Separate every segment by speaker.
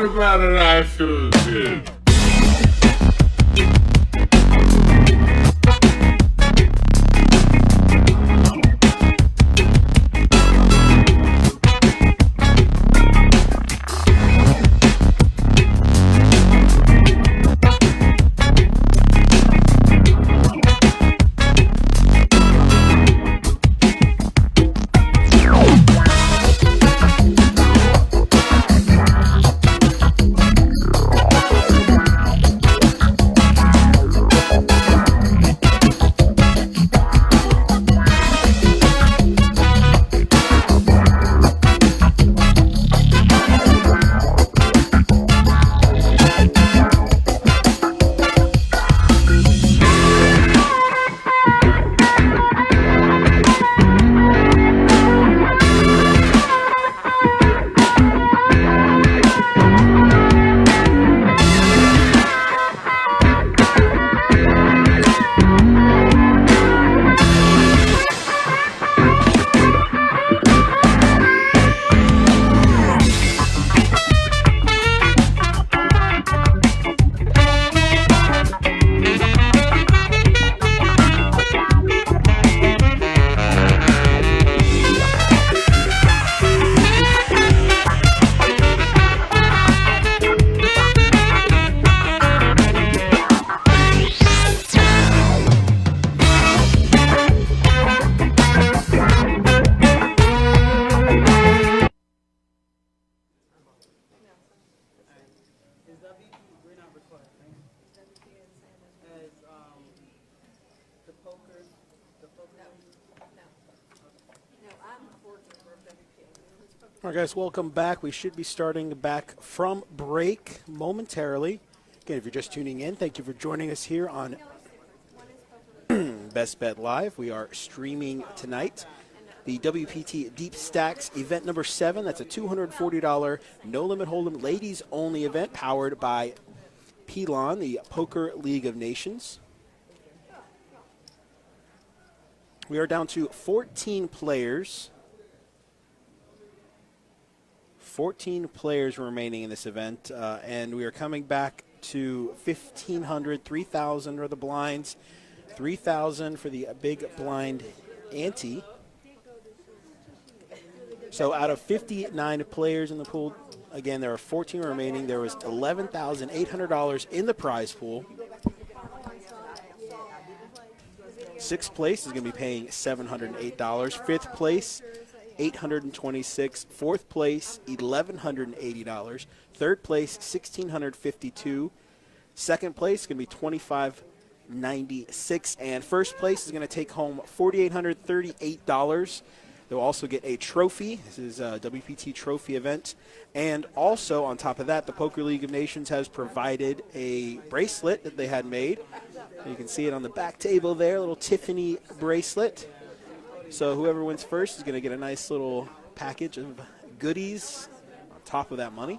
Speaker 1: thought about it, I feel good.
Speaker 2: All right, guys, welcome back. We should be starting back from break momentarily. Again, if you're just tuning in, thank you for joining us here on Best Bet Live. We are streaming tonight the WPT Deepstacks Event number 7. That's a $240 no-limit hold'em ladies only event powered by PLON, the Poker League of Nations. We are down to 14 players. 14 players remaining in this event, and we are coming back to 1,500, 3,000 are the blinds, 3,000 for the big blind ante. So out of 59 players in the pool, again, there are 14 remaining. There was $11,800 in the prize pool. Sixth place is going to be paying $708. Fifth place, $826. Fourth place, $1,180. Third place, $1,652. Second place is going to be $2,596. And first place is going to take home $4,838. They'll also get a trophy. This is a WPT trophy event. And also, on top of that, the Poker League of Nations has provided a bracelet that they had made. You can see it on the back table there, a little Tiffany bracelet. So whoever wins first is going to get a nice little package of goodies on top of that money.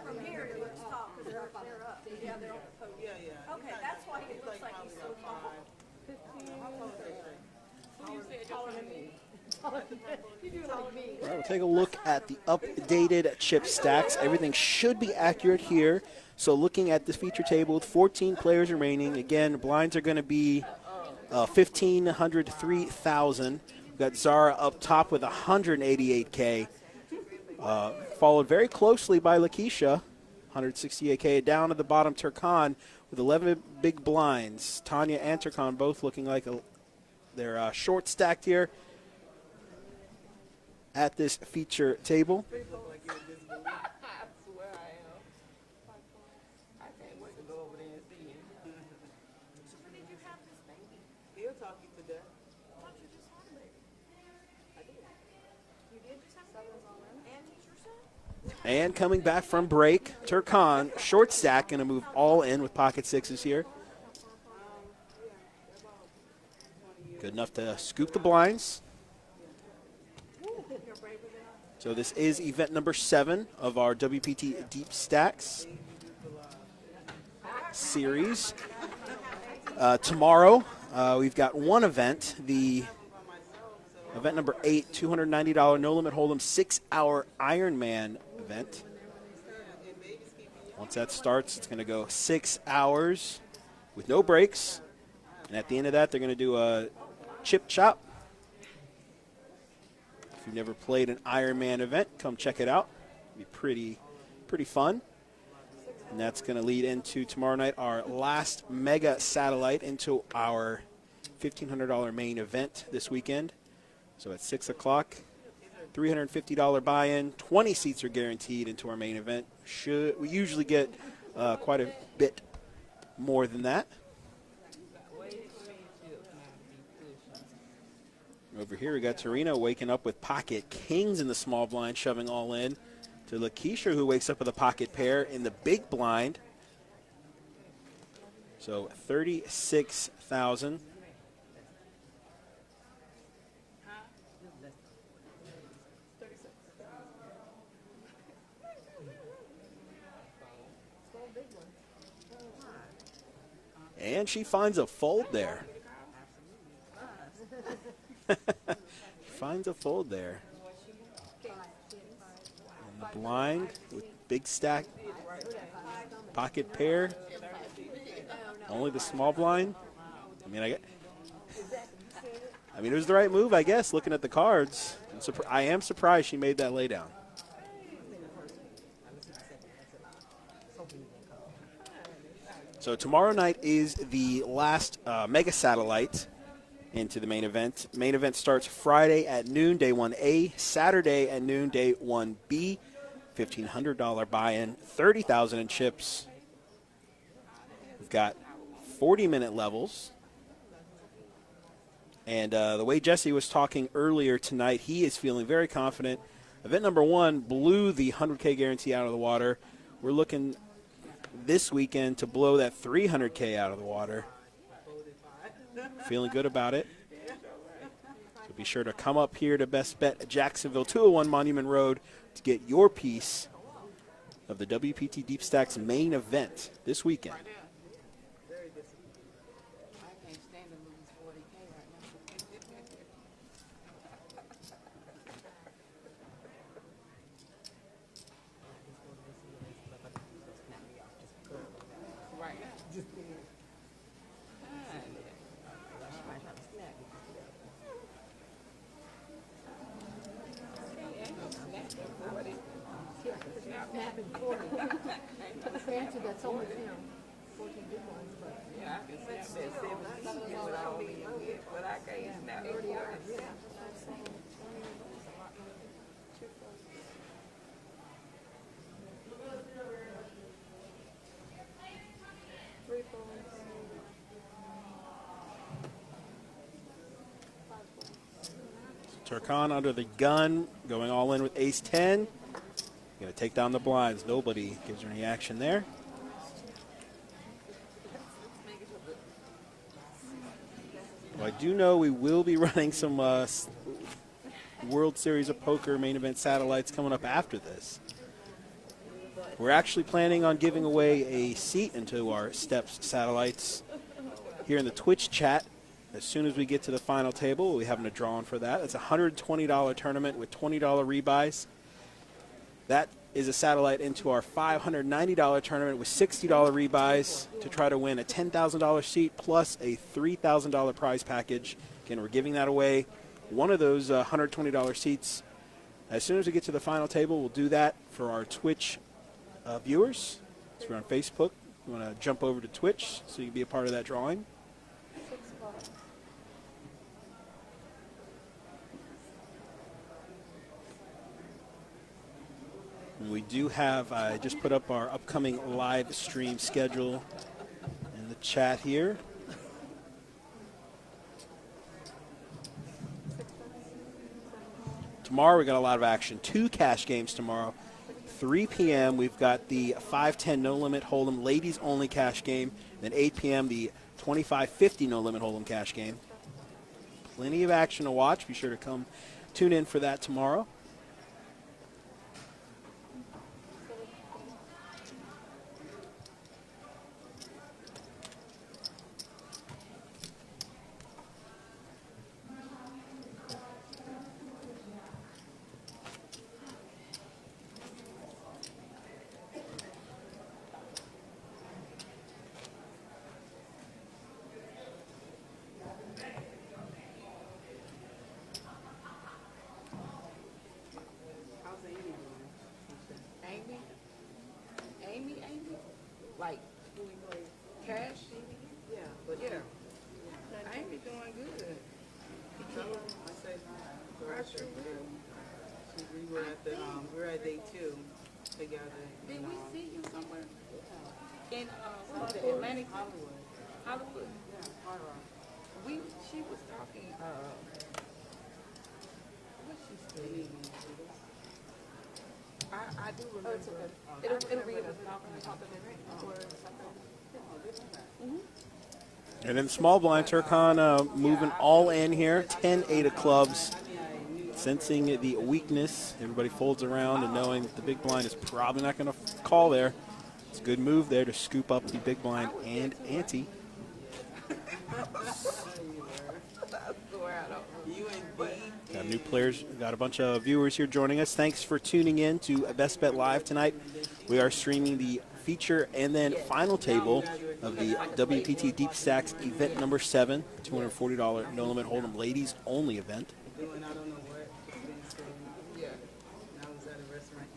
Speaker 3: From here it looks tall because they're up. Yeah, they're on the post. Yeah. Okay, that's why it looks like he's so tall. 15. You said taller than me. You do like me.
Speaker 2: All right, we'll take a look at the updated chip stacks. Everything should be accurate here. So looking at this feature table with 14 players remaining, again, blinds are going to be 1,500 to 3,000. We've got Zara up top with 188K. Followed very closely by Lakeisha, 168K. Down at the bottom, Turkan with 11 big blinds. Tanya and Turkan both looking like they're short stacked here at this feature table. And coming back from break, Turkan, short stack, going to move all in with pocket sixes here. Good enough to scoop the blinds. So this is event number 7 of our WPT Deep Stacks. series. Tomorrow, we've got one event, the event number 8, $290 No Limit Hold'em 6-hour Ironman event. Once that starts, it's going to go 6 hours with no breaks. And at the end of that, they're going to do a chip chop. If you've never played an Ironman event, come check it out. It'll be pretty fun. And that's going to lead into tomorrow night, our last mega satellite into our $1,500 main event this weekend. So at 6 o'clock, $350 buy-in, 20 seats are guaranteed into our main event. We usually get quite a bit more than that. Over here, we got Torino waking up with pocket kings in the small blind, shoving all in. To Lakeisha, who wakes up with a pocket pair in the big blind. So 36,000. And she finds a fold there. Finds a fold there. And the blind with big stack, pocket pair. Only the small blind. I mean, it was the right move, I guess, looking at the cards. I am surprised she made that laydown. So tomorrow night is the last mega satellite into the main event. Main event starts Friday at noon, day 1A, Saturday at noon, day 1B. $1,500 buy-in, 30,000 in chips. We've got 40-minute levels. And the way Jesse was talking earlier tonight, he is feeling very confident. Event number 1 blew the 100K guarantee out of the water. We're looking this weekend to blow that 300K out of the water. Feeling good about it. So be sure to come up here to Best Bet Jacksonville, 201 Monument Road, to get your piece of the WPT Deepstacks main event this weekend.
Speaker 3: That's only 14 big ones, but yeah, I can snap that 17 with all these, but I can't snap it.
Speaker 2: Turkan under the gun, going all in with ace-10. Going to take down the blinds. Nobody gives her any action there. Well, I do know we will be running some World Series of Poker main event satellites coming up after this. We're actually planning on giving away a seat into our Steps satellites here in the Twitch chat. As soon as we get to the final table, we'll be having a drawing for that. It's a $120 tournament with $20 rebuys. That is a satellite into our $590 tournament with $60 rebuys to try to win a $10,000 seat plus a $3,000 prize package. Again, we're giving that away. One of those $120 seats. As soon as we get to the final table, we'll do that for our Twitch viewers. So we're on Facebook. You want to jump over to Twitch so you can be a part of that drawing. And we do have, I just put up our upcoming live stream schedule in the chat here. Tomorrow we got a lot of action. 2 cash games tomorrow. 3 p.m. we've got the 5-10 No Limit Hold'em Ladies Only cash game. Then 8 p.m. the 25-50 No Limit Hold'em cash game. Plenty of action to watch. Be sure to come tune in for that tomorrow.
Speaker 4: We were at day 2 together.
Speaker 3: Did we see you somewhere? In the Atlantic Hollywood. Hollywood. She was talking. What's she saying? I do remember. It'll be in the or something.
Speaker 2: And then small blind, Turkan moving all in here. 10-8 of clubs. Sensing the weakness, everybody folds around and knowing that the big blind is probably not going to call there. It's a good move there to scoop up the big blind and ante. Got new players, got a bunch of viewers here joining us. Thanks for tuning in to Best Bet Live tonight. We are streaming the feature and then final table of the WPT Deepstacks Event number 7, $240 no limit hold'em ladies only event.
Speaker 4: I don't know what it's been saying. Yeah. And I was at a restaurant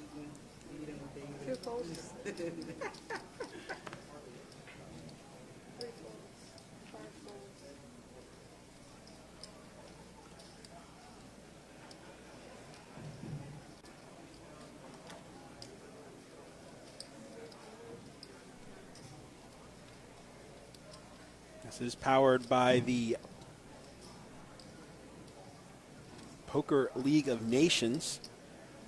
Speaker 4: eating what they eat.
Speaker 2: This is powered by the Poker League of Nations.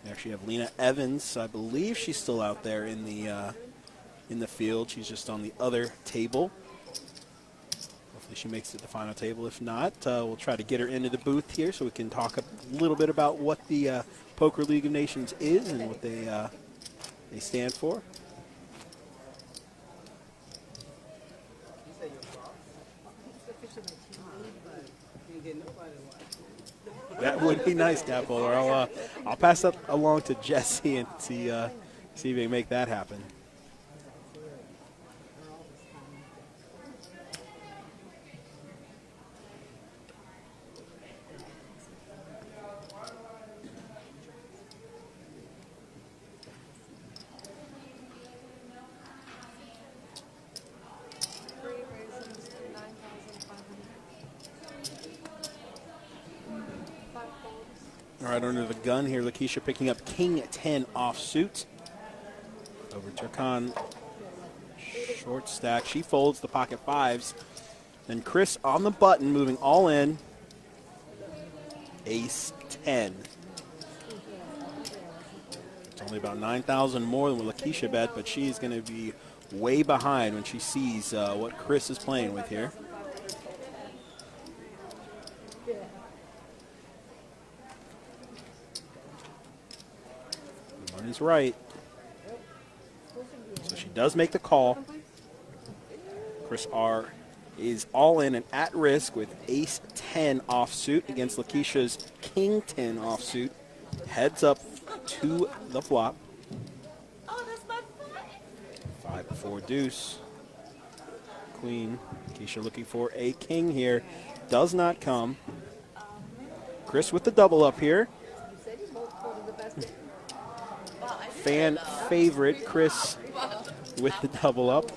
Speaker 2: We actually have Lena Evans. I believe she's still out there in the field. She's just on the other table. Hopefully she makes it to the final table. If not, we'll try to get her into the booth here so we can talk a little bit about what the Poker League of Nations is and what they stand for. That would be nice, Capola. I'll pass that along to Jesse and see if we can make that happen. All right, under the gun here, Lakeisha picking up King 10 offsuit. Over Turkan, short stack. She folds the pocket fives. Then Chris on the button, moving all in. Ace 10. It's only about 9,000 more than what Lakeisha bet, but she's going to be way behind when she sees what Chris is playing with here. Is right. So she does make the call. Chris R is all in and at risk with Ace 10 offsuit against Lakeisha's King 10 offsuit. Heads up to the flop.
Speaker 3: Oh, that's my fun.
Speaker 2: 5-4 deuce. Queen. Lakeisha looking for a king here. Does not come. Chris with the double up here. Fan favorite, Chris with the double up.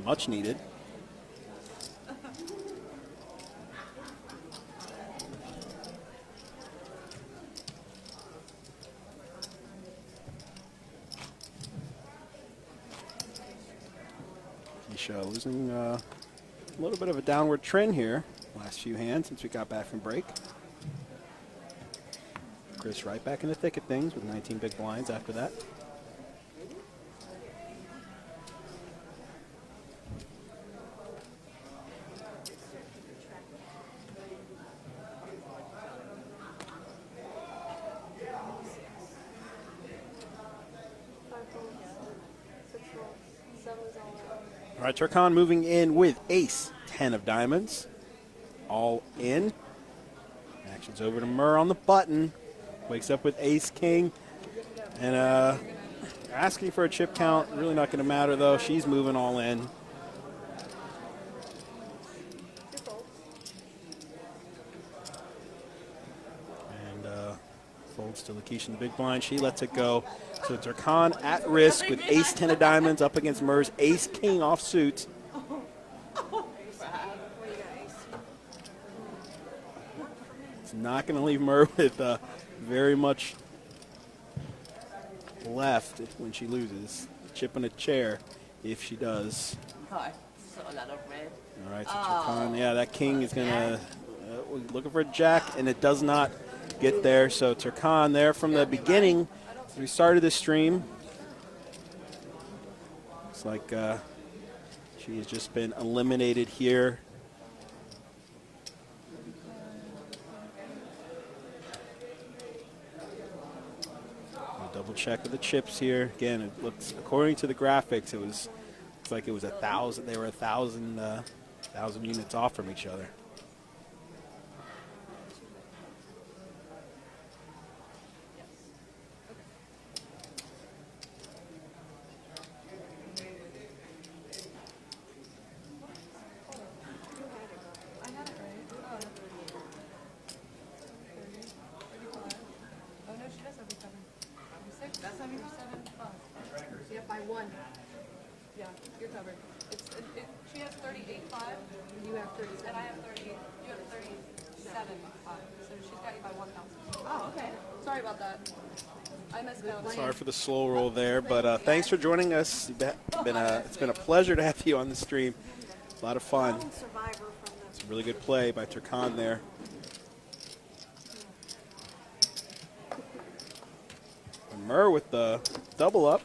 Speaker 2: Much needed. Keisha losing a little bit of a downward trend here. Last few hands since we got back from break. Chris right back in the thick of things with 19 big blinds after that. All right, Turkan moving in with Ace 10 of diamonds. All in. Action's over to Murr on the button. Wakes up with Ace King. And asking for a chip count. Really not going to matter, though. She's moving all in. And folds to Lakeisha in the big blind. She lets it go. So Turkan at risk with Ace 10 of diamonds up against Murr's Ace King offsuit. not going to leave Mer with very much left when she loses. Chip on a chair if she does.
Speaker 5: Hi. So a lot of red.
Speaker 2: All right, so Turkan, yeah, that king is going to looking for a jack, and it does not get there. So Turkan there from the beginning, as we started this stream. Looks like she has just been eliminated here. Double check with the chips here. Again, it looks, according to the graphics, looks like it was 1,000. They were 1,000 units off from each other.
Speaker 3: Yep, by 1. Yeah, you're covered. She has 38.5. You have 37. And I have 30. You have 37.5. So she's got you by 1,000. Oh, okay. Sorry about that. I miscounted.
Speaker 2: Sorry for the slow roll there, but thanks for joining us. It's been a pleasure to have you on the stream. A lot of fun. It's a really good play by Turkan there. And Mer with the double up.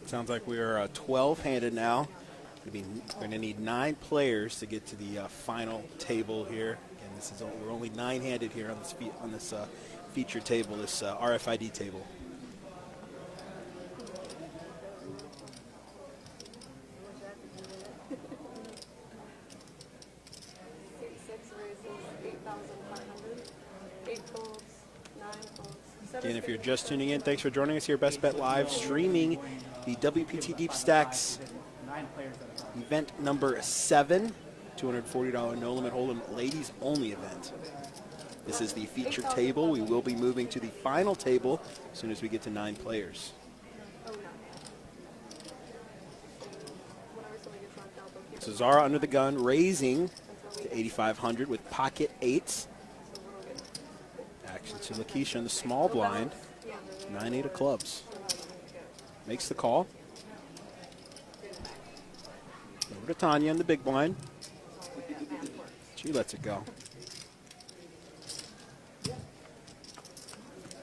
Speaker 2: Sounds like we are 12-handed now. We're going to need 9 players to get to the final table here. Again, we're only 9-handed here on this feature table, this RFID table. Again, if you're just tuning in, thanks for joining us here, Best Bet Live, streaming the WPT Deepstacks Event number 7, $240 No Limit Hold'em Ladies Only event. This is the feature table. We will be moving to the final table as soon as we get to 9 players. So Zara under the gun, raising to 8,500 with pocket 8s. Action to Lakeisha in the small blind. 9-8 of clubs. Makes the call. Over to Tanya in the big blind. She lets it go.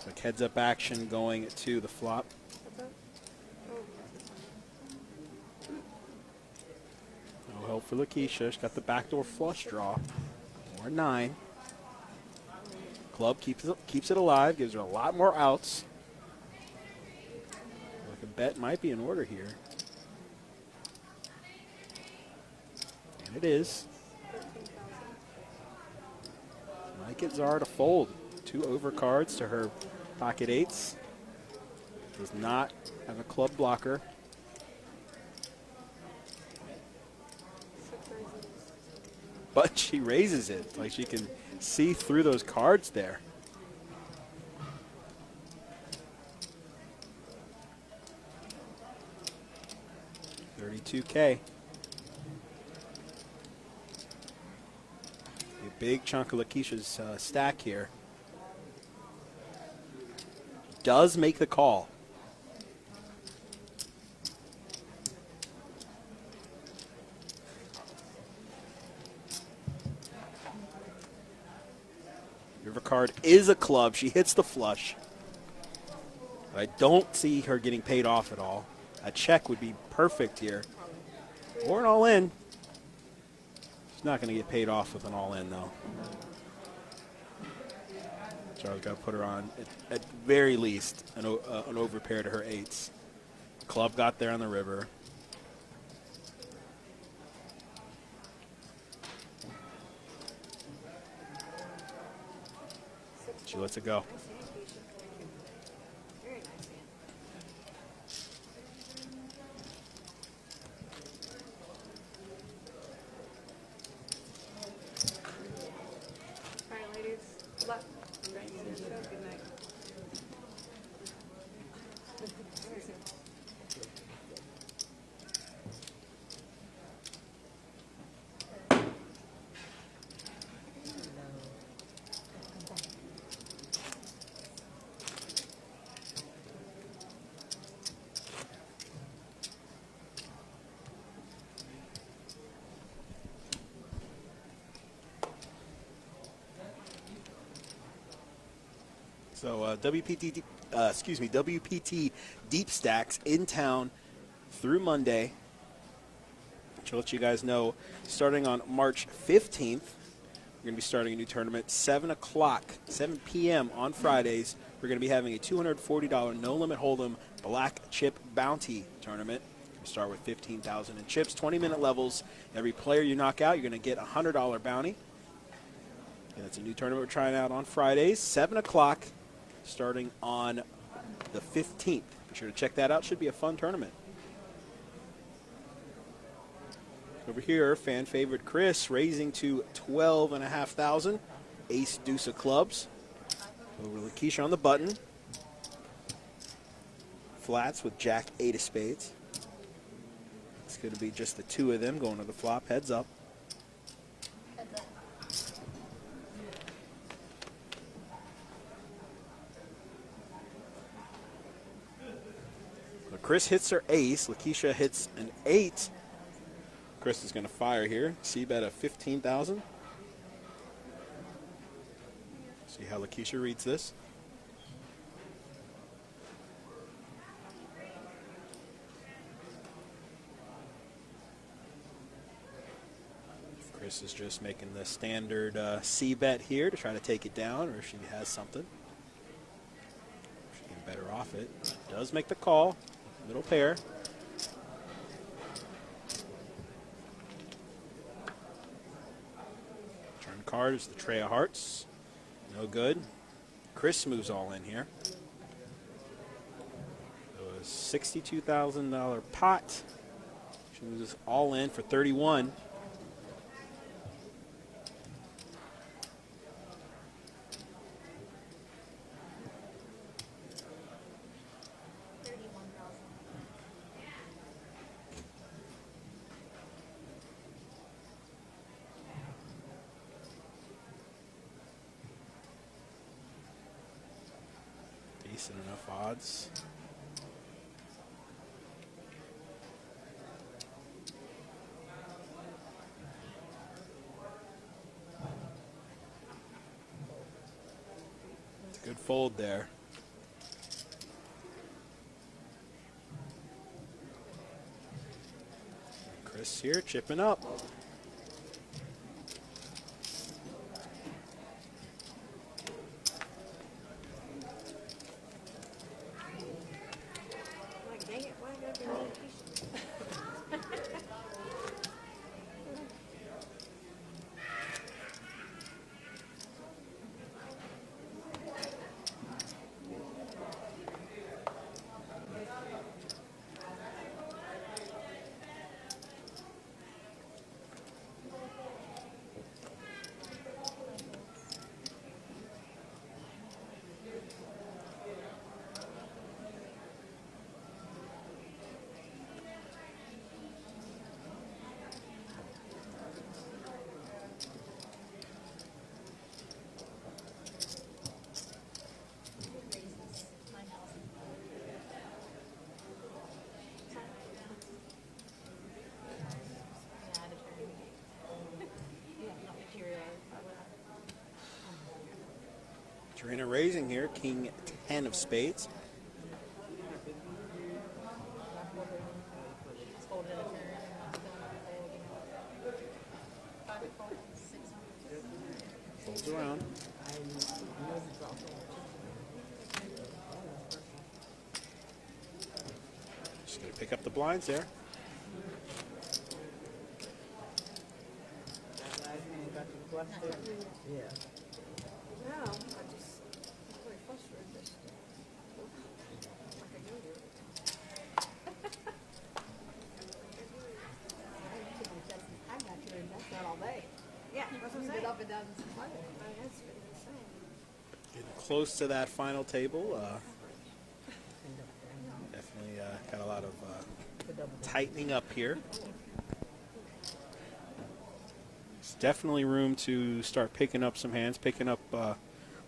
Speaker 2: Like heads up action going to the flop. No help for Lakeisha. She's got the backdoor flush draw. Or 9. Club keeps it alive, gives her a lot more outs. Like a bet might be in order here. And it is. Might get Zara to fold. 2 overcards to her pocket 8s. Does not have a club blocker. But she raises it. Like she can see through those cards there. $32K. A big chunk of Lakeisha's stack here. Does make the call. River card is a club. She hits the flush. I don't see her getting paid off at all. A check would be perfect here. Or an all-in. She's not going to get paid off with an all-in, though. Charles got to put her on, at very least, an overpair to her 8s. Club got there on the river. She lets it go. So WPT Deepstacks in town through Monday. To let you guys know, starting on March 15th, we're going to be starting a new tournament, 7 p.m. on Fridays. We're going to be having a $240 no-limit hold'em black chip bounty tournament. We start with $15,000 in chips, 20-minute levels. Every player you knock out, you're going to get a $100 bounty. And that's a new tournament we're trying out on Fridays, 7 o'clock, starting on the 15th. Be sure to check that out. Should be a fun tournament. Over here, fan favorite Chris raising to $12,500. Ace deuce of clubs. Over Lakeisha on the button. Flats with Jack 8 of spades. It's going to be just the two of them going to the flop. Heads up. So Chris hits her ace. Lakeisha hits an 8. Chris is going to fire here. C-bet of $15,000. See how Lakeisha reads this. Chris is just making the standard C-bet here to try to take it down, or if she has something. She can better off it. Does make the call. Middle pair. Card is the tray of hearts. No good. Chris moves all in here. It was $62,000 pot. She moves all in for 31. Decent enough odds. It's a good fold there. Chris here chipping up. Trina raising here, king 10 of spades. Folds around. Just going to pick up the blinds there.
Speaker 4: Yeah.
Speaker 3: No, I just, I'm very frustrated. Just, like I do here.
Speaker 6: I'm not sure that's not all day.
Speaker 3: Yeah, that's what I'm
Speaker 6: You've
Speaker 3: saying.
Speaker 6: been up and down this morning.
Speaker 3: I mean, that's insane.
Speaker 2: Getting close to that final table. Definitely got a lot of tightening up here. There's definitely room to start picking up some hands, picking up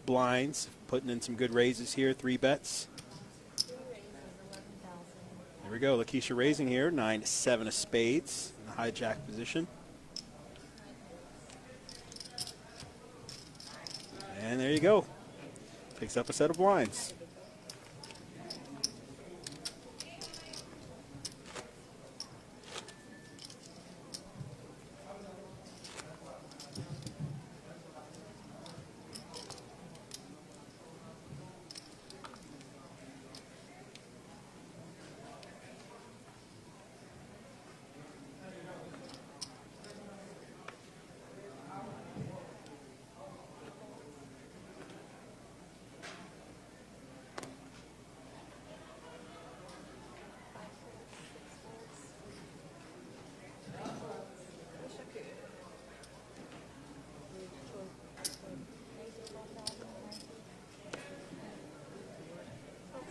Speaker 2: blinds, putting in some good raises here, 3 bets. There we go, Lakeisha raising here, 9-7 of spades in the hijack position. And there you go. Picks up a set of blinds.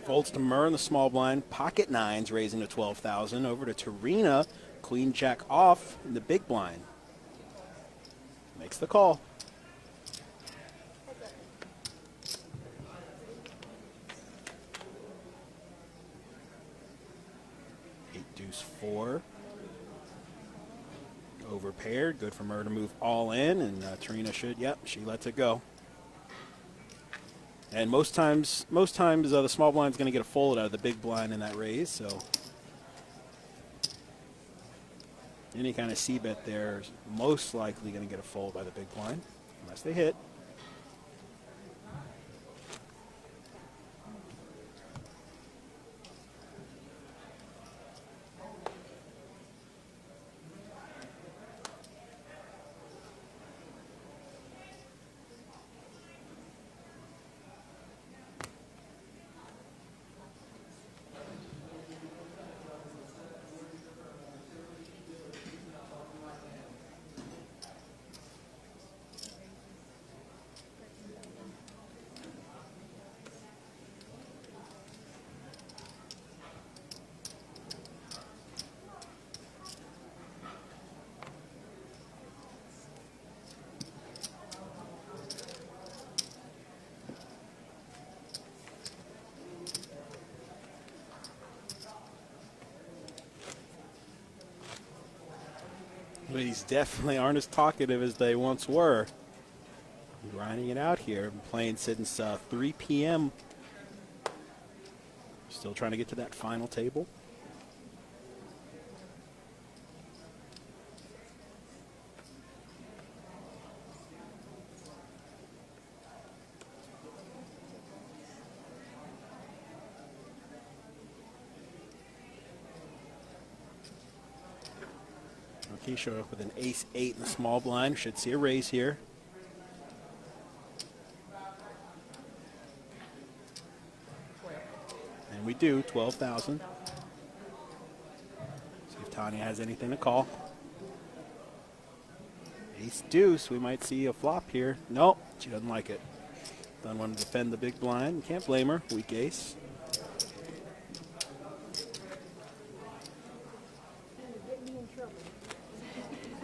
Speaker 2: Folds to Murr in the small blind. Pocket nines raising to 12,000. Over to Tarina. Queen jack off in the big blind. Makes the call. Eight deuce four. Overpaired. Good for Murr to move all in, and Tarina should. Yep, she lets it go. And most times, the small blind is going to get a fold out of the big blind in that raise. So any kind of c-bet there is most likely going to get a fold by the big blind, unless they hit. Ladies definitely aren't as talkative as they once were. Grinding it out here. Been playing since 3 p.m. Still trying to get to that final table. He showed up with an ace-8 in the small blind. Should see a raise here. And we do, 12,000. See if Tanya has anything to call. Ace-deuce, we might see a flop here. Nope, she doesn't like it. Doesn't want to defend the big blind. Can't blame her, weak ace.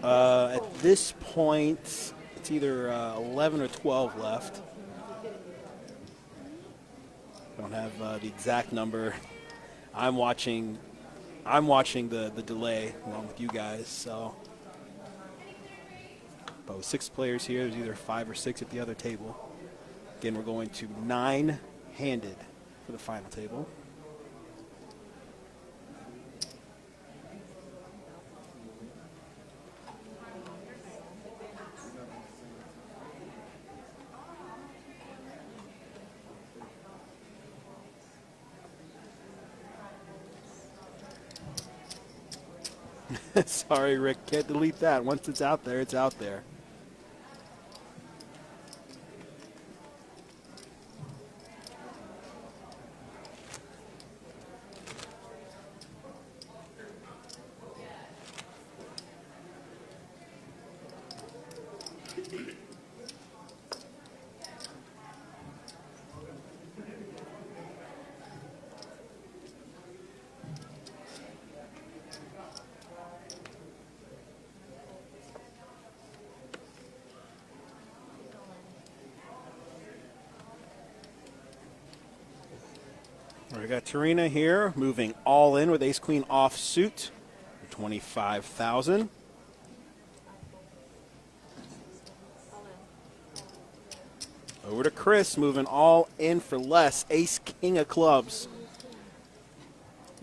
Speaker 2: At this point, it's either 11 or 12 left. Don't have the exact number. I'm watching the delay along with you guys. So, but with 6 players here, there's either 5 or 6 at the other table. Again, we're going to 9-handed for the final table. Sorry, Rick, can't delete that. Once it's out there, it's out there. We got Tarina here moving all in with ace-queen offsuit for 25,000. Over to Chris, moving all in for less. Ace, king of clubs.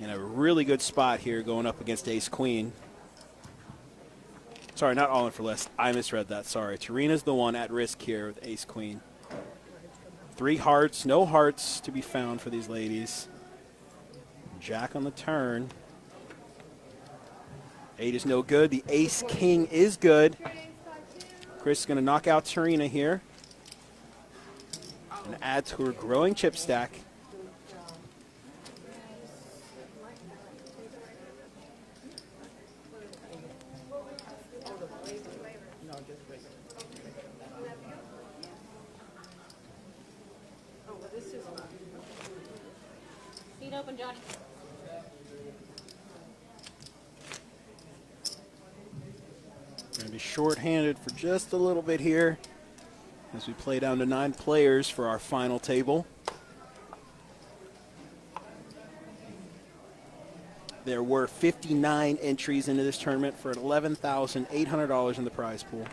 Speaker 2: In a really good spot here going up against ace, queen. Sorry, not all in for less. I misread that. Sorry. Tarina's the one at risk here with ace, queen. 3 hearts. No hearts to be found for these ladies. Jack on the turn. 8 is no good. The ace, king is good. Chris is going to knock out Tarina here and add to her growing chip stack.
Speaker 3: Feet open, Johnny.
Speaker 2: Going to be short-handed for just a little bit here as we play down to 9 players for our final table. There were 59 entries into this tournament for $11,800 in the prize pool.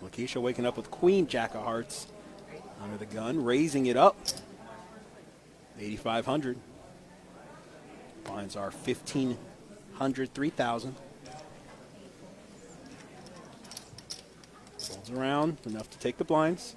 Speaker 2: Lakeisha waking up with queen, jack of hearts under the gun, raising it up. 8,500. Blinds are 1,500, 3,000. Folds around, enough to take the blinds.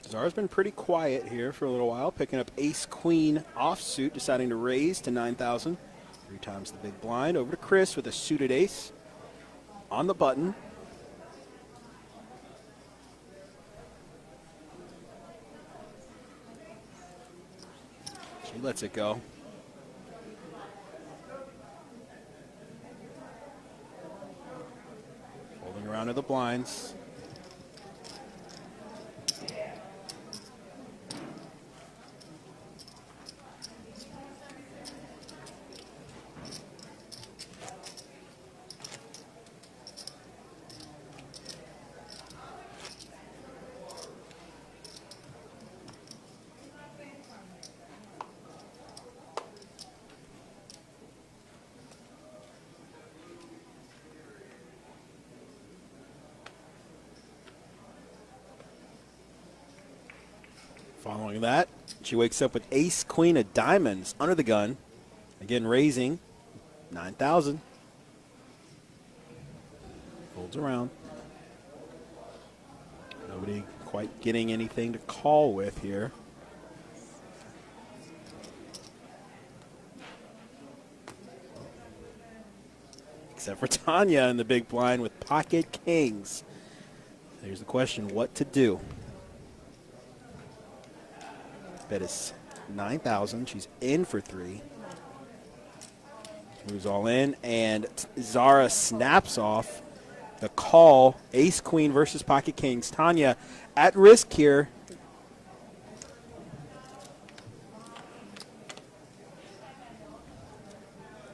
Speaker 2: Zara's been pretty quiet here for a little while, picking up ace-queen offsuit, deciding to raise to 9,000. 3 times the big blind. Over to Chris with a suited ace on the button. She lets it go. Folding around to the blinds. Following that, she wakes up with ace, queen of diamonds under the gun. Again, raising 9,000. Folds around. Nobody quite getting anything to call with here. Except for Tanya in the big blind with pocket kings. There's the question, what to do? Bet is 9,000. She's in for 3. Moves all in, and Zara snaps off the call. Ace queen versus pocket kings. Tanya at risk here.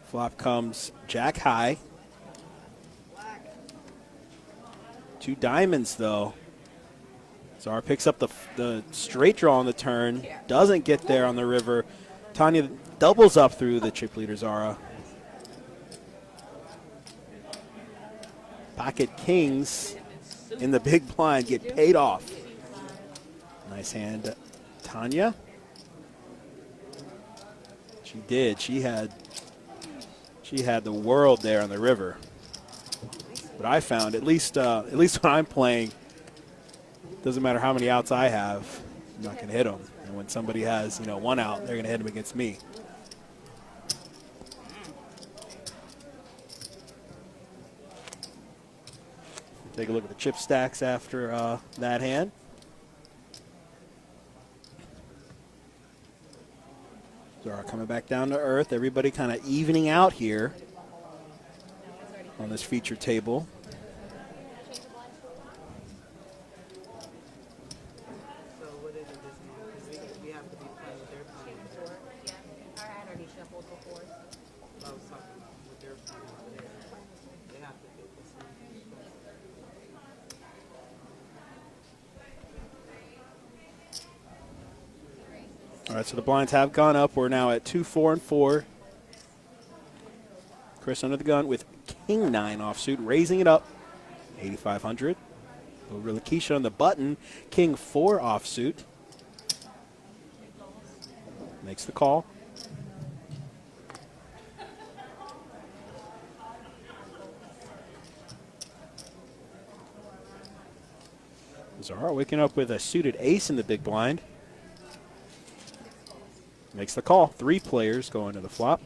Speaker 2: Flop comes jack high. 2 diamonds though. Zara picks up the straight draw on the turn, doesn't get there on the river. Tanya doubles up through the chip leader Zara. Pocket kings in the big blind get paid off. Nice hand, Tanya. She did. She had the world there on the river. But I found, at least when I'm playing, doesn't matter how many outs I have, I'm not going to hit them. And when somebody has, 1 out, they're going to hit them against me. Take a look at the chip stacks after that hand. Zara coming back down to earth. Everybody kind of evening out here. on this feature table.
Speaker 4: So what is it this month? 'Cause we have to be playing with their playing.
Speaker 6: Yeah, our had already shuffled before.
Speaker 4: I was talking about with their playing over there. They have to get this in.
Speaker 2: All right, so the blinds have gone up. We're now at 2, 4, and 4. Chris under the gun with King 9 offsuit, raising it up, 8,500. Over Lakeisha on the button, King 4 offsuit. Makes the call. Zara waking up with a suited ace in the big blind. Makes the call. 3 players going to the flop.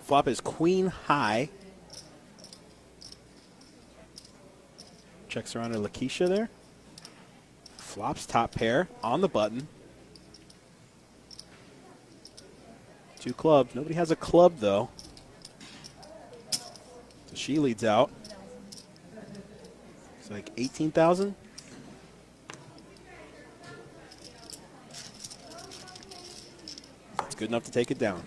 Speaker 2: Flop is queen high. Checks around to Lakeisha there. Flops top pair on the button. 2 clubs. Nobody has a club though. So she leads out. It's like 18,000. That's good enough to take it down.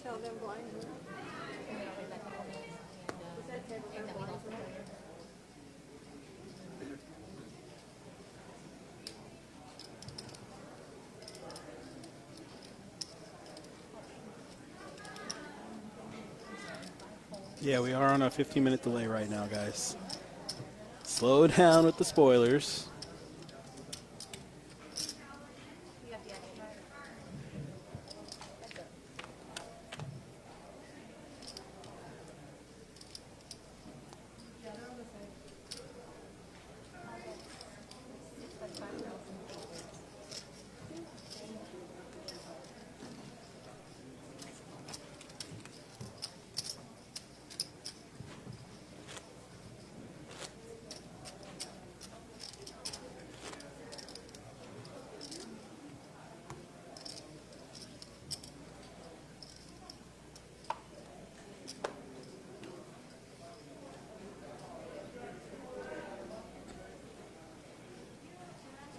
Speaker 3: Tell them blind.
Speaker 2: Yeah, we are on a 15-minute delay right now, guys. Slow down with the spoilers.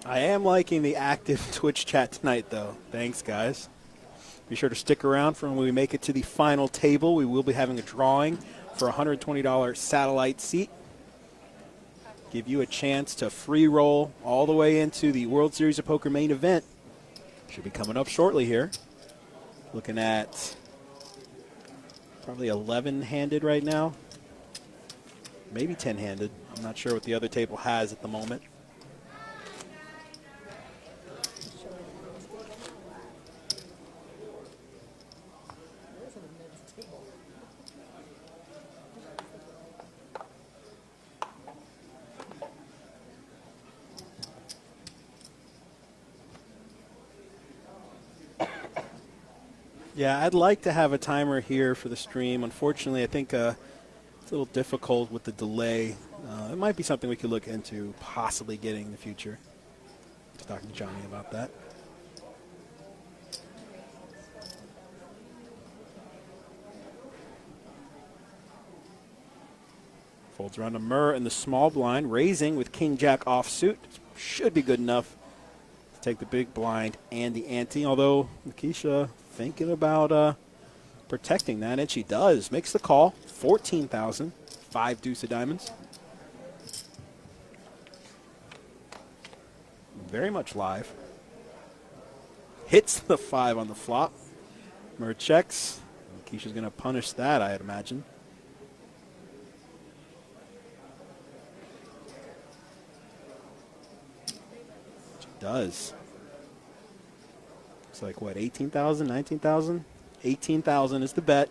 Speaker 2: I am liking the active Twitch chat tonight, though. Thanks, guys. Be sure to stick around for when we make it to the final table. We will be having a drawing for a $120 satellite seat. Give you a chance to free roll all the way into the World Series of Poker main event. Should be coming up shortly here. Looking at probably 11-handed right now. Maybe 10-handed. I'm not sure what the other table has at the moment. Yeah, I'd like to have a timer here for the stream. Unfortunately, I think it's a little difficult with the delay. It might be something we could look into possibly getting in the future. Just talking to Johnny about that. Folds around to Murr in the small blind, raising with King-Jack offsuit. Should be good enough to take the big blind and the ante, although Lakeisha thinking about protecting that, and she does. Makes the call, 14,000, 5 deuce of diamonds. very much live. Hits the 5 on the flop. Murr checks. Keisha's going to punish that, I'd imagine. She does. It's like, what, 18,000, 19,000? 18,000 is the bet.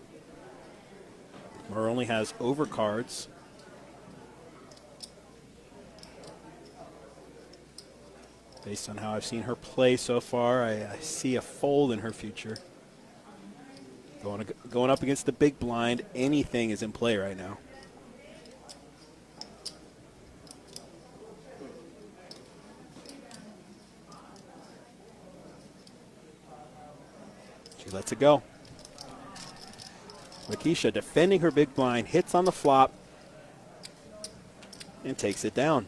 Speaker 2: Murr only has overcards. Based on how I've seen her play so far, I see a fold in her future. Going up against the big blind, anything is in play right now. She lets it go. Lakeisha defending her big blind, hits on the flop, and takes it down.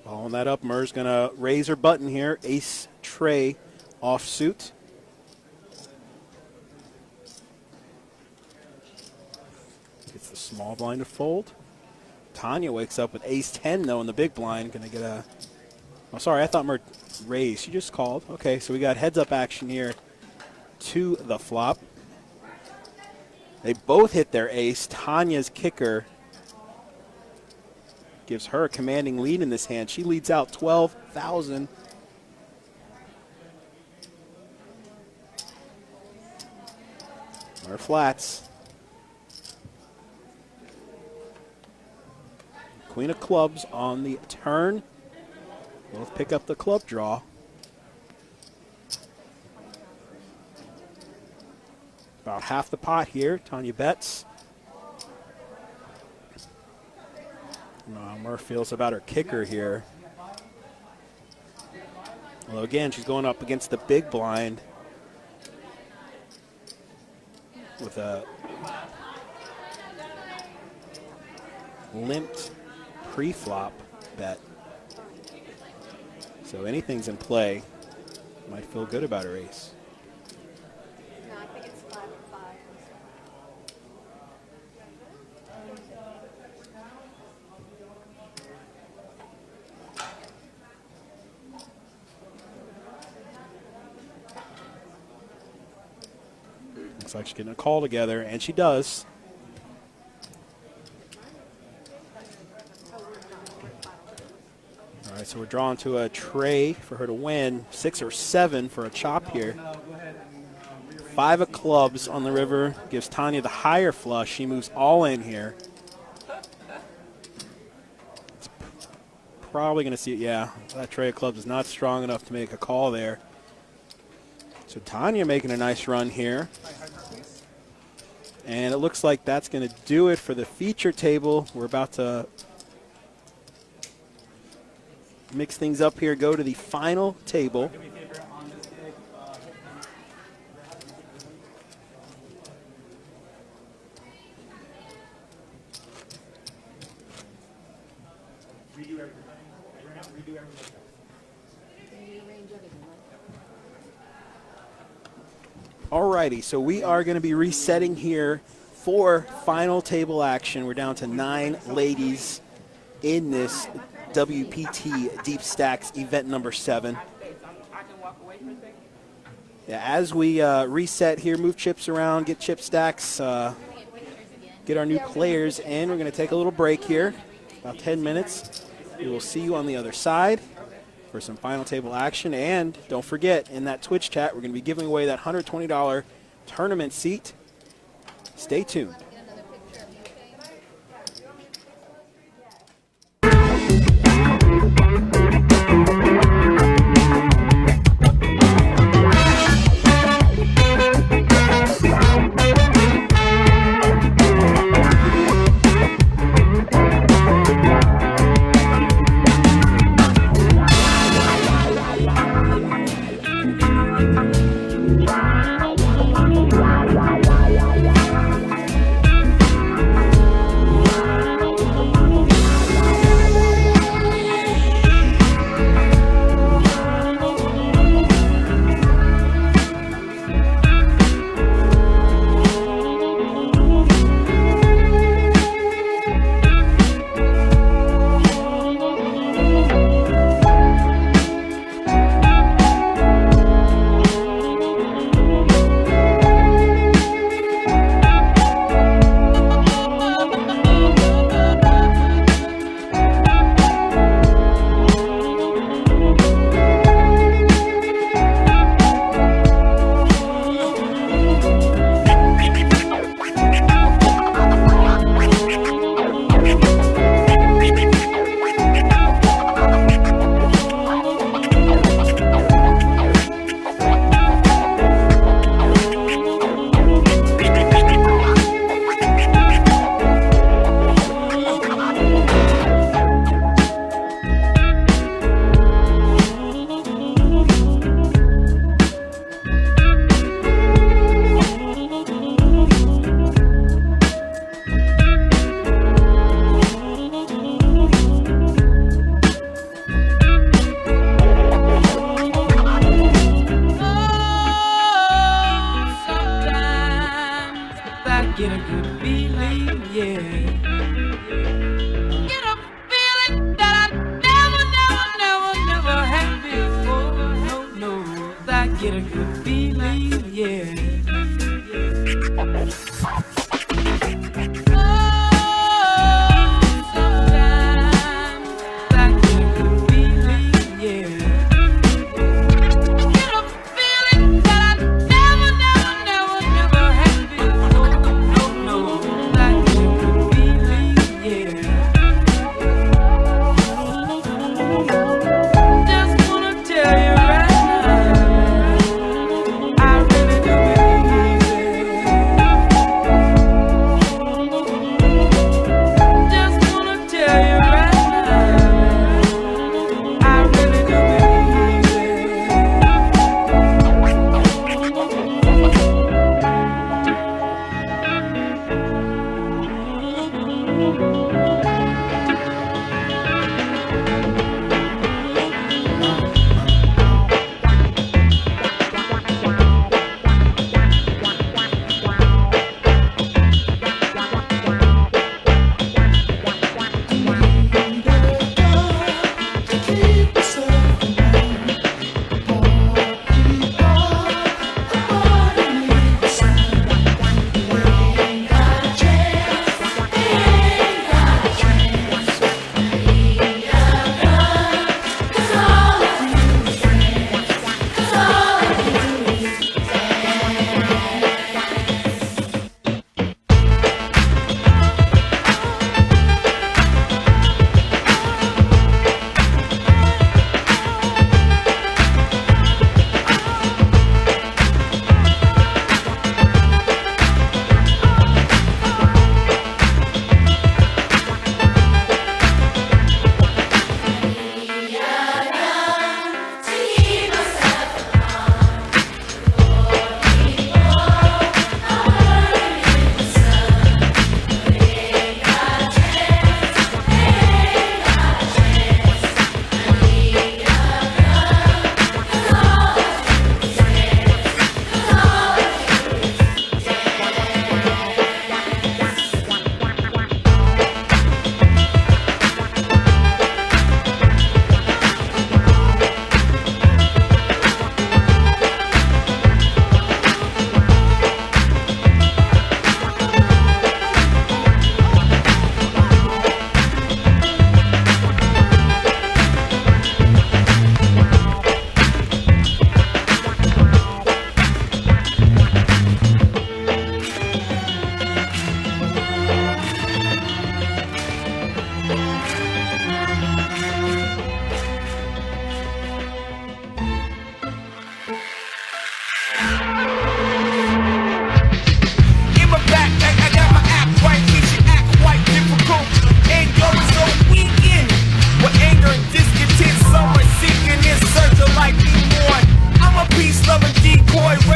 Speaker 2: Following that up, Murr's going to raise her button here. Ace tray offsuit. Gets the small blind to fold. Tanya wakes up with ace 10 though in the big blind. Going to get a, oh sorry, I thought Murr raised. She just called. Okay, so we got heads up action here to the flop. They both hit their ace. Tanya's kicker gives her a commanding lead in this hand. She leads out 12,000. Murr flats. Queen of clubs on the turn. Both pick up the club draw. About half the pot here. Tanya bets. Murr feels about her kicker here. Although again, she's going up against the big blind with a limped pre-flop bet. So anything's in play. Might feel good about her ace.
Speaker 3: No, I think it's 5 or 5.
Speaker 2: Looks like she's getting a call together, and she does. All right, so we're drawn to a tray for her to win. 6 or 7 for a chop here. 5 of clubs on the river gives Tanya the higher flush. She moves all in here. It's probably going to see it. Yeah, that tray of clubs is not strong enough to make a call there. So Tanya making a nice run here. And it looks like that's going to do it for the feature table. We're about to mix things up here, go to the final table. Alrighty, so we are going to be resetting here for final table action. We're down to 9 ladies in this WPT Deepstacks Event number 7. Yeah, as we reset here, move chips around, get chip stacks, get our new players, and we're going to take a little break here, about 10 minutes. We will see you on the other side for some final table action. And don't forget, in that Twitch chat, we're going to be giving away that $120 tournament seat. Stay tuned.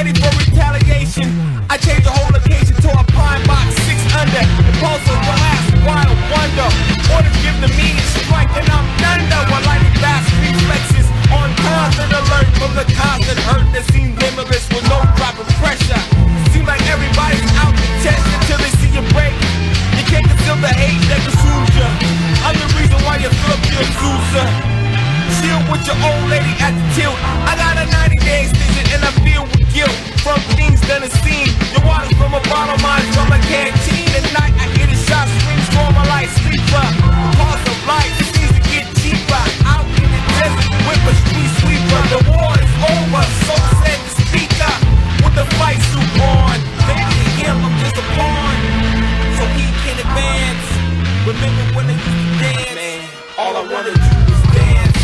Speaker 7: ready for retaliation. I changed the whole occasion to a pine box 6 under. Impulsive, blast, wild wonder. Orders give the meaning strike, and I'm thunder. While lighting fast reflexes on constant alert from the constant hurt that seems limitless with no drop of pressure. Seems like everybody's out to test until they see you break. You can't conceal the hate that consumes you. I'm the reason why you fill up your cruiser. Chill with your old lady at the tilt. I got a 90-day extension and I feel with guilt from things done and seen. Your water's from a bottle, mine's from a canteen. At night I hear the shot screams for my life sleeper. The cost of life seems to get cheaper. Out in the desert with a street sweeper. The war is over, so said the speaker. With the fight suit on, maybe to him I'm just a pawn, so he can advance. Remember when they used to dance? Man, all I wanna do is dance.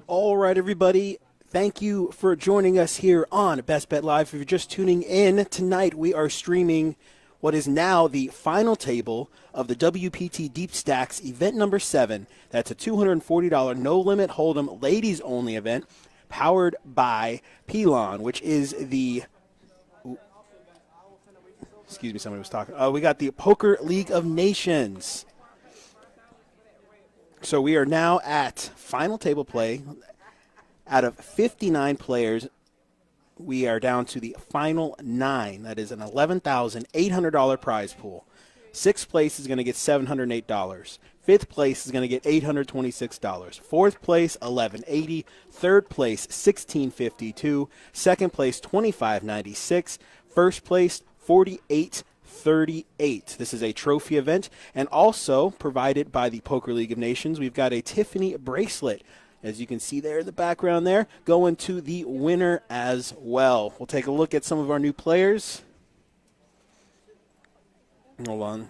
Speaker 2: All right, everybody. Thank you for joining us here on Best Bet Live. If you're just tuning in, tonight we are streaming what is now the final table of the WPT Deepstacks Event number 7. That's a $240 no-limit hold'em ladies only event powered by PLON, which is the, excuse me, somebody was talking. We got the Poker League of Nations. So we are now at final table play. Out of 59 players, we are down to the final 9. That is an $11,800 prize pool. Sixth place is going to get $708. Fifth place is going to get $826. Fourth place, $1,180. Third place, $1,652. Second place, $2,596. First place, $48.38. This is a trophy event, and also provided by the Poker League of Nations, we've got a Tiffany bracelet, as you can see there in the background there, going to the winner as well. We'll take a look at some of our new players. Hold on.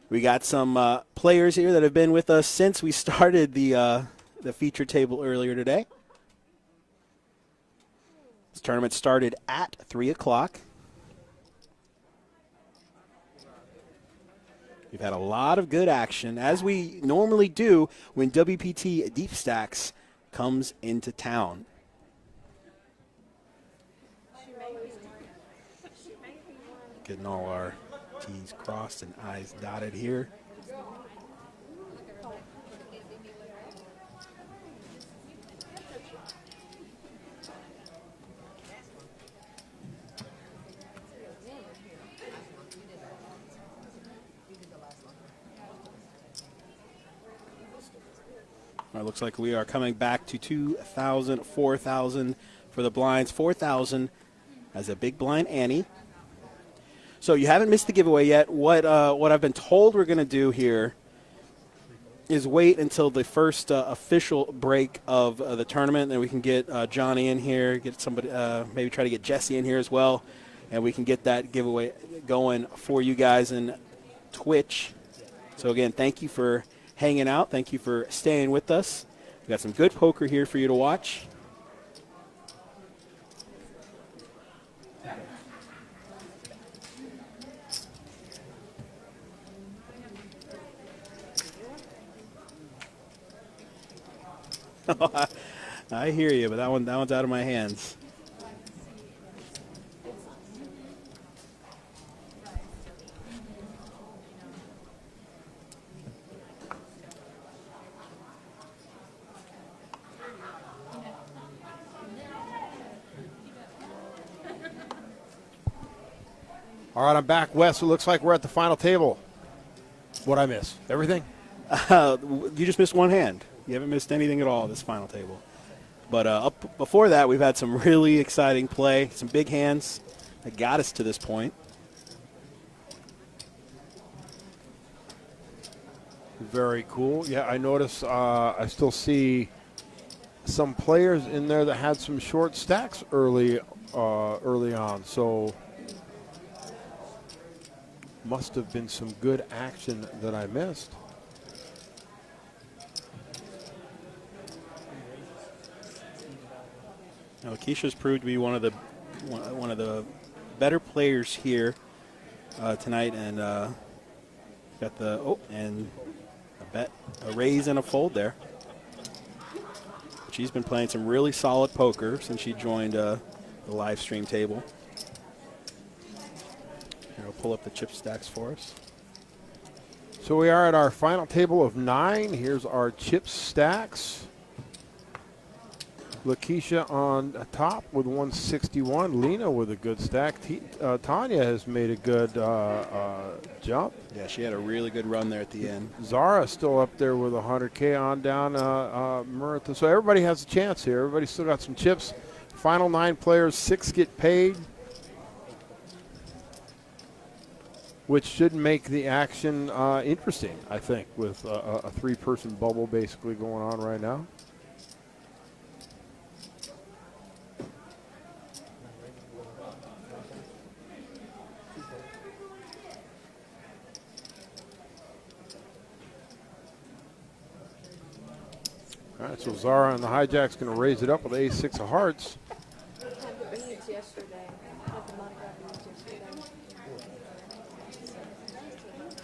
Speaker 2: We got some players here that have been with us since we started the feature table earlier today. This tournament started at 3 o'clock. We've had a lot of good action, as we normally do when WPT Deepstacks comes into town. Getting all our T's crossed and I's dotted here. It looks like we are coming back to 2,000, 4,000 for the blinds, 4,000 as a big blind Annie. So you haven't missed the giveaway yet. What I've been told we're going to do here is wait until the first official break of the tournament, and we can get Johnny in here, get somebody, maybe try to get Jesse in here as well, and we can get that giveaway going for you guys in Twitch. So again, thank you for hanging out. Thank you for staying with us. We've got some good poker here for you to watch. I hear you, but that one's out of my hands.
Speaker 8: All right, I'm back, Wes. It looks like we're at the final table. What'd I miss? Everything?
Speaker 2: You just missed one hand. You haven't missed anything at all this final table. But up before that, we've had some really exciting play, some big hands that got us to this point.
Speaker 8: Very cool. Yeah, I notice I still see some players in there that had some short stacks early on. So must have been some good action that I missed.
Speaker 2: Now, Keisha's proved to be one of the better players here tonight, and got the and a raise and a fold there. She's been playing some really solid poker since she joined the live stream table. Here, I'll pull up the chip stacks for us.
Speaker 8: So we are at our final table of 9. Here's our chip stacks. Lakeisha on top with 161. Lena with a good stack. Tanya has made a good jump.
Speaker 2: Yeah, she had a really good run there at the end.
Speaker 8: Zara still up there with 100K on down. Martha. So everybody has a chance here. Everybody still got some chips. Final 9 players, 6 get paid, which should make the action interesting, I think, with a 3-person bubble basically going on right now. All right, so Zara on the hijack's going to raise it up with ace-6 of hearts.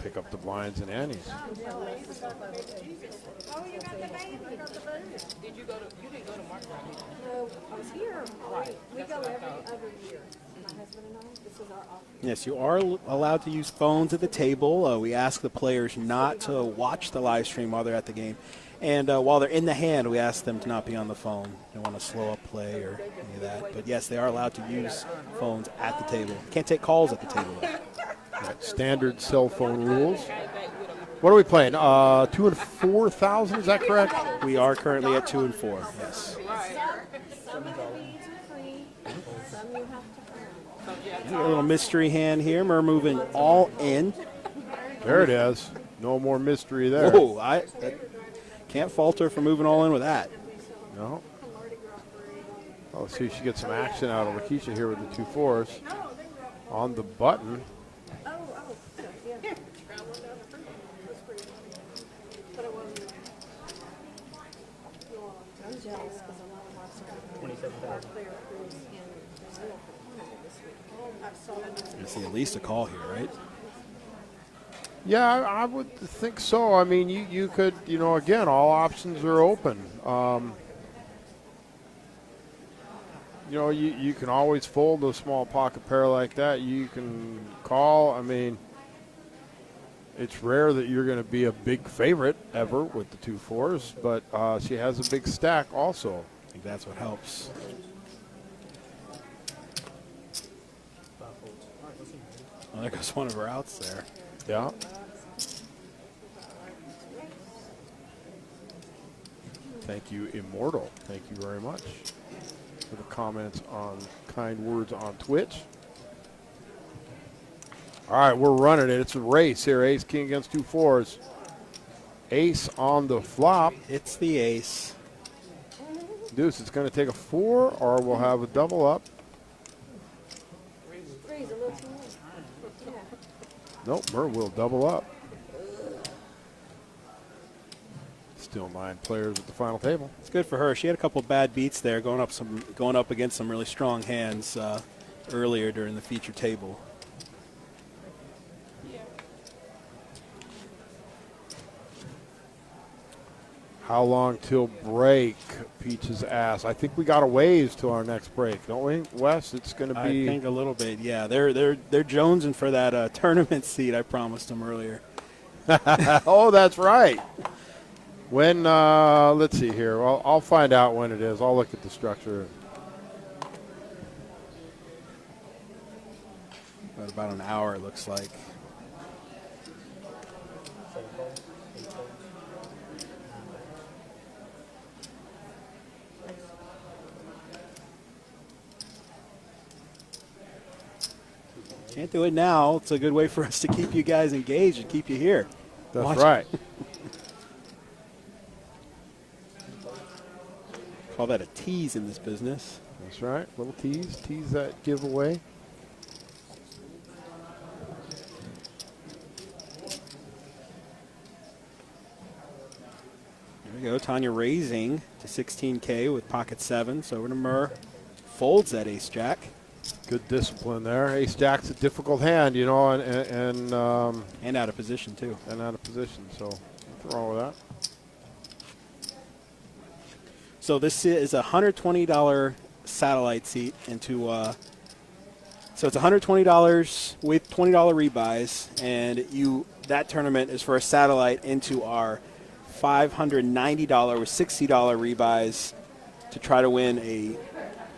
Speaker 8: pick up the blinds and antes.
Speaker 3: Oh, you got the baby.
Speaker 5: Did you go to? You didn't go to Mark Brown.
Speaker 6: No, I was here. We go every other year. My husband and I. This is our off year.
Speaker 2: Yes, you are allowed to use phones at the table. We ask the players not to watch the live stream while they're at the game. And while they're in the hand, we ask them to not be on the phone. They don't want to slow up play or any of that. But, yes, they are allowed to use phones at the table. Can't take calls at the table, though.
Speaker 8: Right, standard cell phone rules. What are we playing? 2 and 4,000, is that correct?
Speaker 2: We are currently at 2 and 4, yes.
Speaker 6: Some of the beads are free. Some you have to earn.
Speaker 2: A little mystery hand here. We're moving all in.
Speaker 8: There it is. No more mystery there.
Speaker 2: Whoa, I can't falter for moving all in with that.
Speaker 8: No. Oh, see, she gets some action out of Lakeisha here with the 2 4s. On the button.
Speaker 6: Yeah. I'm jealous because a lot of our player crews in Brazil for carnival this week. I saw them.
Speaker 2: I see at least a call here, right?
Speaker 8: Yeah, I would think so. I mean, you could, again, all options are open. You can always fold a small pocket pair like that. You can call. I mean, it's rare that you're going to be a big favorite ever with the 2 4s, but she has a big stack also.
Speaker 2: I think that's what helps. Oh, there goes one of her outs there.
Speaker 8: Yeah. Thank you, Immortal. Thank you very much for the comments on kind words on Twitch. All right, we're running it. It's a race here. Ace, king against 2 4s. Ace on the flop.
Speaker 2: It's the ace.
Speaker 8: Deuce, it's going to take a 4, or we'll have a double up.
Speaker 6: Three's a little too late. Yeah.
Speaker 8: Nope, Mer will double up. Still 9 players at the final table.
Speaker 2: It's good for her. She had a couple bad beats there, going up against some really strong hands earlier during the feature table.
Speaker 8: How long till break? Peaches asks. I think we got a ways to our next break, don't we, Wes? It's going to be.
Speaker 2: I think a little bit. Yeah, they're jonesing for that tournament seat I promised them earlier.
Speaker 8: Oh, that's right. When let's see here. Well, I'll find out when it is. I'll look at the structure.
Speaker 2: About an hour, it looks like. Can't do it now. It's a good way for us to keep you guys engaged and keep you here.
Speaker 8: That's
Speaker 2: Watch.
Speaker 8: right.
Speaker 2: Call that a tease in this business.
Speaker 8: That's right. Little tease. Tease that giveaway.
Speaker 2: There we go. Tanya raising to 16K with pocket 7. So over to Murr. Folds that ace jack.
Speaker 8: Good discipline there. Ace jack's a difficult hand, and
Speaker 2: out of position, too.
Speaker 8: And out of position. So nothing wrong with that.
Speaker 2: So this is a $120 satellite seat into. So it's $120 with $20 rebuys, and that tournament is for a satellite into our $590 with $60 rebuys to try to win a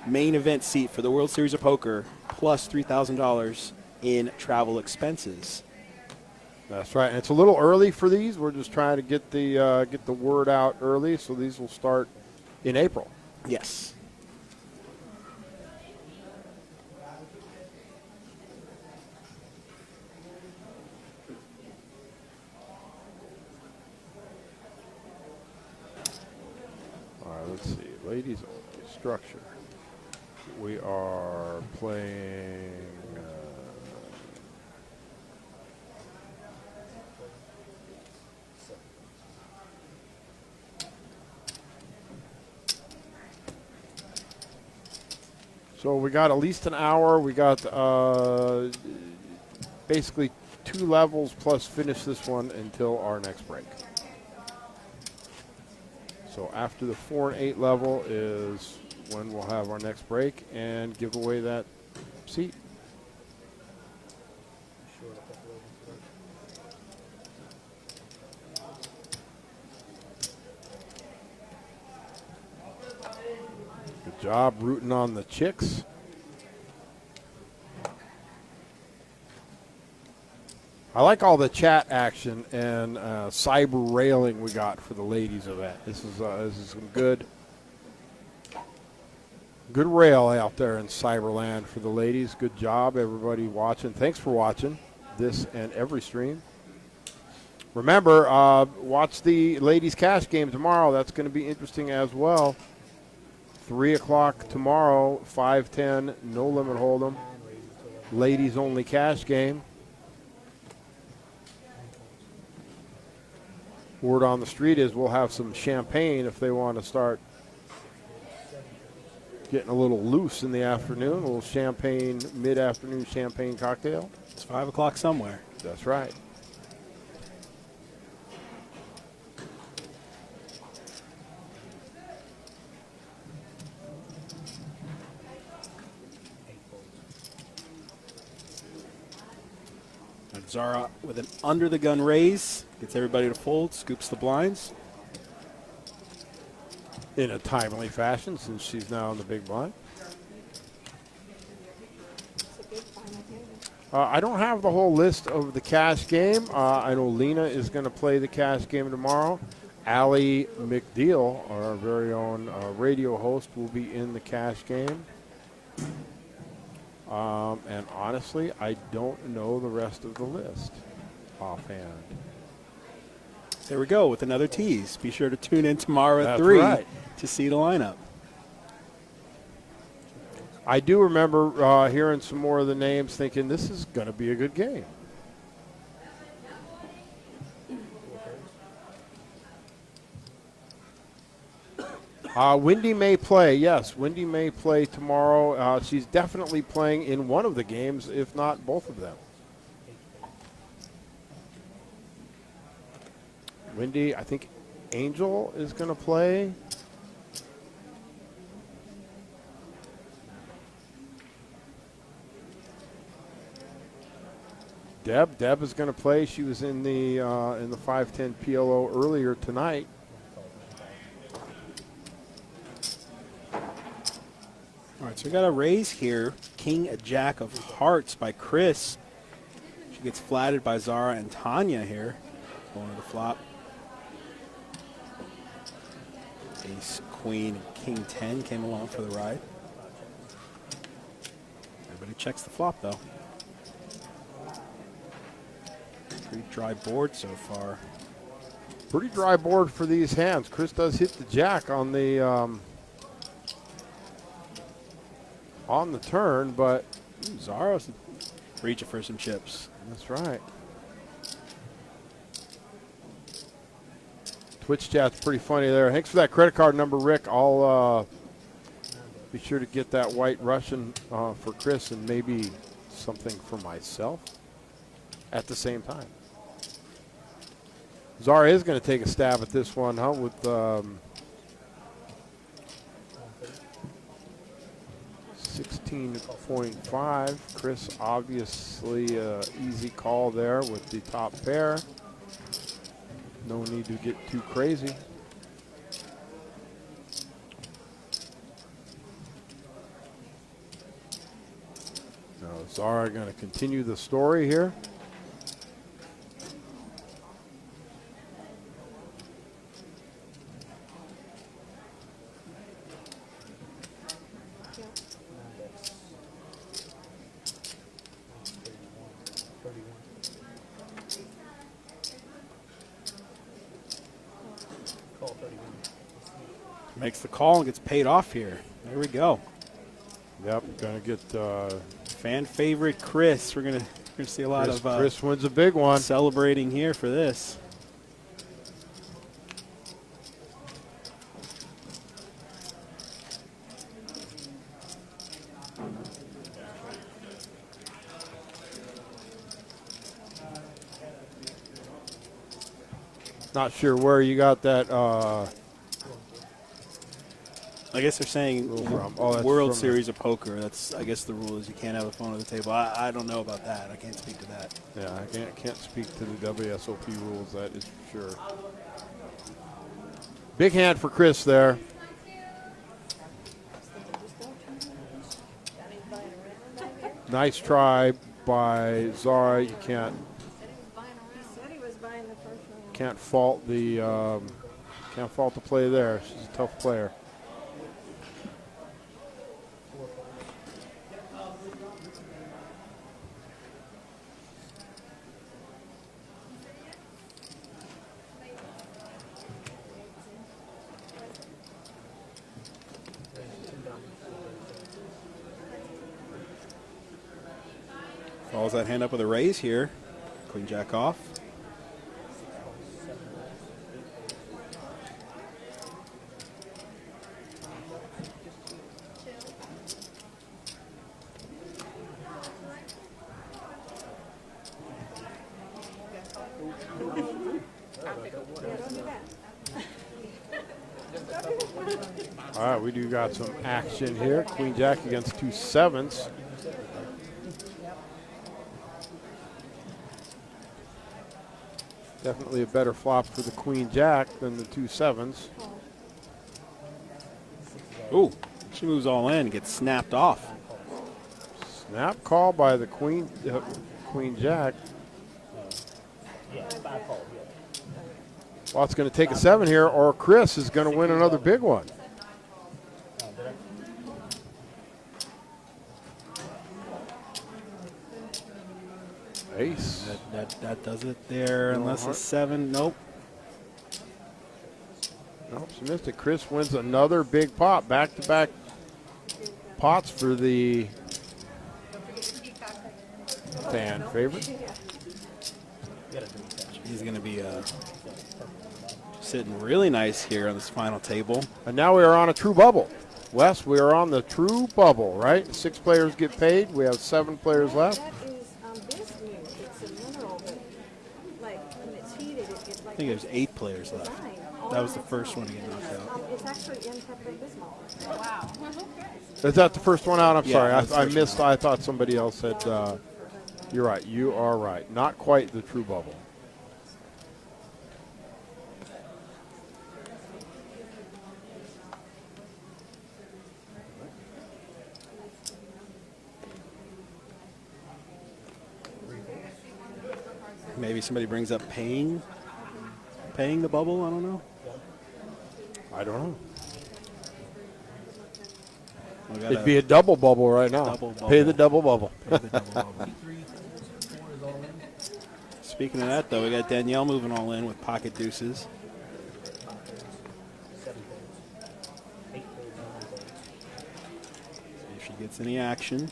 Speaker 2: main event seat for the World Series of Poker plus $3,000 in travel expenses.
Speaker 8: That's right, and it's a little early for these. We're just trying to get the word out early, so these will start in April.
Speaker 2: Yes.
Speaker 8: All right, let's see. Ladies only structure. We are playing. So we got at least an hour. We got basically 2 levels plus finish this one until our next break. So after the 4 and 8 level is when we'll have our next break and give away that seat. Good job rooting on the chicks. I like all the chat action and cyber railing we got for the ladies event. This is some good rail out there in Cyberland for the ladies. Good job, everybody watching. Thanks for watching this and every stream. Remember, watch the ladies cash game tomorrow. That's going to be interesting as well. 3 o'clock tomorrow, 5:10, no limit hold'em. Ladies only cash game. Word on the street is we'll have some champagne if they want to start getting a little loose in the afternoon. A little champagne, mid-afternoon champagne cocktail.
Speaker 2: It's 5 o'clock somewhere.
Speaker 8: That's right.
Speaker 2: And Zara with an under-the-gun raise. Gets everybody to fold, scoops the blinds.
Speaker 8: In a timely fashion since she's now in the big blind. I don't have the whole list of the cash game. I know Lena is going to play the cash game tomorrow. Allie McDeal, our very own radio host, will be in the cash game. And honestly, I don't know the rest of the list offhand.
Speaker 2: There we go with another tease. Be sure to tune in tomorrow at
Speaker 8: That's
Speaker 2: 3
Speaker 8: right.
Speaker 2: to see the lineup.
Speaker 8: I do remember hearing some more of the names thinking this is going to be a good game. Wendy may play. Yes, Wendy may play tomorrow. She's definitely playing in one of the games, if not both of them. Wendy, I think Angel is going to play. Deb is going to play. She was in the 510 PLO earlier tonight.
Speaker 2: All right, so we got a raise here. King Jack of Hearts by Chris. She gets flatted by Zara and Tanya here. Going to the flop. Ace, Queen, King 10 came along for the ride. Everybody checks the flop, though. Pretty dry board so far.
Speaker 8: Pretty dry board for these hands. Chris does hit the jack on the turn, but
Speaker 2: Zara's reaching for some chips.
Speaker 8: That's right. Twitch chat's pretty funny there. Thanks for that credit card number, Rick. I'll be sure to get that white Russian for Chris and maybe something for myself at the same time. Zara is going to take a stab at this one, huh? With 16.5. Chris, obviously, easy call there with the top pair. No need to get too crazy. Now, Zara going to continue the story here.
Speaker 2: Makes the call and gets paid off here. There we go.
Speaker 8: Yep, gonna get
Speaker 2: fan favorite Chris. We're gonna see a lot of
Speaker 8: Chris wins a big one.
Speaker 2: Celebrating here for this.
Speaker 8: Not sure where you got that.
Speaker 2: I guess they're saying
Speaker 8: that's
Speaker 2: World
Speaker 8: from
Speaker 2: Series of Poker. That's, I guess, the rule is you can't have a phone at the table. I don't know about that. I can't speak to that.
Speaker 8: Yeah, I can't speak to the WSOP rules, that is for sure. Big hand for Chris there. Nice try by Zara. You can't fault the play there. She's a tough player.
Speaker 2: Follows that hand up with a raise here. Queen Jack off.
Speaker 8: All right, we do got some action here. Queen Jack against 2 7s. Definitely a better flop for the Queen Jack than the 2 7s.
Speaker 2: Ooh, she moves all in, gets snapped off.
Speaker 8: Snap call by the Queen Jack. Well, it's going to take a 7 here, or Chris is going to win another big one. Ace.
Speaker 2: That does it there, unless a 7. Nope.
Speaker 8: Nope, she missed it. Chris wins another big pot. Back-to-back pots for the fan favorite.
Speaker 2: He's going to be sitting really nice here on this final table.
Speaker 8: And now we are on a true bubble. Wes, we are on the true bubble, right? 6 players get paid. We have 7 players left.
Speaker 2: I think there's 8 players left. That was the first one to get knocked out.
Speaker 6: It's actually in Pepto-Bismol.
Speaker 5: Wow.
Speaker 8: Is that the first one out? I'm
Speaker 2: Yeah,
Speaker 8: sorry.
Speaker 2: that's the
Speaker 8: I
Speaker 2: first
Speaker 8: missed.
Speaker 2: one.
Speaker 8: I thought somebody else said, you're right. You are right. Not quite the true bubble.
Speaker 2: Maybe somebody brings up paying the bubble. I don't know.
Speaker 8: I don't know.
Speaker 2: We got
Speaker 8: It'd be a double bubble right now.
Speaker 2: Double bubble.
Speaker 8: Pay the double bubble.
Speaker 2: Pay the double bubble. Speaking of that, though, we got Danielle moving all in with pocket deuces. See if she gets any action.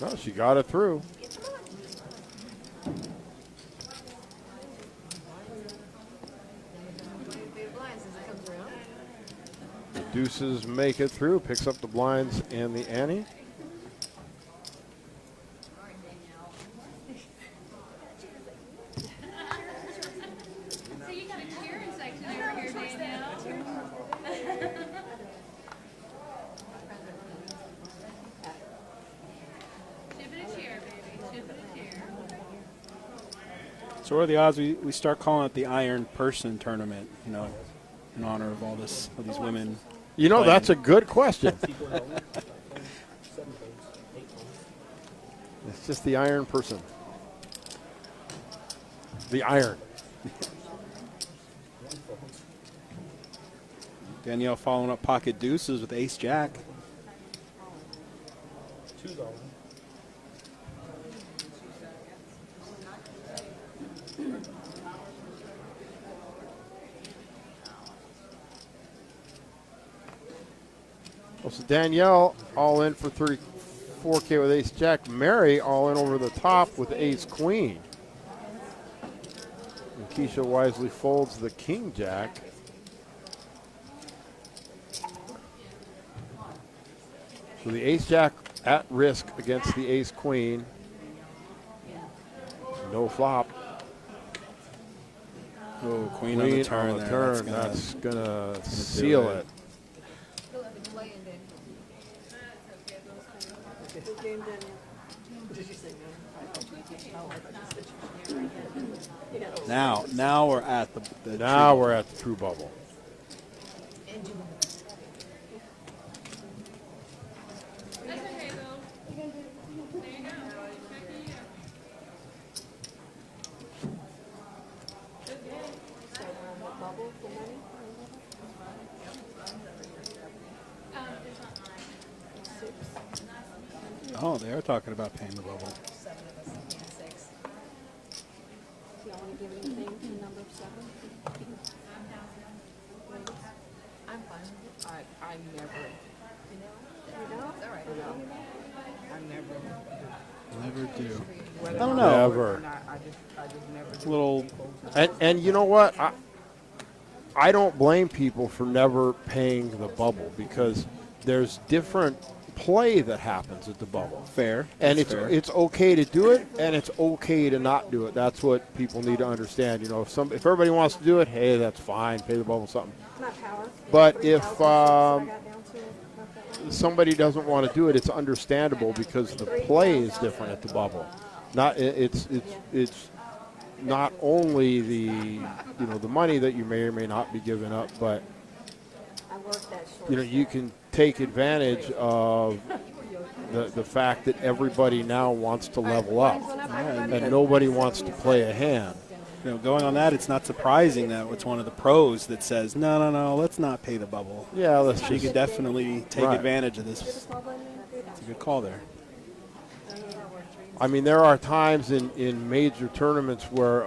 Speaker 8: No, she got it through. The deuces make it through. Picks up the blinds and the ante.
Speaker 3: So you got a cheering section over here, Danielle. Chip it a cheer, baby. Chip it a cheer.
Speaker 2: So what are the odds we start calling it the Iron Person Tournament, you know, in honor of all these women?
Speaker 8: You know,
Speaker 2: playing?
Speaker 8: that's a good question. It's just the iron person. The iron.
Speaker 2: Danielle following up pocket deuces with ace jack.
Speaker 8: Well, so Danielle all in for 34K with ace jack. Mary all in over the top with ace queen. And Keisha wisely folds the king jack. So the ace jack at risk against the ace queen. No flop.
Speaker 2: Oh, queen on the turn.
Speaker 8: On the
Speaker 2: there.
Speaker 8: turn. That's gonna seal it.
Speaker 6: Good game, Daniel. Did you say no?
Speaker 2: Now we're at the
Speaker 8: Now
Speaker 2: true
Speaker 8: we're at the true bubble.
Speaker 6: Bubble for money?
Speaker 2: Oh, they are talking about paying the bubble.
Speaker 6: Do y'all want to give anything to the number 7?
Speaker 5: I'm fine with it. I never.
Speaker 6: You don't?
Speaker 5: All right.
Speaker 4: I never.
Speaker 2: Never do.
Speaker 4: Whether
Speaker 2: I don't
Speaker 4: I'm
Speaker 2: know.
Speaker 8: Never.
Speaker 4: or not, I just never do.
Speaker 2: Little.
Speaker 8: And you know what? I don't blame people for never paying the bubble because there's different play that happens at the bubble.
Speaker 2: Fair.
Speaker 8: And
Speaker 2: That's fair.
Speaker 8: it's okay to do it, and it's okay to not do it. That's what people need to understand. You know, if everybody wants to do it, hey, that's fine. Pay the bubble something.
Speaker 6: Not power.
Speaker 8: But if
Speaker 6: 3,000 I got down to not that long.
Speaker 8: somebody doesn't want to do it, it's understandable because the play is different at the bubble. Not it's not only the the money that you may or may not be giving up, but
Speaker 6: I worked that short.
Speaker 8: you can take advantage of the fact that everybody now wants to level up and nobody wants to play a hand.
Speaker 2: Going on that, it's not surprising that it's one of the pros that says, no, let's not pay the bubble.
Speaker 8: Yeah,
Speaker 2: She could definitely take
Speaker 8: Right.
Speaker 2: advantage of this. It's a good call there.
Speaker 8: I mean, there are times in major tournaments where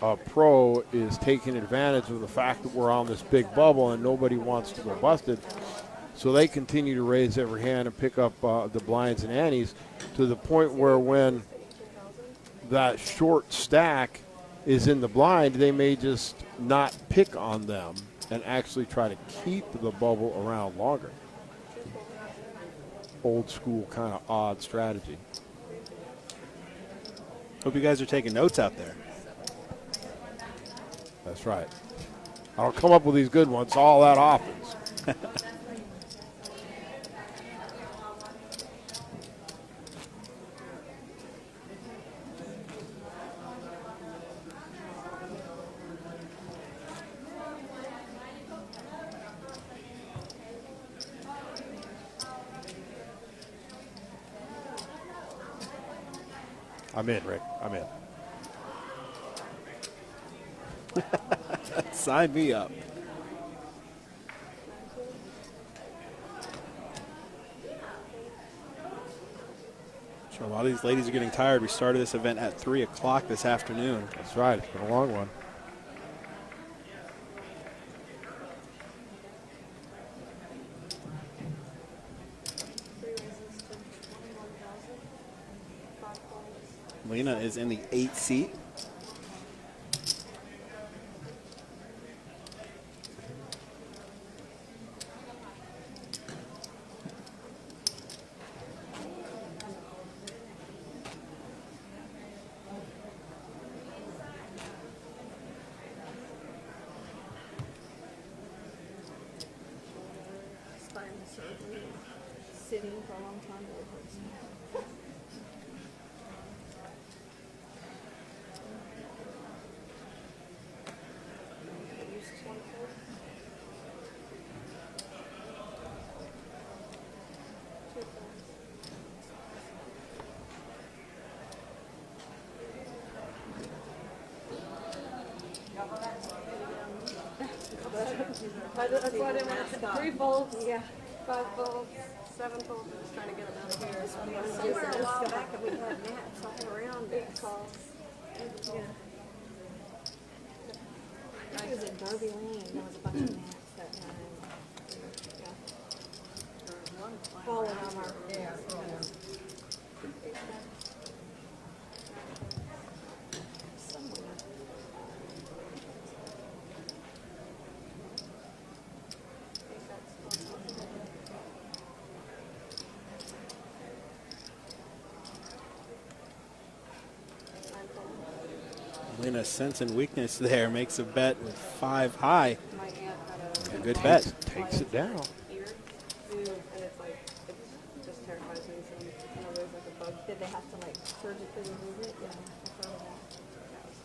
Speaker 8: a pro is taking advantage of the fact that we're on this big bubble and nobody wants to go busted. So they continue to raise every hand and pick up the blinds and antes to the point where when that short stack is in the blind, they may just not pick on them and actually try to keep the bubble around longer. Old school kind of odd strategy.
Speaker 2: Hope you guys are taking notes out there.
Speaker 8: That's right. I don't come up with these good ones all that often. I'm in, Rick. I'm in.
Speaker 2: Sign me up. Sure, a lot of these ladies are getting tired. We started this event at 3 o'clock this afternoon.
Speaker 8: That's right. It's been a long one.
Speaker 2: Lena is in the 8th seat.
Speaker 6: Spine surgery. Sitting for a long time. It hurts me. That's why I didn't want to 3 volts, yeah, 5 volts, 7 volts. I was trying to get them out of here. Somewhere a while back that we had naps all around big calls. Yeah. I think it was at Derby Lane. There was a bunch of naps that night. Yeah. Falling on our somewhere.
Speaker 2: Using a sense and weakness there, makes a bet with 5 high.
Speaker 6: My aunt had
Speaker 2: A good bet.
Speaker 8: Takes it down.
Speaker 6: ear and it's like, it just terrifies me. So, you know, there's like a bug. Did they have to like surgically remove it? Yeah, I've heard of that. That was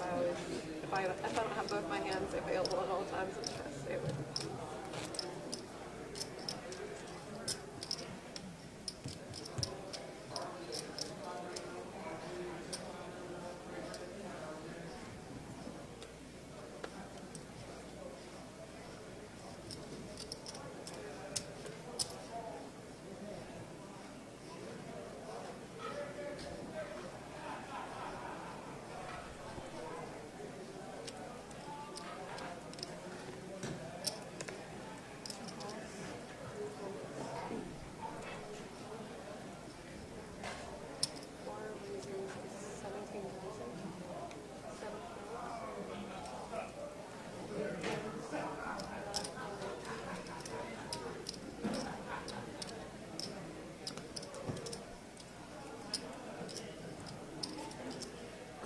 Speaker 6: awful. If I don't have both my hands available at all times, I'm trying to stay away from it.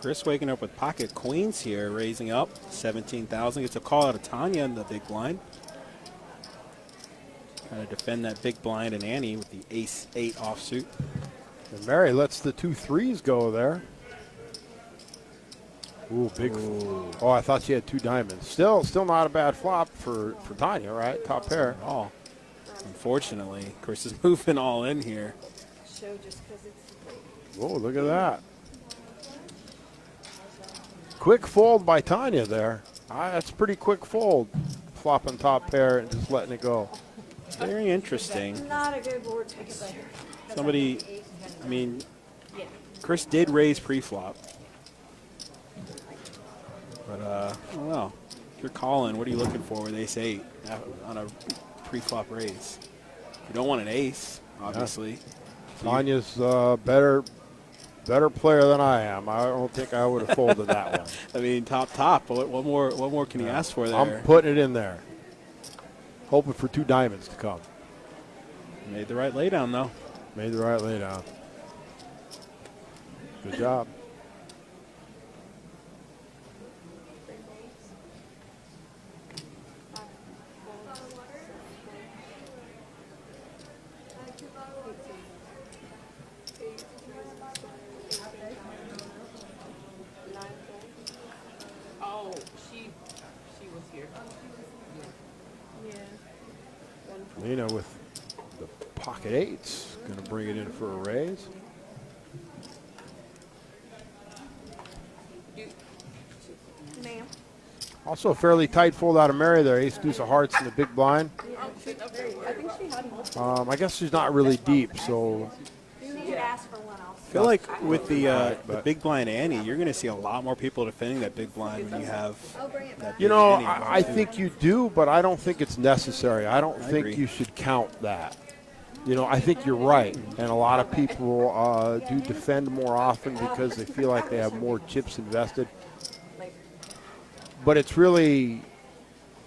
Speaker 2: Chris waking up with pocket queens here, raising up 17,000. Gets a call out of Tanya in the big blind. Trying to defend that big blind and Annie with the ace-8 offsuit.
Speaker 8: And Mary lets the 2 3s go there. Ooh, big.
Speaker 2: Ooh.
Speaker 8: Oh, I thought she had 2 diamonds. Still not a bad flop for Tanya, right? Top pair.
Speaker 2: At all. Unfortunately, Chris is moving all in here.
Speaker 6: Show just because it's
Speaker 8: Whoa, look at that. Quick fold by Tanya there. That's pretty quick fold. Flopping top pair and just letting it go.
Speaker 2: Very interesting.
Speaker 6: not a good board picker.
Speaker 2: Somebody, I mean, Chris did raise pre-flop. But, I don't know. If you're calling, what are you looking for with ace-8 on a pre-flop raise? You don't want an ace, obviously. So
Speaker 8: Tanya's better player than I am. I don't think I would have folded that one.
Speaker 2: I mean, top. But what more can you ask for there?
Speaker 8: I'm putting it in there. Hoping for 2 diamonds to come.
Speaker 2: Made the right laydown, though.
Speaker 8: Made the right laydown. Good job.
Speaker 5: Oh, she was here.
Speaker 8: Lena with the pocket 8s. Going to bring it in for a raise.
Speaker 6: Ma'am.
Speaker 8: Also a fairly tight fold out of Mary there. Ace deuce of hearts in the big blind.
Speaker 6: I think she had multiple.
Speaker 8: I guess she's not really deep, so
Speaker 6: You could ask for one else.
Speaker 2: I feel like with the big blind Annie, you're going to see a lot more people defending that big blind when you have that
Speaker 8: you
Speaker 2: big
Speaker 8: know,
Speaker 2: Annie
Speaker 8: I
Speaker 2: involved, too.
Speaker 8: think you do, but I don't think it's necessary. I don't think
Speaker 2: agree.
Speaker 8: you should count that. You know, I think you're right, and a lot of people do defend more often because they feel like they have more chips invested. But it's really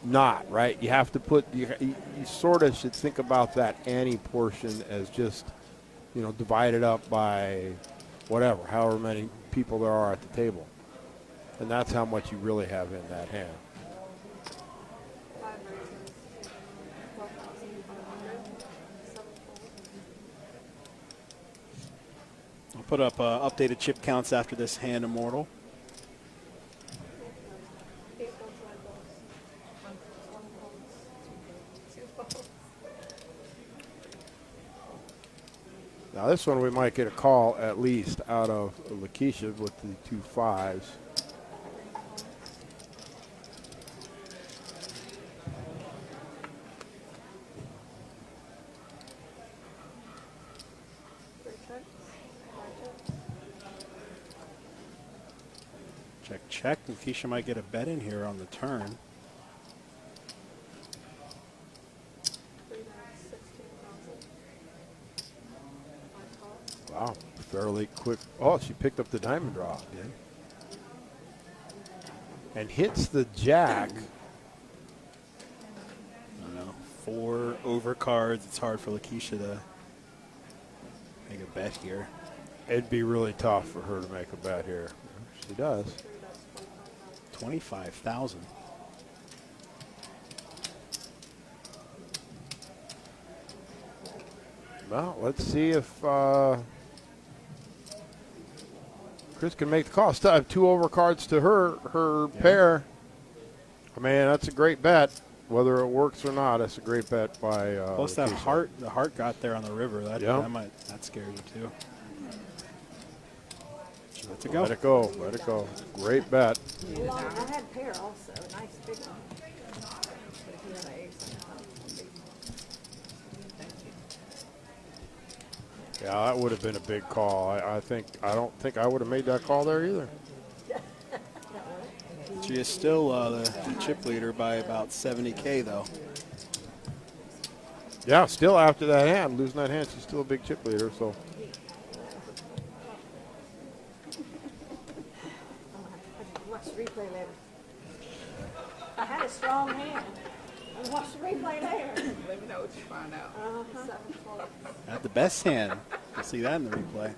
Speaker 8: not, right? You have to put, you sort of should think about that Annie portion as just, you know, divided up by whatever, however many people there are at the table. And that's how much you really have in that hand.
Speaker 6: 5 raises. 12,500. 7 folds.
Speaker 2: I'll put up updated chip counts after this hand, Immortal.
Speaker 6: 8 folds, 9 folds. 1 folds. 2 folds.
Speaker 8: Now this one we might get a call at least out of Lakeisha with the 2 5s.
Speaker 2: Check. Lakeisha might get a bet in here on the turn.
Speaker 8: Wow, fairly quick. Oh, she picked up the diamond draw.
Speaker 2: Yeah.
Speaker 8: And hits the jack.
Speaker 2: I don't know. 4 over cards. It's hard for Lakeisha to make a bet here.
Speaker 8: It'd be really tough for her to make a bet here. She does.
Speaker 2: 25,000.
Speaker 8: Well, let's see if Chris can make the call. Still have 2 overcards to her pair. I mean, that's a great bet. Whether it works or not, that's a great bet by.
Speaker 2: Plus that heart, the heart got there on the river. That scared you too. Let it go.
Speaker 8: Let it go. Let it go. Great bet.
Speaker 6: I had pair also, nice big one. But if you had an ace,
Speaker 8: Yeah, that would have been a big call. I don't think I would have made that call there either.
Speaker 2: She is still the chip leader by about 70K though.
Speaker 8: Yeah, still after that hand, losing that hand, she's still a big chip leader. So.
Speaker 6: watch the replay later. I had a strong hand. I'll watch the replay later.
Speaker 4: Let me know what you find out.
Speaker 2: Had the best hand. You'll see that in the replay.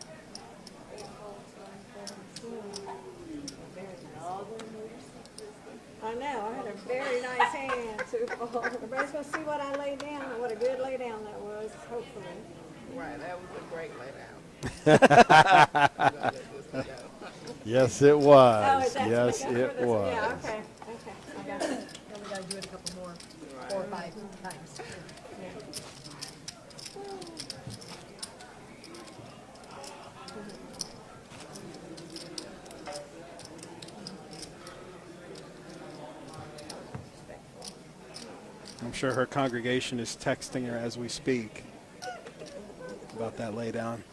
Speaker 6: I know, I had a very nice hand. Everybody's going to see what I laid down and what a good lay down that was, hopefully.
Speaker 4: Right, that was a great lay down.
Speaker 8: Yes, it was.
Speaker 6: Oh, is that-
Speaker 8: Yes,
Speaker 6: okay,
Speaker 8: it
Speaker 6: this-
Speaker 8: was.
Speaker 6: Yeah, okay. I got it.
Speaker 5: Then we gotta do it a couple more, 4 or 5 times.
Speaker 2: I'm sure her congregation is texting her as we speak about that lay down.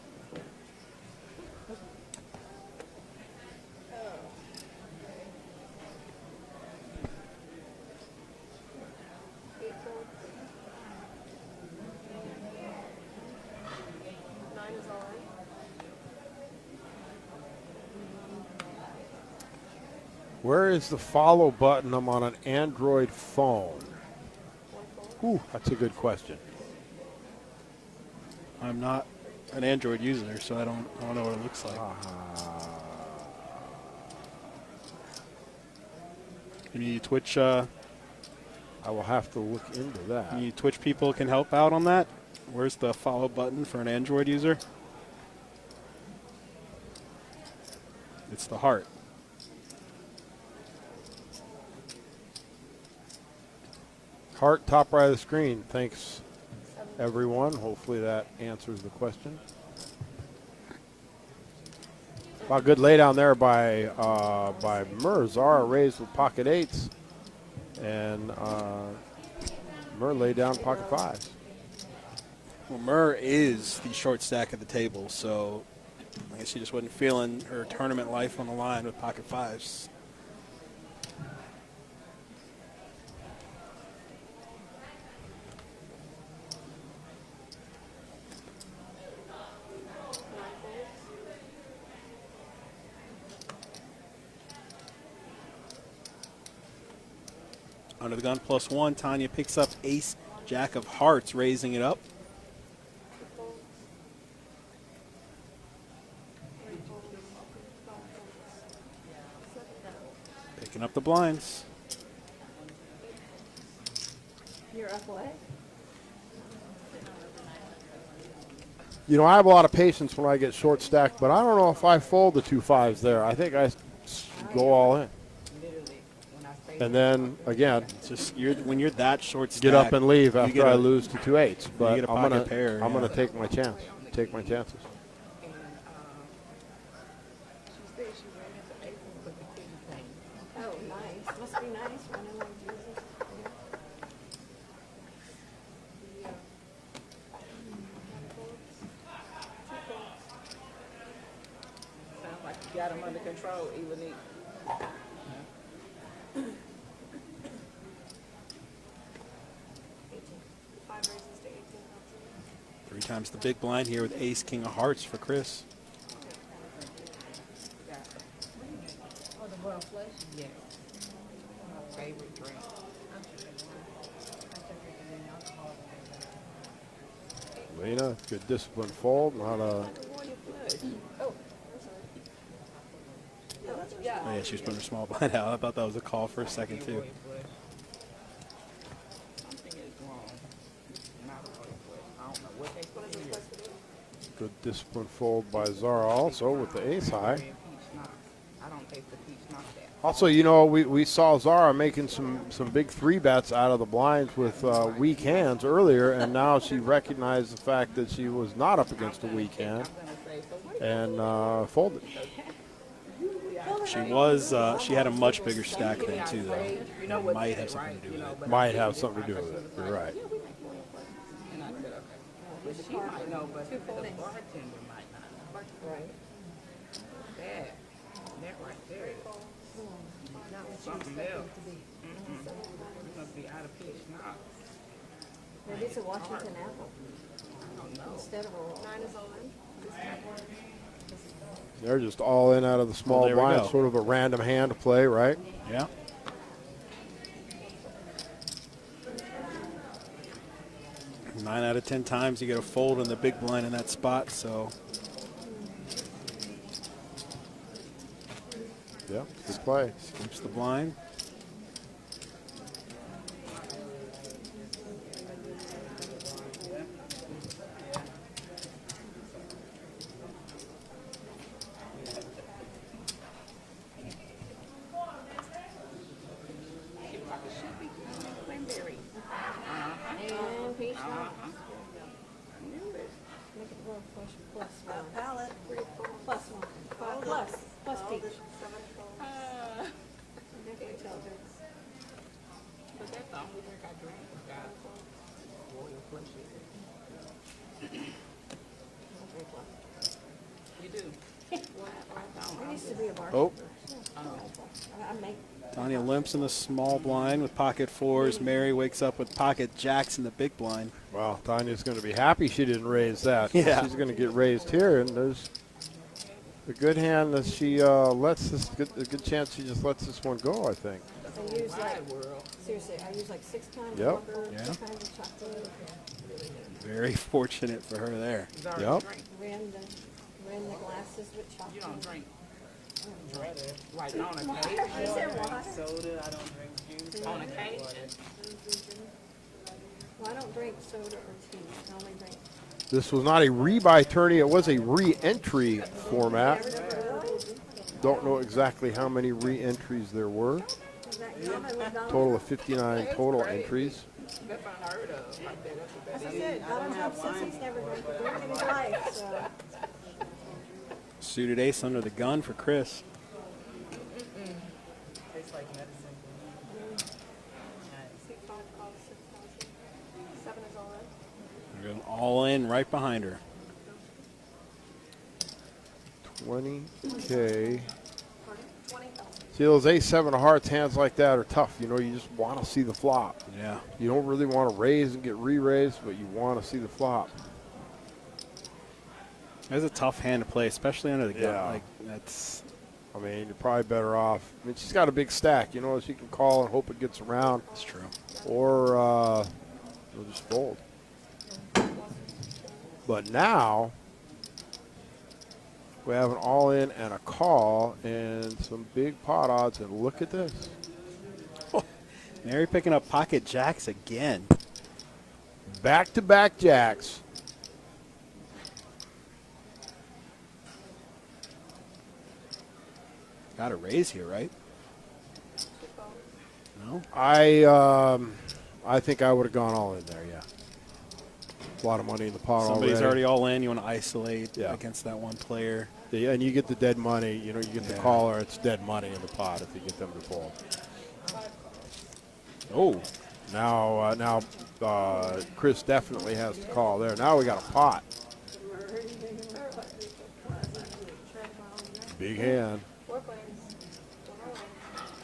Speaker 8: Where is the follow button? I'm on an Android phone. Ooh, that's a good question.
Speaker 2: I'm not an Android user, so I don't know what it looks like. Any Twitch
Speaker 8: I will have to look into that.
Speaker 2: any Twitch people can help out on that? Where's the follow button for an Android user? It's the heart.
Speaker 8: Heart, top right of the screen. Thanks, everyone. Hopefully that answers the question. Wow, good lay down there by Mur. Zara raised with pocket 8s, and Mur laid down pocket 5s.
Speaker 2: Well, Mur is the short stack of the table, so I guess she just wasn't feeling her tournament life on the line with pocket 5s. Under the gun +1, Tanya picks up ace, jack of hearts, raising it up. Picking up the blinds.
Speaker 6: You're up what?
Speaker 8: You know, I have a lot of patience when I get short stacked, but I don't know if I fold the 2 5s there. I think I go all in. And then again,
Speaker 2: It's just when you're that short stack,
Speaker 8: get up and leave
Speaker 2: you
Speaker 8: after
Speaker 2: get
Speaker 8: I
Speaker 2: a-
Speaker 8: lose to 2 8s. But
Speaker 2: get a
Speaker 8: I'm
Speaker 2: pocket
Speaker 8: gonna
Speaker 2: pair,
Speaker 8: I'm
Speaker 2: yeah.
Speaker 8: gonna take my chance. Take my chances.
Speaker 4: And she said she ran into April, but the kid came.
Speaker 6: Oh, nice. Must be nice running like Jesus.
Speaker 4: Sounds like you got him under control, Eleni.
Speaker 6: Five raises to 18,000.
Speaker 2: 3 times the big blind here with ace, king of hearts for Chris.
Speaker 5: Oh, the royal flush?
Speaker 4: Yes. My favorite drink.
Speaker 8: Lena, good disciplined fold, not a
Speaker 4: Royal flush. Oh,
Speaker 2: Oh, yeah, she was putting her small blind out. I thought that was a call for a second, too.
Speaker 4: Something is wrong. Not really, but I don't know what they put in here.
Speaker 8: Good discipline fold by Zara also with the ace high.
Speaker 4: Peach knock. I don't take the peach knock that.
Speaker 8: Also, you know, we saw Zara making some big 3-bets out of the blinds with weak hands earlier, and now she recognized the fact that she was not up against a weak hand and folded.
Speaker 2: She had a much bigger stack then, too, though. It might have something to do with it.
Speaker 8: Might have something to do with it. You're right.
Speaker 4: And I said, okay. But she might know, but the bartender might not.
Speaker 6: Right.
Speaker 4: That right there. Something else. You must be out of peach knock.
Speaker 6: Maybe it's a Washington apple instead of a roll. 9 is all in.
Speaker 8: They're just all in out of the small
Speaker 2: there we
Speaker 8: blind,
Speaker 2: go.
Speaker 8: sort of a random hand to play, right?
Speaker 2: Yeah. Nine out of 10 times you get a fold in the big blind in that spot, so
Speaker 8: Yeah, good play.
Speaker 2: scoops the blind.
Speaker 6: And peach knock. Make it a little plus one.
Speaker 3: Palette.
Speaker 6: Plus one. Plus peach. Definitely tell her.
Speaker 4: But that's the only drink I drink. Got royal flushes. You do.
Speaker 6: I used to be a bartender.
Speaker 2: Oh,
Speaker 6: I make
Speaker 2: Tanya limps in the small blind with pocket fours. Mary wakes up with pocket jacks in the big blind.
Speaker 8: Well, Tanya's going to be happy she didn't raise that.
Speaker 2: Yeah.
Speaker 8: She's going to get raised here, and there's a good hand that she lets this, a good chance she just lets this one go, I think.
Speaker 6: I use like seriously, I use like 6 times
Speaker 8: Yep.
Speaker 6: water,
Speaker 2: Yeah.
Speaker 6: 2 kinds of chocolate,
Speaker 2: Very fortunate for her there.
Speaker 8: Yep.
Speaker 6: ran the glasses with chocolate.
Speaker 4: You don't drink. Like on occasion. Soda, I don't drink juice. On occasion.
Speaker 6: Well, I don't drink soda or tea. I only drink.
Speaker 8: This was not a rebuy tourney. It was a re-entry format. Don't know exactly how many re-entries there were.
Speaker 6: Is that common with Donald?
Speaker 8: Total of 59 total entries.
Speaker 4: That's unheard of. Like that. That's the
Speaker 6: As
Speaker 4: best.
Speaker 6: I said, Donald Trump says he's never drank a drink in his life. So
Speaker 2: Suited ace under the gun for Chris.
Speaker 4: Tastes like medicine.
Speaker 6: 7 is all in.
Speaker 2: We're going all in right behind her.
Speaker 8: 20K.
Speaker 6: 20,000.
Speaker 8: See, those ace-7 of hearts hands like that are tough. You know, you just want to see the flop.
Speaker 2: Yeah.
Speaker 8: You don't really want to raise and get re-raised, but you want to see the flop.
Speaker 2: That's a tough hand to play, especially under the gun.
Speaker 8: Yeah.
Speaker 2: Like, that's
Speaker 8: I mean, you're probably better off. I mean, she's got a big stack. You know, she can call and hope it gets around,
Speaker 2: true.
Speaker 8: or you'll just fold. But now we have an all-in and a call and some big pot odds. And look at this.
Speaker 2: Mary picking up pocket jacks again.
Speaker 8: Back-to-back jacks.
Speaker 2: Got a raise here, right? No?
Speaker 8: I think I would have gone all in there, yeah. A lot of money in the pot
Speaker 2: Somebody's already all in. You want to isolate
Speaker 8: Yeah.
Speaker 2: against that one player.
Speaker 8: Yeah, and you get the dead money. You know, you get the
Speaker 2: Yeah.
Speaker 8: caller, it's dead money in the pot if you get them to fold.
Speaker 2: Oh,
Speaker 8: Now Chris definitely has to call there. Now we got a pot. Big hand.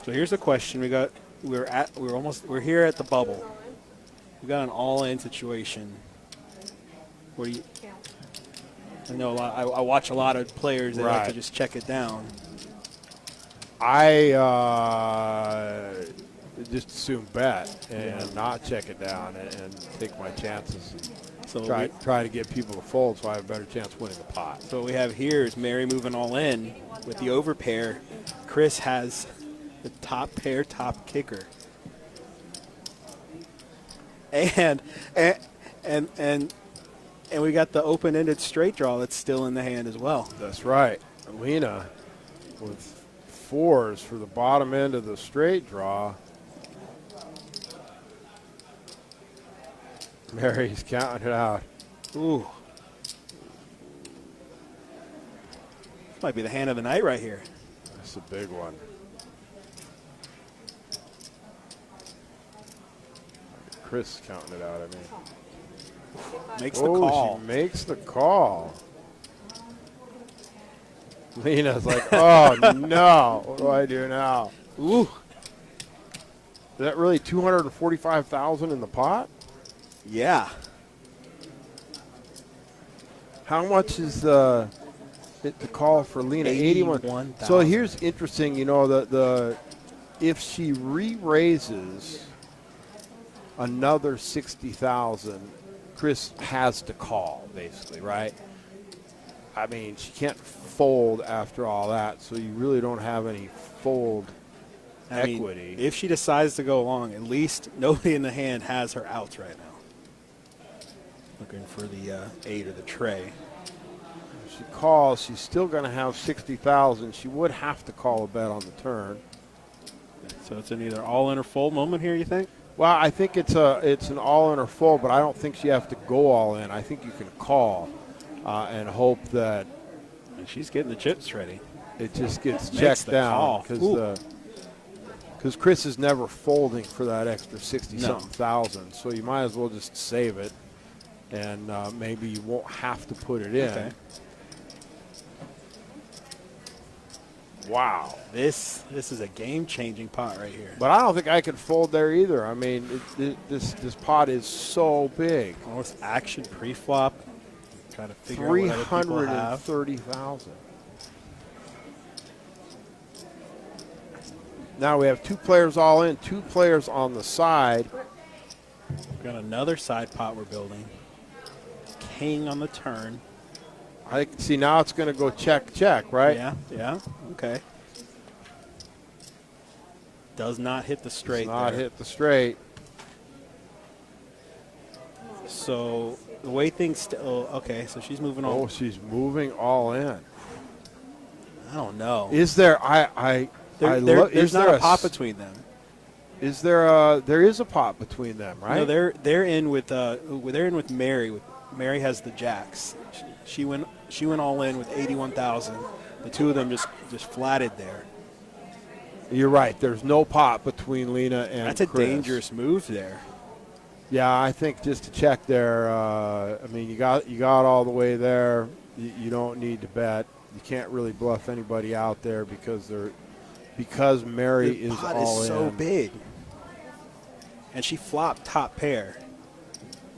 Speaker 2: so here's the question: we're here at the bubble. We got an all-in situation. What do you? I know a lot. I watch a lot of players that like to
Speaker 8: Right.
Speaker 2: just check it down.
Speaker 8: I just assume bet and not check it down and take my chances.
Speaker 2: So
Speaker 8: try to get people to fold so I have a better chance of winning the pot.
Speaker 2: So what we have here is Mary moving all in with the over pair. Chris has the top pair, top kicker. And we got the open-ended straight draw that's still in the hand as well.
Speaker 8: That's right. Lena with 4s for the bottom end of the straight draw. Mary's counting it out.
Speaker 2: Ooh. This might be the hand of the night right here.
Speaker 8: That's a big one. Chris counting it out, I mean.
Speaker 2: Makes the call.
Speaker 8: She makes the call. Lena's like, oh, no. What do I do now?
Speaker 2: Ooh.
Speaker 8: Is that really $245,000 in the pot?
Speaker 2: Yeah.
Speaker 8: How much is the call for Lena? 81. So here's interesting, you know, the if she re-raises another 60,000, Chris has to call, basically, right? I mean, she can't fold after all that, so you really don't have any fold equity.
Speaker 2: If she decides to go long, at least nobody in the hand has her outs right now. Looking for the 8 or the tray.
Speaker 8: If she calls, she's still going to have 60,000. She would have to call a bet on the turn.
Speaker 2: So it's an either all-in or fold moment here, you think?
Speaker 8: Well, I think it's an all-in or fold, but I don't think you have to go all in. I think you can call and hope that.
Speaker 2: And she's getting the chips ready.
Speaker 8: It just gets checked down because Chris is never folding for that extra 60-something thousand. So you might as well just save it, and maybe you won't have to put it in.
Speaker 2: Okay.
Speaker 8: Wow.
Speaker 2: This is a game-changing pot right here.
Speaker 8: But I don't think I could fold there either. I mean, this pot is so big.
Speaker 2: Almost action pre-flop. Trying to figure out what other people have.
Speaker 8: 330,000. Now we have 2 players all in, 2 players on the side.
Speaker 2: We've got another side pot we're building. King on the turn.
Speaker 8: I see now it's going to go check, check, right?
Speaker 2: Yeah, okay. Does not hit the straight.
Speaker 8: Does not hit the straight.
Speaker 2: So the way things, okay, so she's moving on.
Speaker 8: Oh, she's moving all in.
Speaker 2: I don't know.
Speaker 8: Is there,
Speaker 2: there's not a pot between them.
Speaker 8: Is there there is a pot between them, right?
Speaker 2: No, they're in with Mary. Mary has the jacks. She went all in with 81,000. The two of them just flatted there.
Speaker 8: You're right. There's no pot between Lena and
Speaker 2: That's a
Speaker 8: Chris.
Speaker 2: dangerous move there.
Speaker 8: Yeah, I think just to check there. I mean, you got all the way there. You don't need to bet. You can't really bluff anybody out there because Mary
Speaker 2: The
Speaker 8: is
Speaker 2: pot
Speaker 8: all
Speaker 2: is
Speaker 8: in.
Speaker 2: so big, and she flopped top pair,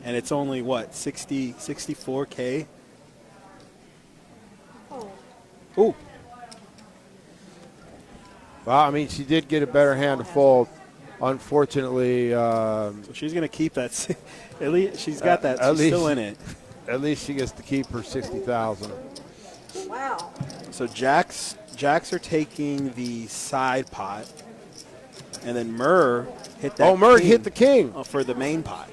Speaker 2: and it's only what 64K. Ooh.
Speaker 8: Well, I mean, she did get a better hand to fold. Unfortunately,
Speaker 2: So she's going to keep that. At least she's got that. She's still in it.
Speaker 8: At least she gets to keep her 60,000.
Speaker 6: Wow.
Speaker 2: So jacks are taking the side pot, and then Murr hit that.
Speaker 8: Oh, Murr
Speaker 2: king
Speaker 8: hit the king
Speaker 2: for the main pot.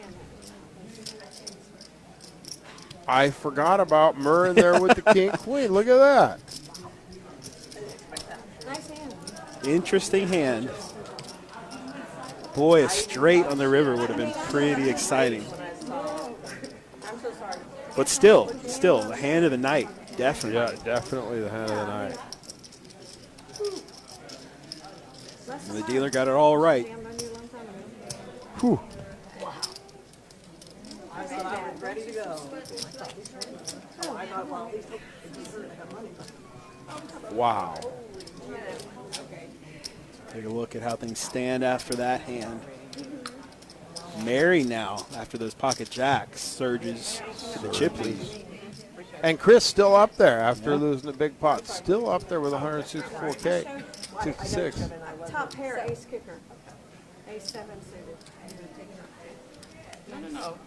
Speaker 8: I forgot about Murr in there with the king queen. Look at that.
Speaker 6: Nice hand.
Speaker 2: Interesting hand. Boy, a straight on the river would have been pretty exciting. But still, the hand of the night, definitely.
Speaker 8: Yeah, definitely the hand of the night.
Speaker 2: And the dealer got it all right.
Speaker 8: Whew.
Speaker 4: Ready to go.
Speaker 8: Wow.
Speaker 2: Take a look at how things stand after that hand. Mary now, after those pocket jacks, surges to the chip lead.
Speaker 8: And Chris still up there after losing the big pot. Still up there with 164K. 66.
Speaker 6: Top pair, ace kicker. Ace 7 suited.
Speaker 5: No.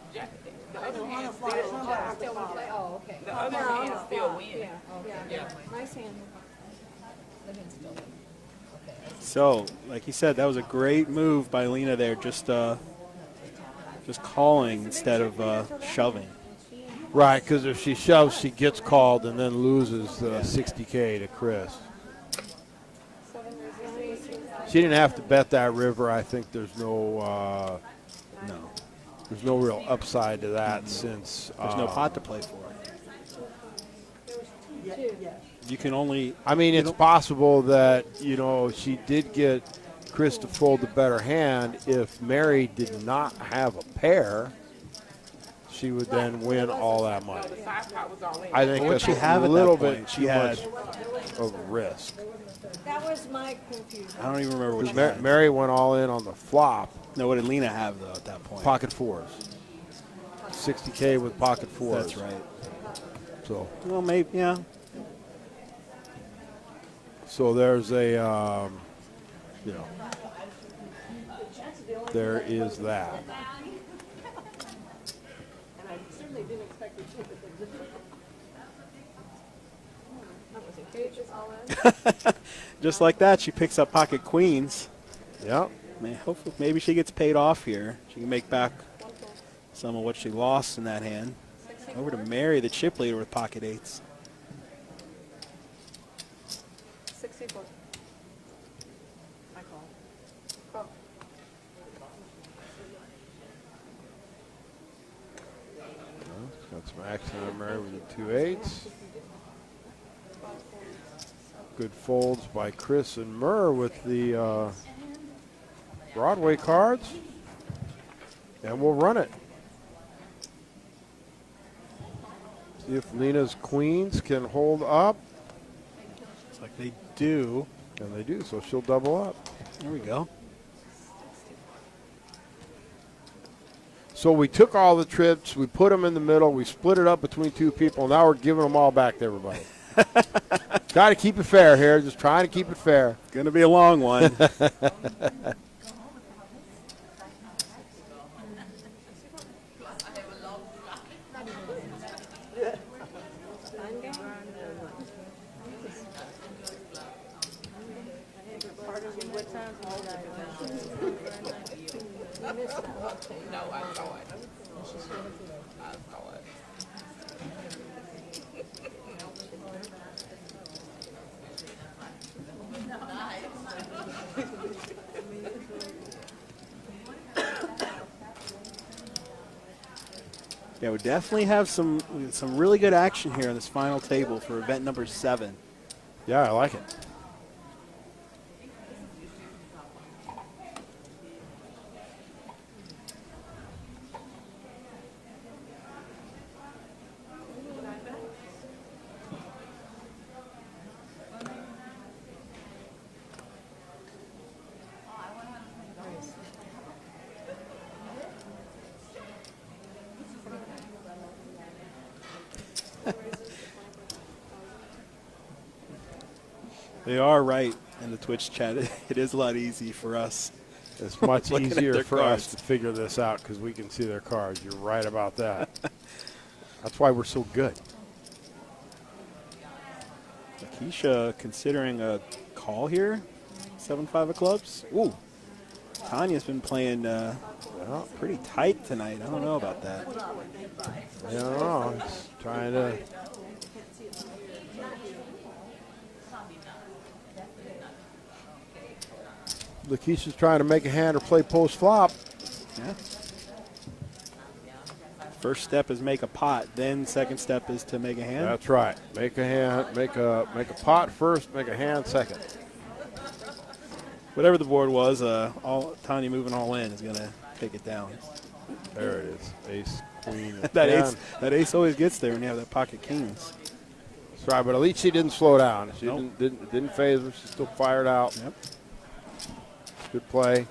Speaker 5: The other hand still want to play. Oh, okay.
Speaker 4: The other hand still win.
Speaker 6: Yeah,
Speaker 5: Okay.
Speaker 6: yeah. Nice hand.
Speaker 5: The hand still win. Okay.
Speaker 2: So, like he said, that was a great move by Lena there, just calling instead of shoving.
Speaker 8: Right, because if she shoves, she gets called and then loses the $60K to Chris. She didn't have to bet that river. I think there's no real upside to that since
Speaker 2: There's no pot to play for. You can only.
Speaker 8: I mean, it's possible that she did get Chris to fold the better hand. If Mary did not have a pair, she would then win all that money.
Speaker 4: The side pot was all in.
Speaker 8: I think
Speaker 2: What'd
Speaker 8: that's
Speaker 2: she have
Speaker 8: a
Speaker 2: at
Speaker 8: little
Speaker 2: that
Speaker 8: bit
Speaker 2: point?
Speaker 8: too
Speaker 2: She had.
Speaker 8: much of a risk.
Speaker 6: That was my confusion.
Speaker 2: I don't even remember what she
Speaker 8: Because
Speaker 2: had.
Speaker 8: Mary went all in on the flop,
Speaker 2: No, what did Lena have though at that point?
Speaker 8: pocket fours. 60K with pocket fours.
Speaker 2: That's right.
Speaker 8: So,
Speaker 2: Well, maybe yeah.
Speaker 8: so there's a, there is that.
Speaker 6: And I certainly didn't expect her to. That was a huge all in.
Speaker 2: Just like that, she picks up pocket queens.
Speaker 8: Yep.
Speaker 2: Hopefully, maybe she gets paid off here. She can make back some of what she lost in that hand. Over to Mary, the chip leader, with pocket eights.
Speaker 6: 64. I call. Call.
Speaker 8: Got some action on Mary with the 2-8s. Good folds by Chris and Murr with the Broadway cards. And we'll run it. See if Lena's queens can hold up.
Speaker 2: Looks like they do.
Speaker 8: And they do, so she'll double up.
Speaker 2: There we go.
Speaker 8: So we took all the trips, we put them in the middle, we split it up between two people, and now we're giving them all back to everybody. Try to keep it fair here, just trying to keep it fair.
Speaker 2: Going to be a long one.
Speaker 4: No, I saw it. I saw it.
Speaker 2: Yeah, we definitely have some really good action here on this final table for event number 7.
Speaker 8: Yeah, I like it.
Speaker 2: They are right in the Twitch chat. It is a lot easier for us.
Speaker 8: It's much
Speaker 2: Looking at
Speaker 8: easier
Speaker 2: their
Speaker 8: for
Speaker 2: cards.
Speaker 8: us to figure this out because we can see their cards. You're right about that. That's why we're so good.
Speaker 2: Keisha considering a call here. 7-5 of clubs. Ooh. Tanya's been playing pretty tight tonight. I don't know about that.
Speaker 8: I don't know. It's trying to. Lakeisha's trying to make a hand or play post flop.
Speaker 2: Yeah. First step is make a pot. Then second step is to make a hand.
Speaker 8: That's right. Make a hand. Make a pot first. Make a hand second.
Speaker 2: Whatever the board was, Tanya moving all in is going to take it down.
Speaker 8: There it is. Ace, queen, and
Speaker 2: that ace always gets there when you have that pocket kings.
Speaker 8: That's right. But at least she didn't slow down. She
Speaker 2: Nope.
Speaker 8: didn't phase her. She still fired out.
Speaker 2: Yep.
Speaker 8: Good play.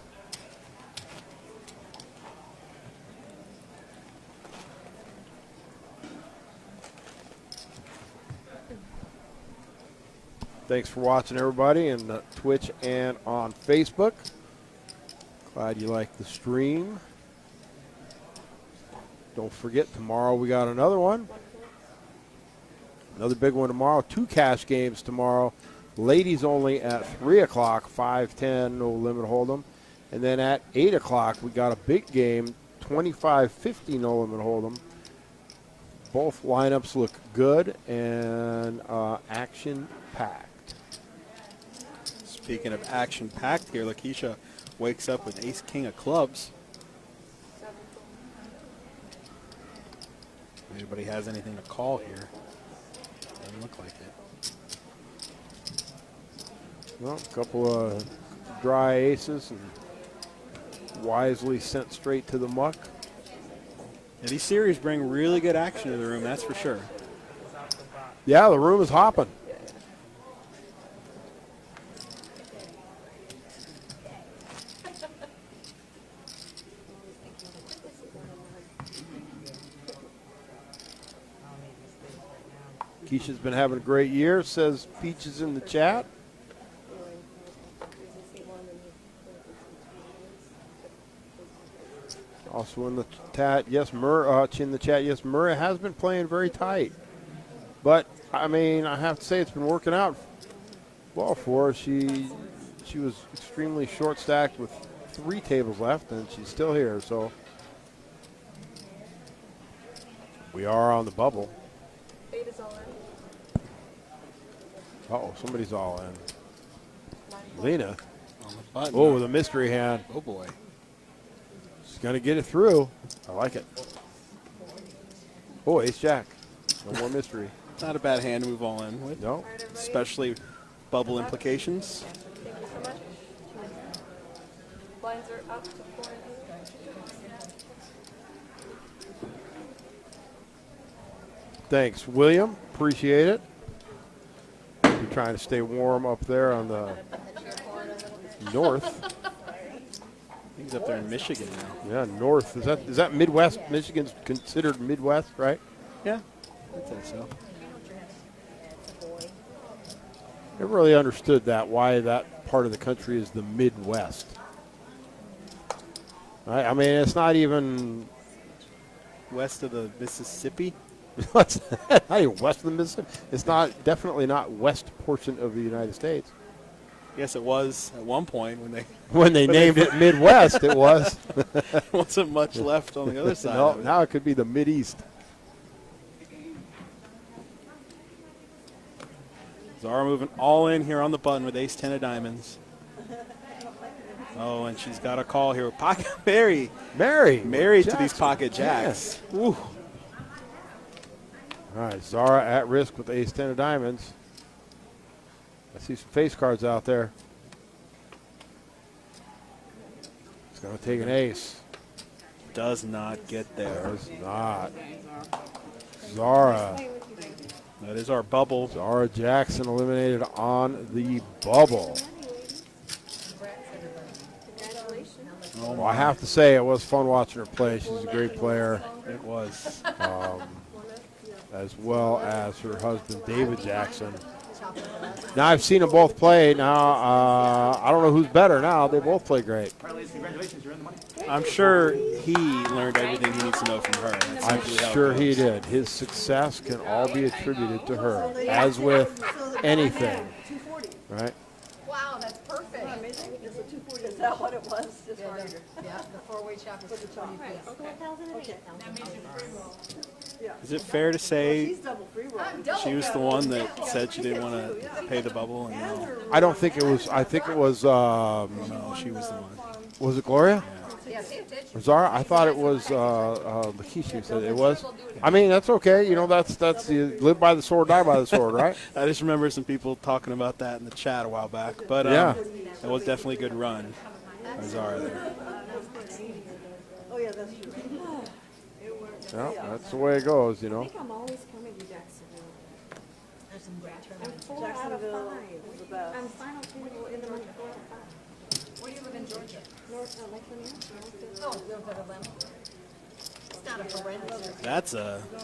Speaker 8: Thanks for watching, everybody, on Twitch and on Facebook. Glad you like the stream. Don't forget, tomorrow we got another one. Another big one tomorrow. 2 cash games tomorrow. Ladies only at 3 o'clock, 5-10, no limit hold'em. And then at 8 o'clock, we got a big game, 25-50, no limit hold'em. Both lineups look good and action-packed.
Speaker 2: Speaking of action-packed here, Lakeisha wakes up with ace-king of clubs. Anybody has anything to call here? Doesn't look like it.
Speaker 8: Well, a couple of dry aces and wisely sent straight to the muck.
Speaker 2: Yeah, these series bring really good action to the room, that's for sure.
Speaker 8: Yeah, the room is hopping. Keisha's been having a great year, says Peaches in the chat. Also in the chat, yes, Murray has been playing very tight. But, I mean, I have to say it's been working out well for her. She was extremely short stacked with 3 tables left, and she's still here. So we are on the bubble.
Speaker 6: 8 is all in.
Speaker 8: Uh-oh, somebody's all in. Lena.
Speaker 2: On the button.
Speaker 8: Oh, the mystery hand.
Speaker 2: Oh, boy.
Speaker 8: She's going to get it through. I like it. Oh, ace-jack. No more mystery.
Speaker 2: Not a bad hand to move all in with.
Speaker 8: No.
Speaker 2: Especially bubble implications.
Speaker 6: Thank you so much. Blinds are up to 4 and 8.
Speaker 8: Thanks, William. Appreciate it. You're trying to stay warm up there on the north.
Speaker 2: He's up there in Michigan now.
Speaker 8: Yeah, north. Is that Midwest? Michigan's considered Midwest, right?
Speaker 2: Yeah, I'd say so.
Speaker 8: Never really understood that, why that part of the country is the Midwest. Right? I mean, it's not even
Speaker 2: West of the Mississippi.
Speaker 8: not even west of the Mississippi. It's definitely not west portion of the United States.
Speaker 2: Yes, it was at one point
Speaker 8: When they named it Midwest, it was.
Speaker 2: wasn't much left on the other side.
Speaker 8: No,
Speaker 2: of it.
Speaker 8: now it could be the Mideast.
Speaker 2: Zara moving all in here on the button with ace-10 of diamonds. Oh, and she's got a call here with pocket Mary. Married to these pocket jacks.
Speaker 8: Yeah. Ooh. All right, Zara at risk with ace-10 of diamonds. I see some face cards out there. It's going to take an ace.
Speaker 2: Does not get there.
Speaker 8: Does not. Zara.
Speaker 2: That is our bubble.
Speaker 8: Zara Jackson eliminated on the bubble.
Speaker 2: Oh,
Speaker 8: Well, I have to say, it was fun watching her play. She's a great player,
Speaker 2: it was.
Speaker 8: as well as her husband, David Jackson. Now, I've seen them both play. Now, I don't know who's better now. They both play great.
Speaker 2: I'm sure he learned everything he needs to know from her. That's
Speaker 8: I'm
Speaker 2: usually how it
Speaker 8: sure
Speaker 2: goes.
Speaker 8: he did. His success can all be attributed to her, as with anything, right?
Speaker 5: Wow, that's perfect.
Speaker 6: Amazing. It's a 240. Is that what it was? Just right.
Speaker 5: Yeah, the four-way chop is 220 piece.
Speaker 2: Is it fair to say
Speaker 6: She's double free roll.
Speaker 2: she was the one that said she didn't want to pay the bubble? And no,
Speaker 8: I don't think it was. I think it was.
Speaker 2: no, she was the one.
Speaker 8: Was it Gloria?
Speaker 5: Yeah, pay attention.
Speaker 8: Zara? I thought it was Lakeisha who said it was. I mean, that's okay. You know, that's you live by the sword, die by the sword, right?
Speaker 2: I just remember some people talking about that in the chat a while back. But
Speaker 8: Yeah.
Speaker 2: it was definitely a good run by Zara there.
Speaker 6: Oh, yeah, that's true.
Speaker 8: Yeah, that's the way it goes, you know.
Speaker 6: I'm always coming to Jacksonville.
Speaker 5: There's some grass
Speaker 6: I'm 4 out of 5. is the best. I'm final table in the month 4 out of 5.
Speaker 5: Where do you live in Georgia?
Speaker 6: North, Lake Lanier.
Speaker 5: Oh, a little bit of lemon. It's not a horrendous.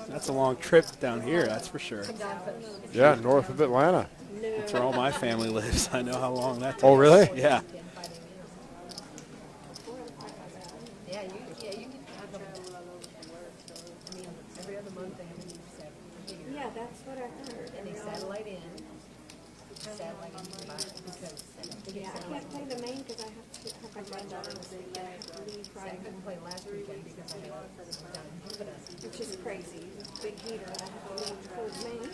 Speaker 2: That's a long trip down here, that's for sure.
Speaker 8: Yeah, north of Atlanta.
Speaker 2: That's where all my family lives. I know how long that takes.
Speaker 8: Oh, really?
Speaker 2: Yeah.
Speaker 5: Yeah, you can have them. month they have a new satellite.
Speaker 6: Yeah, that's what I heard.
Speaker 5: And they satellite in. Satellite in because
Speaker 6: Yeah, I can't play the main because I have to have my granddaughter this weekend. I have to leave
Speaker 5: I
Speaker 6: Friday,
Speaker 5: couldn't play last weekend because I had down in Jupiter.
Speaker 6: which is crazy. Big heater. I have to leave for the main.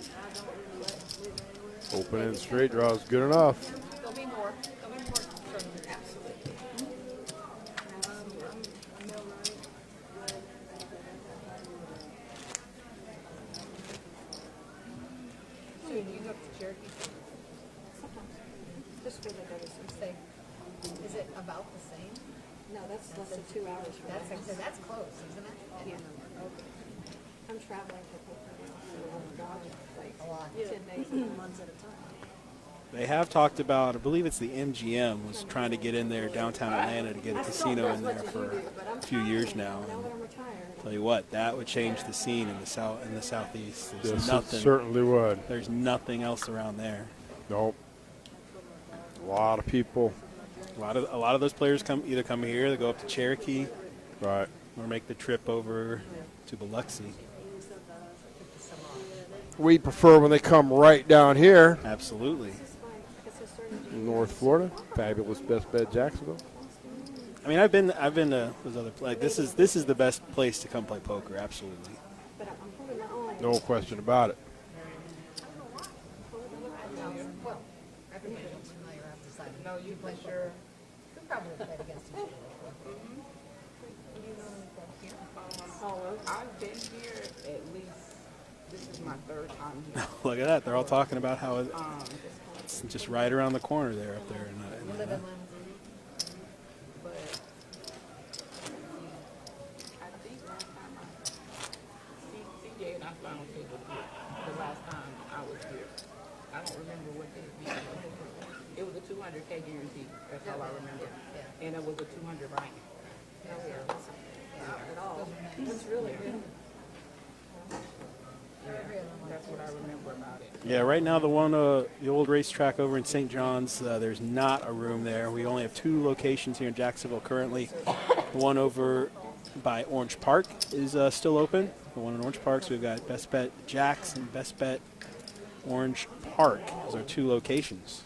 Speaker 8: Open and straight draw is good enough.
Speaker 5: There'll be more. There'll be more. Absolutely. So do you go to Cherokee?
Speaker 6: Sometimes. Just for the days.
Speaker 5: Say, is it about the same?
Speaker 6: No, that's less than 2 hours from
Speaker 5: That's
Speaker 6: my house.
Speaker 5: that's close, isn't it?
Speaker 6: Yeah. I'm traveling for poker now, so I'm gone like
Speaker 5: A lot.
Speaker 6: 10 days and months at a time.
Speaker 2: They have talked about, I believe it's the MGM, was trying to get in there downtown Atlanta to get a casino in there for a few years now.
Speaker 6: Now
Speaker 2: And
Speaker 6: that I'm retired,
Speaker 2: tell you what, that would change the scene in the southeast. There's
Speaker 8: Yes, it
Speaker 2: nothing.
Speaker 8: certainly would.
Speaker 2: There's nothing else around there.
Speaker 8: Nope. A lot of people.
Speaker 2: A lot of those players come here, they go up to Cherokee,
Speaker 8: Right.
Speaker 2: or make the trip over to Biloxi.
Speaker 8: We prefer when they come right down here,
Speaker 2: Absolutely.
Speaker 6: I guess I started
Speaker 8: in North Florida. Fabulous Best Bet Jacksonville.
Speaker 2: I mean, I've been to those other like this is the best place to come play poker. Absolutely.
Speaker 6: but I'm holding my own.
Speaker 8: No question about it.
Speaker 5: Well, everybody's familiar. I've decided. No, you play sure. We probably played against each other.
Speaker 4: I've been here at least, this is my third time here.
Speaker 2: Look at that. They're all talking about how it's just right around the corner there up there.
Speaker 5: We live in Lindsay.
Speaker 4: But I think last time CJ and I found people here the last time I was here. I don't remember what they beat. It was a 200K guarantee. That's all I remember. And it was a 200 rank.
Speaker 6: At all. It's really good.
Speaker 4: That's what I remember about it.
Speaker 2: Yeah, right now the old racetrack over in St. John's, there's not a room there. We only have 2 locations here in Jacksonville currently. The one over by Orange Park is still open. The one in Orange Park, so we've got Best Bet Jacks and Best Bet Orange Park. Those are 2 locations.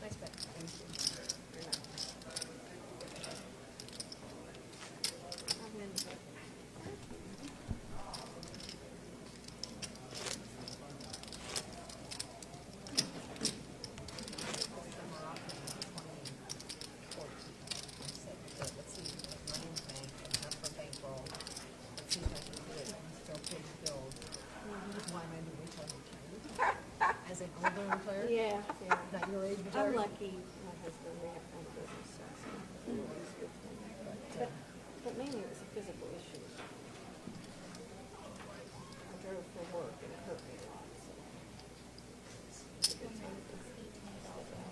Speaker 5: Nice bet.
Speaker 6: I'm into it.
Speaker 5: As an older player?
Speaker 6: Yeah, yeah.
Speaker 5: Not your age,
Speaker 6: I'm
Speaker 5: retired?
Speaker 6: lucky. My husband, we have fun business, so it was good for me. But mainly it was a physical issue. I drove for work and it hurt me a lot, so. It's a good time to eat and all that.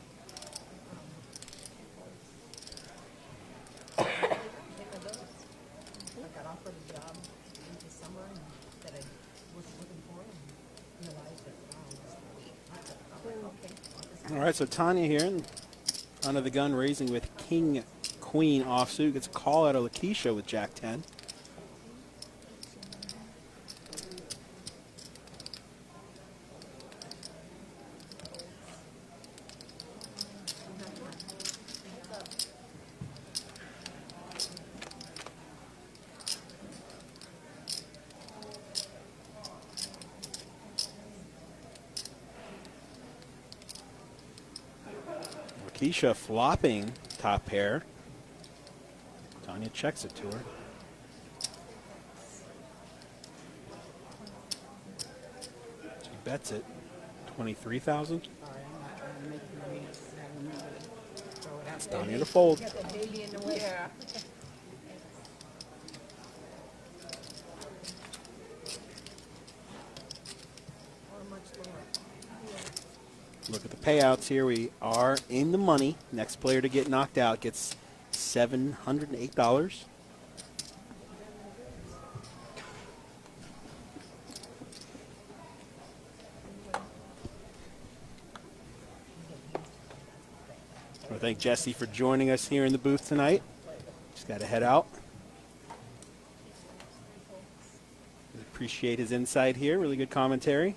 Speaker 5: I got offered a job in the summer and that I was looking for and realized that I was okay.
Speaker 2: All right, so Tanya here, and under the gun raising with King Queen offsuit, gets a call out of Lakeisha with Jack 10. Lakeisha flopping top pair. Tanya checks it to her. She bets it. 23,000.
Speaker 4: Sorry, I'm not trying to make you read. I
Speaker 2: It's Tanya to fold.
Speaker 5: Got that baby in the way.
Speaker 4: Yeah.
Speaker 5: Or much lower.
Speaker 2: Look at the payouts here. We are in the money. Next player to get knocked out gets $708. I want to thank Jesse for joining us here in the booth tonight. Just got to head out. Appreciate his insight here. Really good commentary.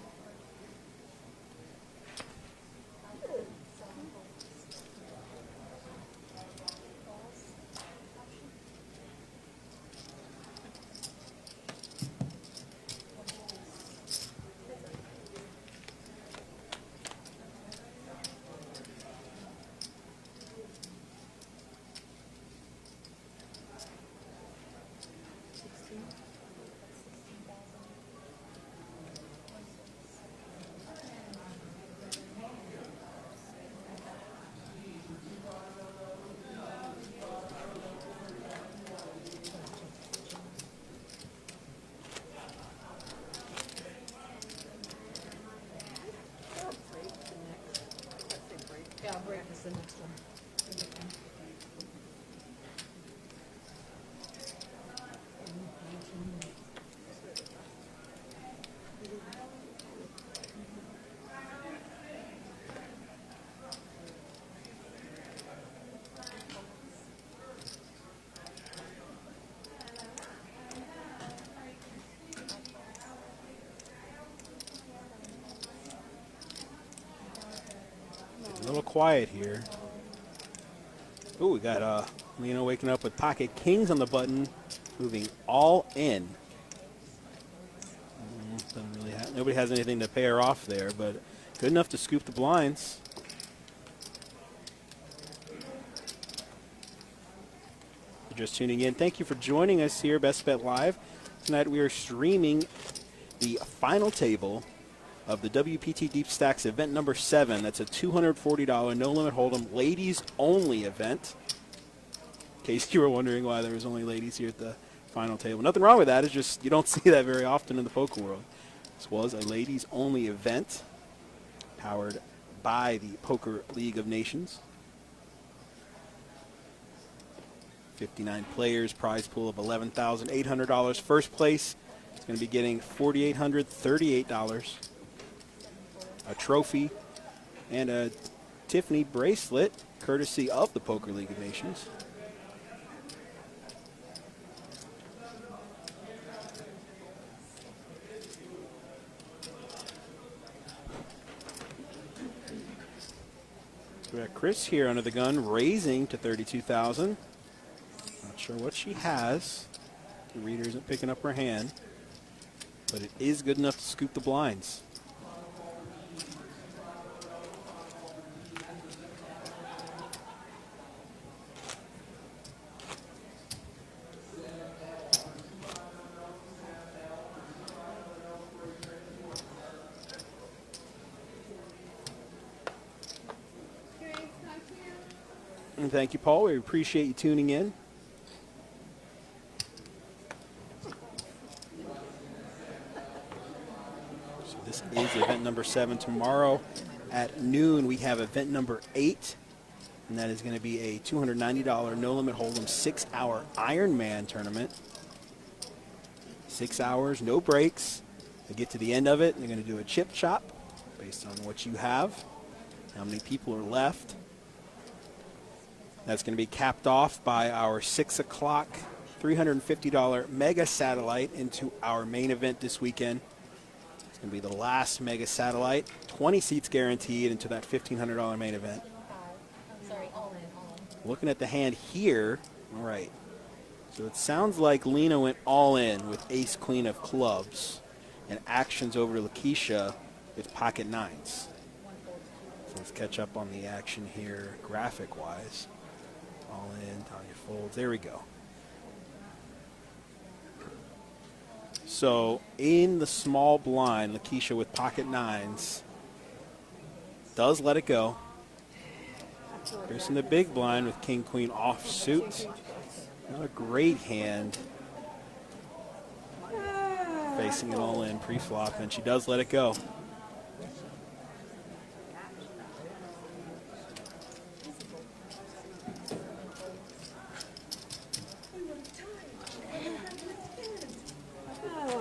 Speaker 5: Yeah, I'll break this the next one.
Speaker 2: A little quiet here. Ooh, we got Lena waking up with pocket kings on the button, moving all in. Doesn't really nobody has anything to pay her off there, but good enough to scoop the blinds. If you're just tuning in, thank you for joining us here, Best Bet Live. Tonight we are streaming the final table of the WPT Deepstacks Event number 7. That's a $240 no-limit hold'em ladies only event. In case you were wondering why there was only ladies here at the final table. Nothing wrong with that. It's just you don't see that very often in the poker world. This was a ladies only event powered by the Poker League of Nations. 59 players, prize pool of $11,800. First place is going to be getting $4,838. A trophy and a Tiffany bracelet, courtesy of the Poker League of Nations. We got Chris here under the gun, raising to $32,000. Not sure what she has. The reader isn't picking up her hand, but it is good enough to scoop the blinds. And thank you, Paul. We appreciate you tuning in. So this is event number 7. Tomorrow at noon, we have event number 8, and that is going to be a $290 no-limit hold'em 6-hour Ironman tournament. 6 hours, no breaks. They get to the end of it, and they're going to do a chip chop based on what you have, how many people are left. That's going to be capped off by our 6 o'clock $350 mega satellite into our main event this weekend. It's going to be the last mega satellite, 20 seats guaranteed into that $1,500 main event.
Speaker 5: Sorry, all in.
Speaker 2: Looking at the hand here, all right. So it sounds like Lena went all in with ace queen of clubs and actions over to Lakeisha with pocket nines. So let's catch up on the action here graphic-wise. All in, Tanya folds. There we go. So in the small blind, Lakeisha with pocket nines does let it go. Here's in the big blind with king, queen offsuit. Not a great hand. Facing it all in pre-flop, and she does let it go.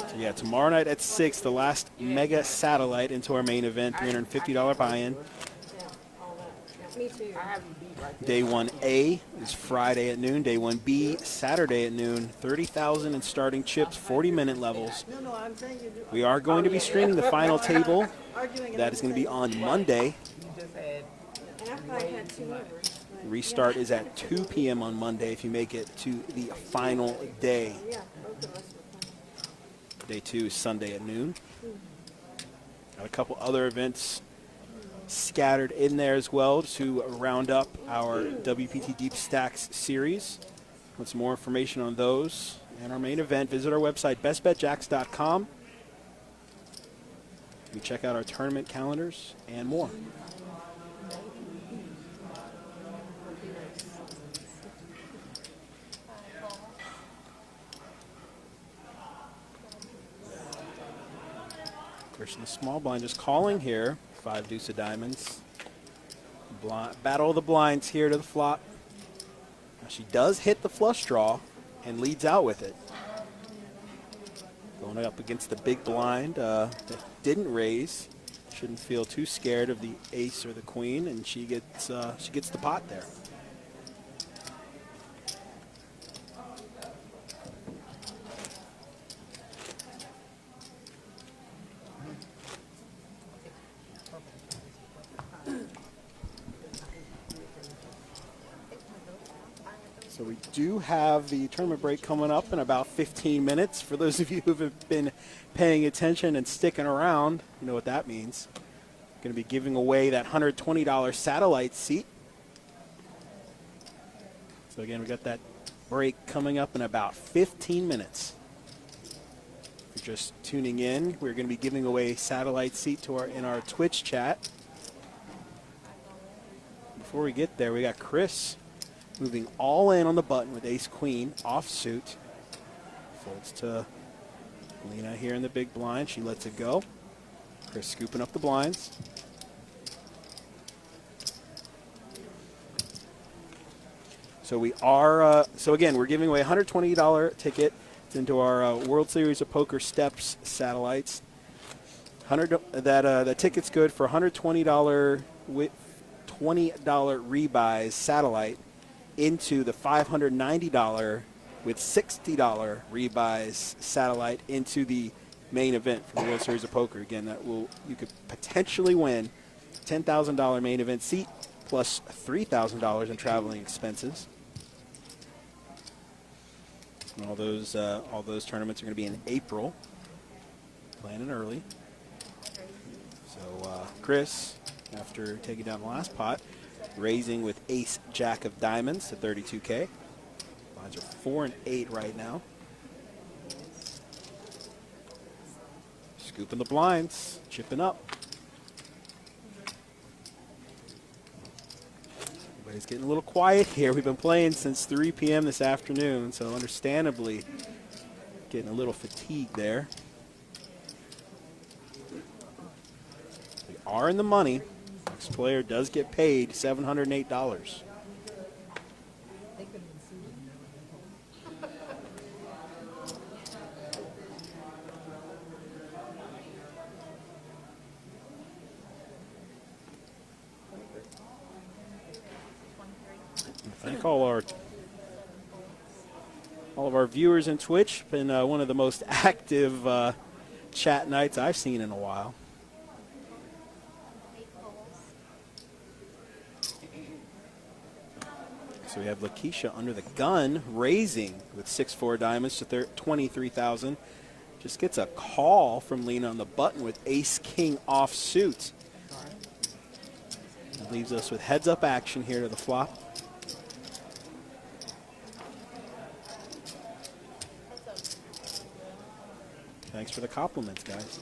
Speaker 2: So yeah, tomorrow night at 6, the last mega satellite into our main event, $350 buy-in.
Speaker 6: Me too.
Speaker 2: Day 1A is Friday at noon. Day 1B, Saturday at noon. 30,000 in starting chips, 40-minute levels. We are going to be streaming the final table. That is going to be on Monday.
Speaker 6: And I probably had 2 others.
Speaker 2: Restart is at 2 p.m. on Monday if you make it to the final day.
Speaker 6: Yeah, both of us were playing.
Speaker 2: Day 2 is Sunday at noon. Got a couple other events scattered in there as well to round up our WPT Deepstacks series. Want some more information on those and our main event, visit our website, bestbetJacks.com. You can check out our tournament calendars and more. Christian, the small blind just calling here. 5 deuce of diamonds. Battle of the blinds here to the flop. Now she does hit the flush draw and leads out with it. Going up against the big blind that didn't raise. Shouldn't feel too scared of the ace or the queen, and she gets the pot there. So we do have the tournament break coming up in about 15 minutes. For those of you who have been paying attention and sticking around, you know what that means. Going to be giving away that $120 satellite seat. So again, we got that break coming up in about 15 minutes. If you're just tuning in, we're going to be giving away a satellite seat in our Twitch chat. Before we get there, we got Chris moving all in on the button with ace-queen offsuit. Folds to Lena here in the big blind. She lets it go. Chris scooping up the blinds. So we are, so again, we're giving away a $120 ticket into our World Series of Poker Steps satellites. That ticket's good for $120 with $20 rebuys satellite into the $590 with $60 rebuys satellite into the main event for the World Series of Poker. Again, you could potentially win $10,000 main event seat plus $3,000 in traveling expenses. And all those tournaments are going to be in April. Planning early. So Chris, after taking down the last pot, raising with ace jack of diamonds to 32K. Lines are 4 and 8 right now. Scooping the blinds, chipping up. Everybody's getting a little quiet here. We've been playing since 3 p.m. this afternoon, so understandably getting a little fatigued there. We are in the money. Next player does get paid $708. Thank all of our viewers in Twitch. Been one of the most active chat nights I've seen in a while. So we have Lakeisha under the gun, raising with 6-4 diamonds to 23,000. Just gets a call from Lena on the button with ace-king offsuit. That leaves us with heads-up action here to the flop. Thanks for the compliments, guys.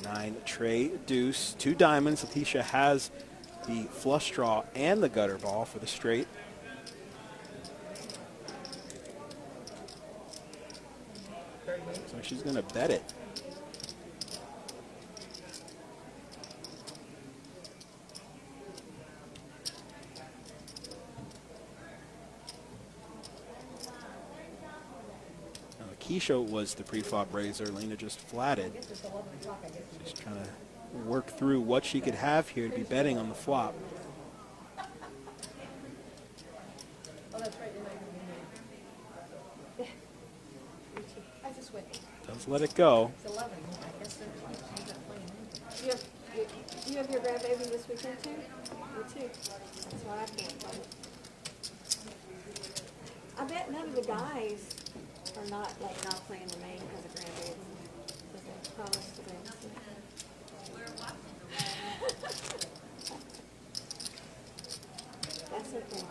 Speaker 2: 9 tray deuce, 2 diamonds. Letitia has the flush draw and the gutter ball for the straight. So she's going to bet it. Keisha was the pre-flop raiser. Lena just flatted. She's trying to work through what she could have here to be betting on the flop. Does let it go.
Speaker 6: You have your grandbaby this weekend too? Me too. That's why I can't play. I bet none of the guys are not playing the main because of grandbaby. Because they promised to That's okay.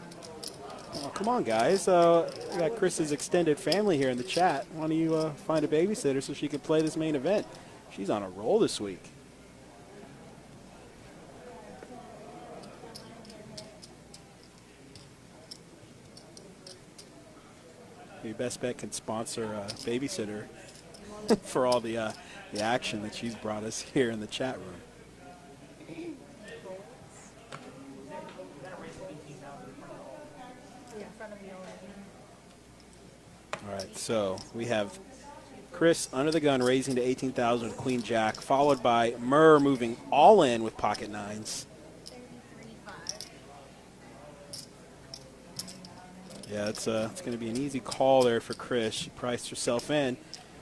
Speaker 2: Oh, come on, guys. We got Chris's extended family here in the chat. Why don't you find a babysitter so she can play this main event? She's on a roll this week. Maybe Best Bet can sponsor a babysitter for all the action that she's brought us here in the chat room. All right, so we have Chris under the gun raising to 18,000 with Queen Jack, followed by Murr moving all in with pocket nines. Yeah, it's going to be an easy call there for Chris. She priced herself in.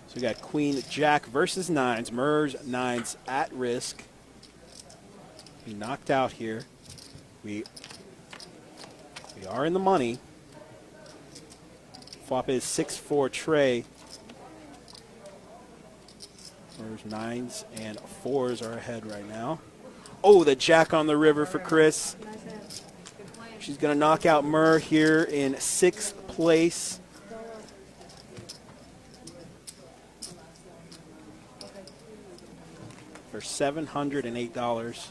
Speaker 2: So we got Queen Jack versus nines. Murr's nines at risk. Be knocked out here. We are in the money. Flop is 6-4 tray. Murr's nines and fours are ahead right now. Oh, the jack on the river for Chris. She's going to knock out Murr here in 6th place. For $708.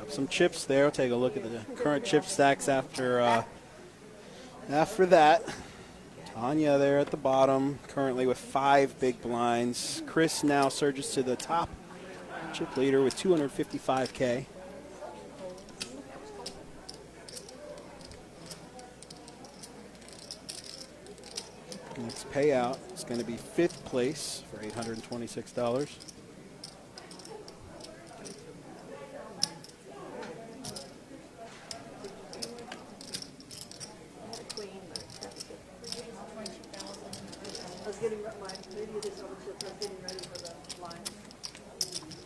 Speaker 2: Some chips there. We'll take a look at the current chip stacks after that. Tanya there at the bottom, currently with 5 big blinds. Chris now surges to the top chip leader with 255K. Next payout is going to be 5th place for $826.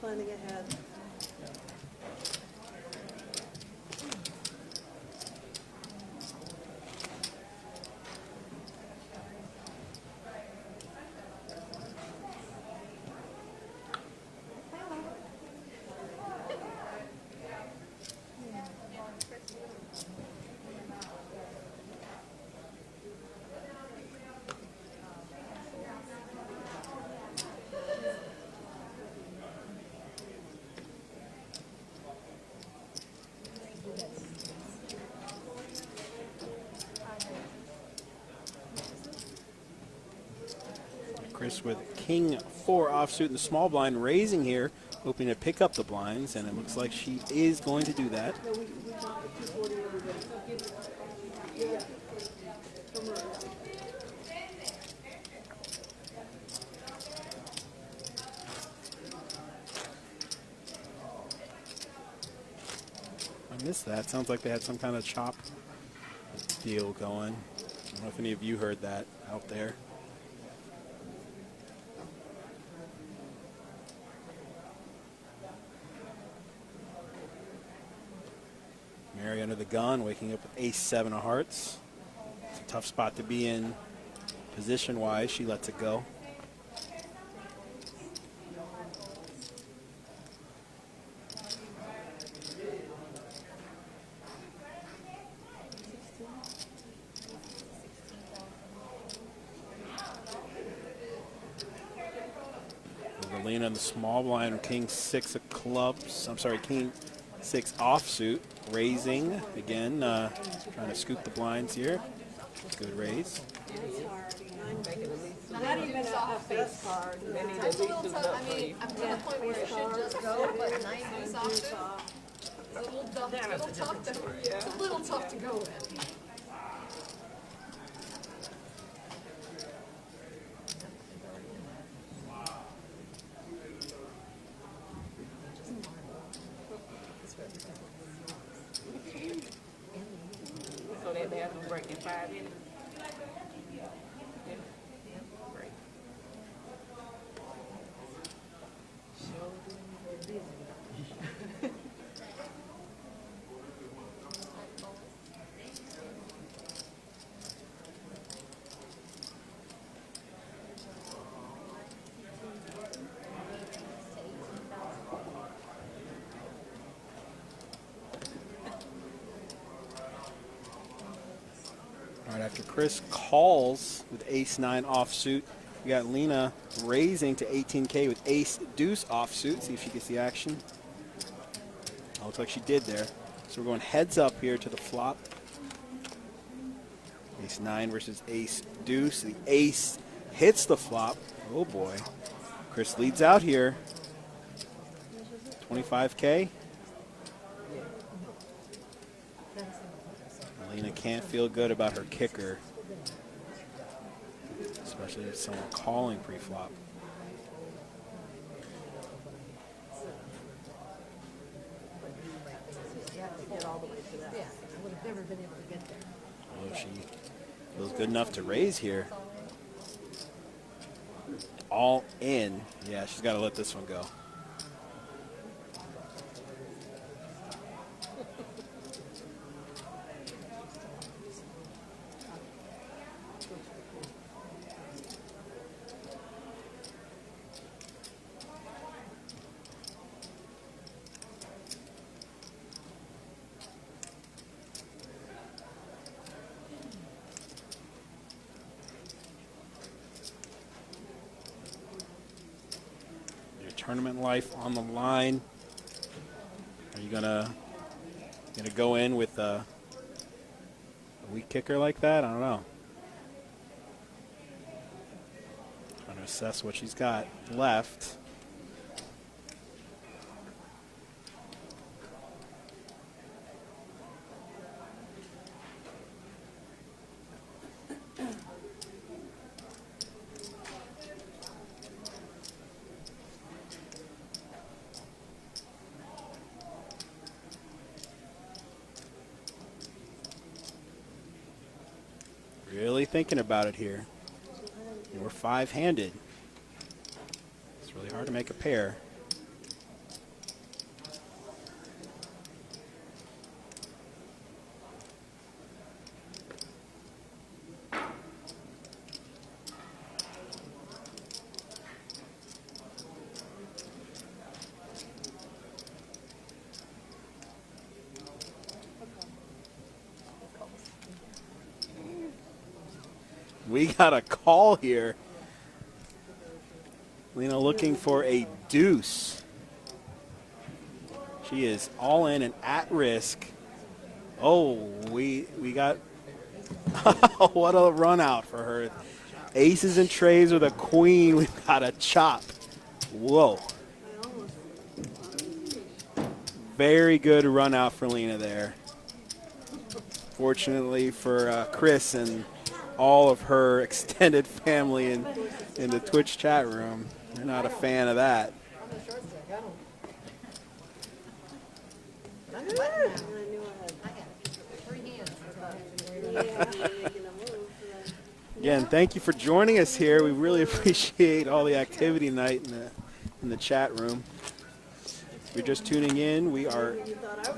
Speaker 6: Planning ahead.
Speaker 2: Chris with King 4 offsuit in the small blind, raising here, hoping to pick up the blinds, and it looks like she is going to do that. I missed that. Sounds like they had some kind of chop deal going. I don't know if any of you heard that out there. Mary under the gun, waking up with ace-7 of hearts. It's a tough spot to be in Position-wise, she lets it go. Lena in the small blind, king 6 of clubs. I'm sorry, king 6 offsuit. Raising again, trying to scoop the blinds here. Good raise.
Speaker 6: Not even a face card.
Speaker 4: They need
Speaker 5: It's
Speaker 4: at
Speaker 5: a
Speaker 4: least
Speaker 5: little
Speaker 4: two
Speaker 5: tough,
Speaker 4: up
Speaker 5: I
Speaker 4: for
Speaker 5: mean,
Speaker 4: you.
Speaker 5: I'm to the point where it should just go, but 9 deuce off. It's a little tough, it's a little tough to go with.
Speaker 4: So that bathroom break in 5 minutes? Yeah. Great.
Speaker 2: All right, after Chris calls with ace-9 offsuit, we got Lena raising to 18K with ace-deuce offsuit. See if she gets the action. Oh, looks like she did there. So we're going heads up here to the flop. Ace-9 versus ace-deuce. The ace hits the flop. Oh boy. Chris leads out here. 25K. Lena can't feel good about her kicker, especially if someone calling pre-flop.
Speaker 5: Yeah, I would have never been able to get there.
Speaker 2: Oh, she feels good enough to raise here. All in. Yeah, she's got to let this one go. Tournament life on the line. Are you gonna go in with a weak kicker like that? I don't know. Trying to assess what she's got left. Really thinking about it here. And we're 5-handed. It's really hard to make a pair. We got a call here. Lena looking for a deuce. She is all in and at risk. Oh, we got what a run out for her. Aces and trays with a queen. We've got a chop. Whoa. Very good run out for Lena there. Fortunately for Chris and all of her extended family in the Twitch chat room. They're not a fan of that. Again, thank you for joining us here. We really appreciate all the activity tonight in the chat room. If you're just tuning in, we are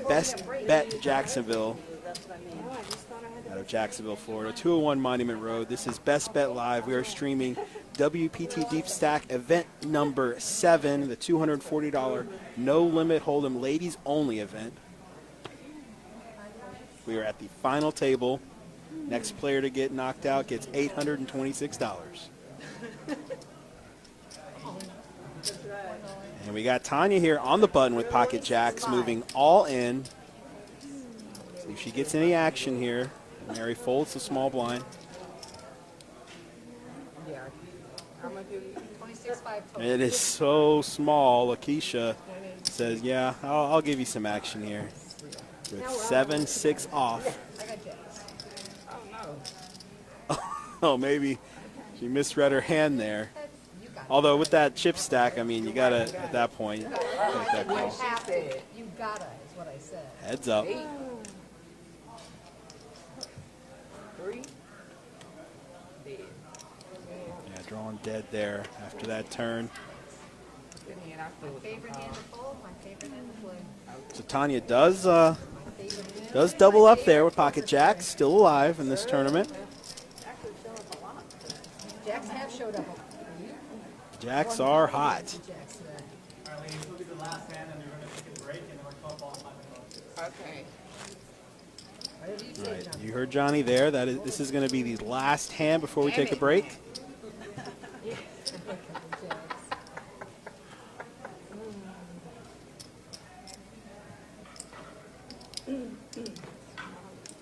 Speaker 2: Best Bet Jacksonville at a of Jacksonville, Florida, 201 Monument Road. This is Best Bet Live. We are streaming WPT Deepstacks Event number 7, the $240 No Limit Hold'em Ladies Only event. We are at the final table. Next player to get knocked out gets $826. And we got Tanya here on the button with pocket jacks, moving all in. See if she gets any action here. Mary folds the small blind.
Speaker 4: Yeah. How much is it?
Speaker 5: 26.5 total.
Speaker 2: It is so small. Lakeisha says, yeah, I'll give you some action here. With 7-6 off.
Speaker 5: I got jacks.
Speaker 4: Oh, no.
Speaker 2: Oh, maybe she misread her hand there.
Speaker 5: You got it.
Speaker 2: Although with that chip stack, I mean, you got to, at that point, take that
Speaker 5: You
Speaker 2: call.
Speaker 5: have to. You gotta, is what I said.
Speaker 2: Heads up.
Speaker 4: 8. 3. Dead.
Speaker 2: Yeah, drawing dead there after that turn.
Speaker 4: Good hand, I feel it.
Speaker 5: Favorite hand to fold, my favorite hand to play.
Speaker 2: So Tanya does
Speaker 5: My favorite hand.
Speaker 2: does double up there with pocket jacks, still alive in this tournament.
Speaker 5: Jacks have showed up.
Speaker 2: Jacks are hot.
Speaker 5: Jacks today.
Speaker 4: Okay.
Speaker 5: Whatever you say,
Speaker 2: Right,
Speaker 5: John.
Speaker 2: you heard Johnny there. This is going to be the last hand before we take a break.
Speaker 5: Jacks.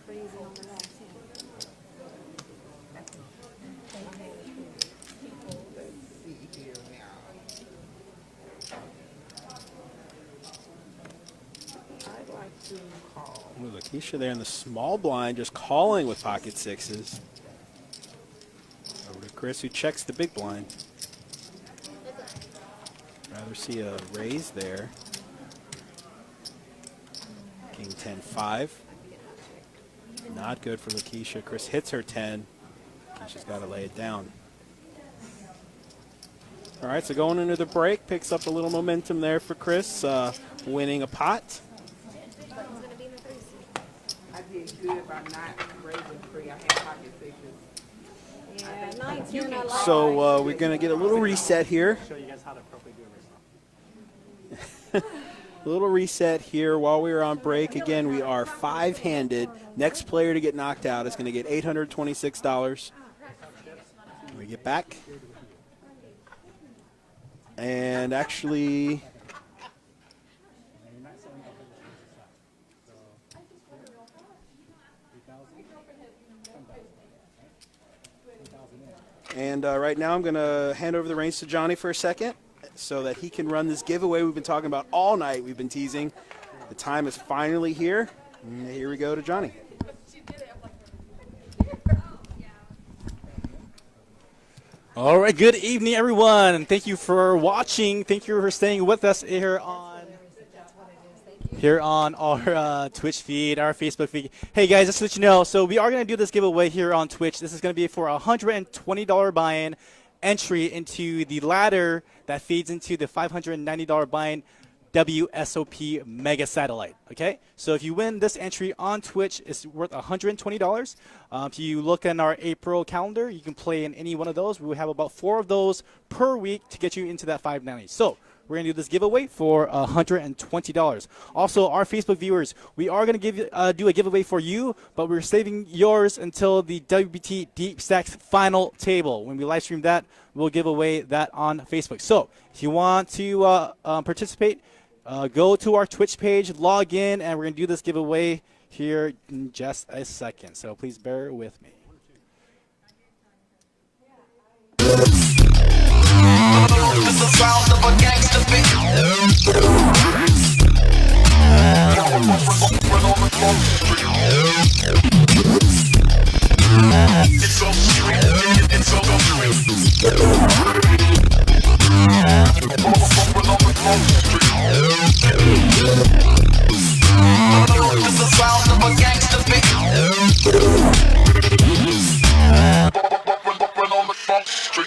Speaker 6: Crazy on the last hand.
Speaker 4: Let's see here now. I'd like to call.
Speaker 2: Ooh, Lakeisha there in the small blind, just calling with pocket sixes. Over to Chris, who checks the big blind. Rather see a raise there. King 10-5. Not good for Lakeisha. Chris hits her 10. Lakeisha's got to lay it down. All right, so going into the break, picks up a little momentum there for Chris, winning a pot.
Speaker 4: I did good by not raising 3. I had pocket 6s.
Speaker 6: Yeah, 19 I like.
Speaker 2: So we're going to get a little reset here.
Speaker 9: Show you guys how to appropriately do a
Speaker 2: A little reset here while we are on break. Again, we are 5-handed. Next player to get knocked out is going to get $826. When we get back. And actually, right now I'm going to hand over the reins to Johnny for a second so that he can run this giveaway we've been talking about all night. We've been teasing. The time is finally here. And here we go to Johnny.
Speaker 9: All right, good evening, everyone. Thank you for watching. Thank you for staying with us here on our Twitch feed, our Facebook feed. Hey guys, just to let you know, so we are going to do this giveaway here on Twitch. This is going to be for a $120 buy-in entry into the ladder that feeds into the $590 buy-in WSOP Mega Satellite. Okay, so if you win this entry on Twitch, it's worth $120. If you look in our April calendar, you can play in any one of those. We have about 4 of those per week to get you into that $590. So we're going to do this giveaway for $120. Also, our Facebook viewers, we are going to do a giveaway for you, but we're saving yours until the WPT Deepstacks final table. When we live stream that, we'll give away that on Facebook. So if you want to participate, go to our Twitch page, log in, and we're going to do this giveaway here in just a second. So please bear with me.
Speaker 7: This the sound of a gangster beat. It's so street, it's so street. This the sound of a gangster beat. On the front street.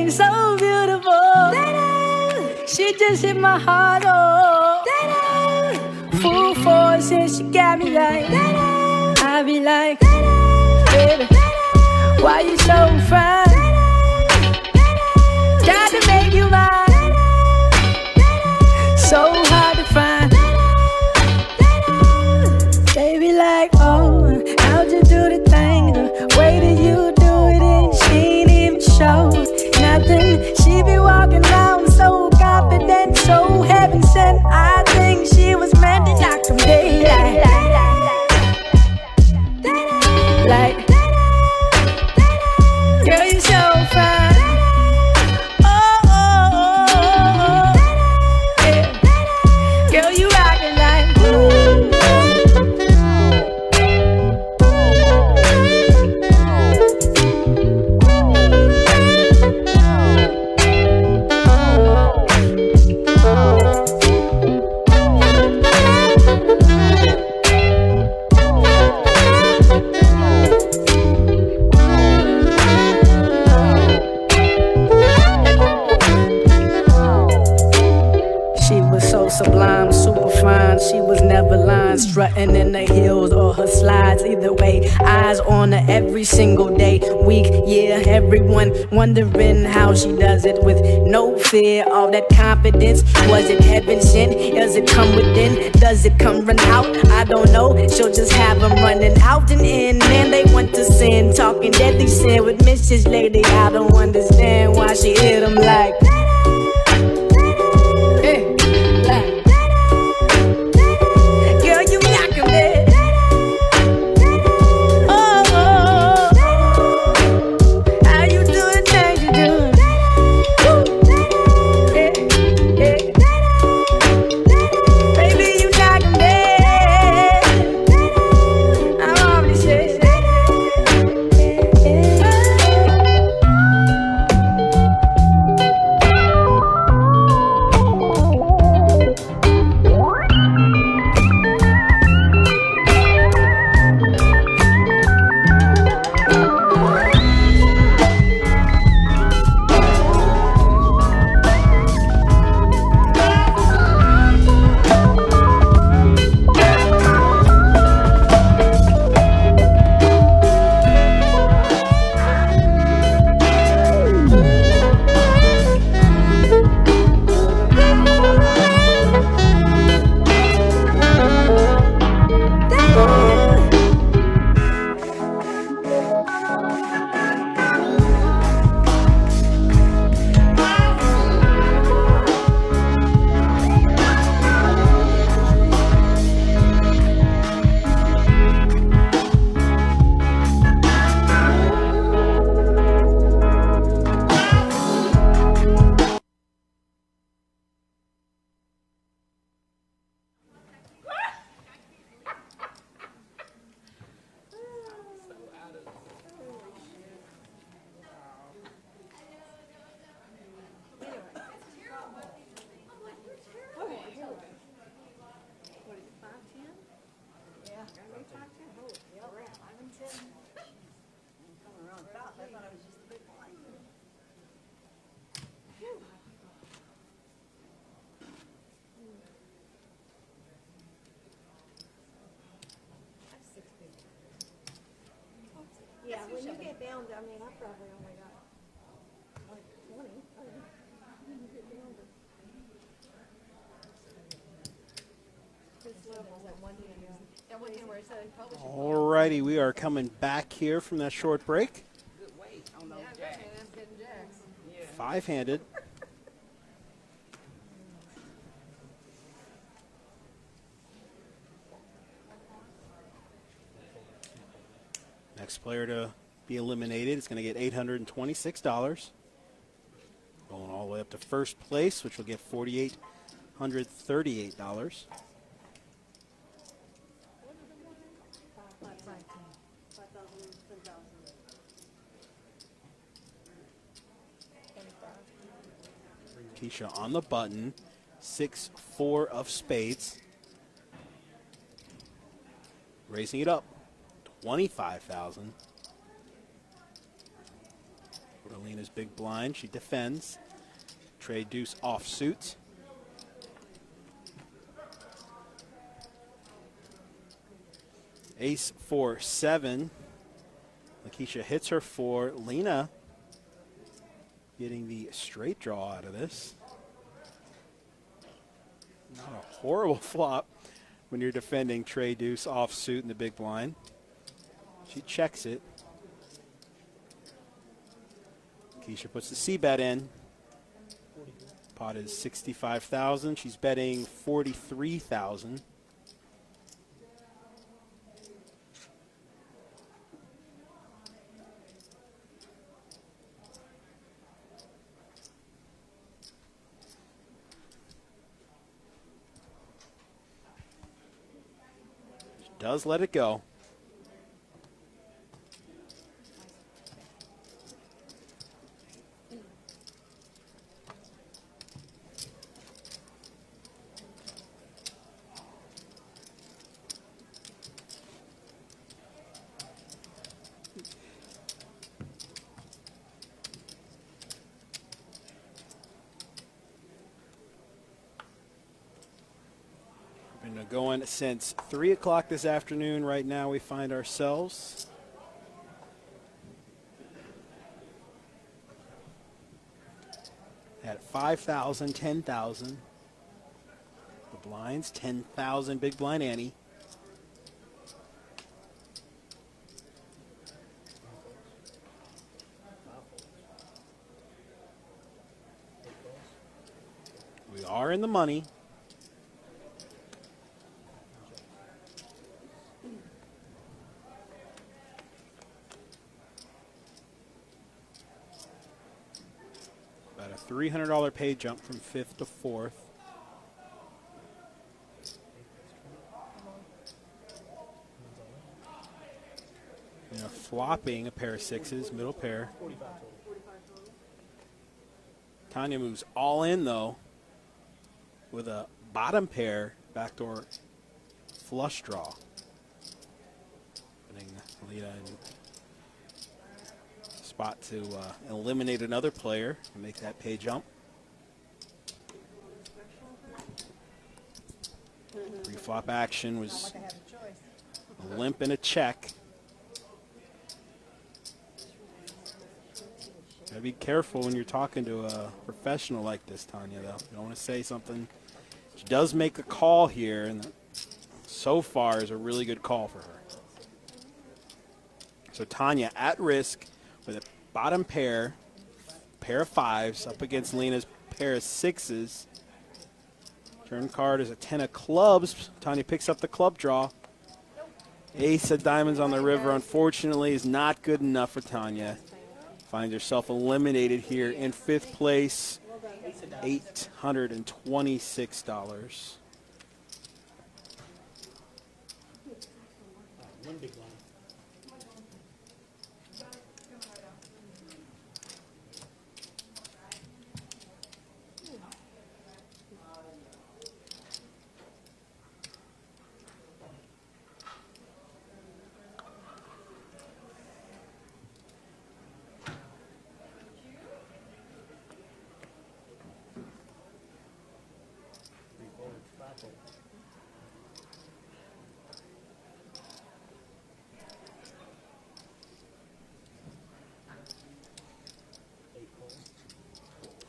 Speaker 10: She's so beautiful. She just hit my heart, oh. Full force and she got me like, I be like, baby, why you so fine? Got to make you mine. So hard to find. Baby like, oh, how'd you do the thing? The way that you do it and she ain't even show nothing. She be walking around so confident, so heaven sent. I think she was meant to knock them daylight. Like, girl, you so fine. Oh, oh, oh, oh, yeah. Girl, you rockin' like, she was so sublime, super fine. She was never lying, strutting in the heels or her slides. Either way, eyes on her every single day, week, year. Everyone wondering how she does it with no fear. All that confidence, was it heaven sent? Does it come within? Does it come run out? I don't know. She'll just have them running out and in. Man, they want to sin, talking deadly sin with Mrs. Lady. I don't understand why she hit them like. Girl, you knockin' me. Oh, oh, oh. How you do the things you do? Yeah, yeah. Baby, you knockin' me. I'm already said.
Speaker 6: Yeah, when you get down to, I mean, I probably only got like 20. When you get down to this level, that one hand, that one hand where it said it probably should.
Speaker 2: Alrighty, we are coming back here from that short break.
Speaker 4: Good weight on those jacks. Yeah.
Speaker 2: Five-handed. Next player to be eliminated is going to get $826. Going all the way up to first place, which will get $4,838. Keisha on the button, 6-4 of spades. Raising it up, 25,000. Alina's big blind. She defends. Trade deuce offsuit. Ace 4-7. Lakeisha hits her 4. Lena getting the straight draw out of this. Not a horrible flop when you're defending trade deuce offsuit in the big blind. She checks it. Keisha puts the C-bet in. Pot is 65,000. She's betting 43,000. She does let it go. Been going since 3 o'clock this afternoon. Right now we find ourselves at 5,000, 10,000. The blinds, 10,000 big blind Annie. We are in the money. About a $300 pay jump from 5th to 4th. You know, flopping a pair of 6s, middle pair. Tanya moves all in though with a bottom pair backdoor flush draw. Putting Lita in spot to eliminate another player and make that pay jump. Pre-flop action was a limp and a check. Gotta be careful when you're talking to a professional like this, Tanya, though. You don't want to say something. She does make a call here, and so far is a really good call for her. So Tanya at risk with a bottom pair of 5s up against Lena's pair of 6s. Turn card is a 10 of clubs. Tanya picks up the club draw. Ace of diamonds on the river, unfortunately, is not good enough for Tanya. Finds herself eliminated here in 5th place, $826.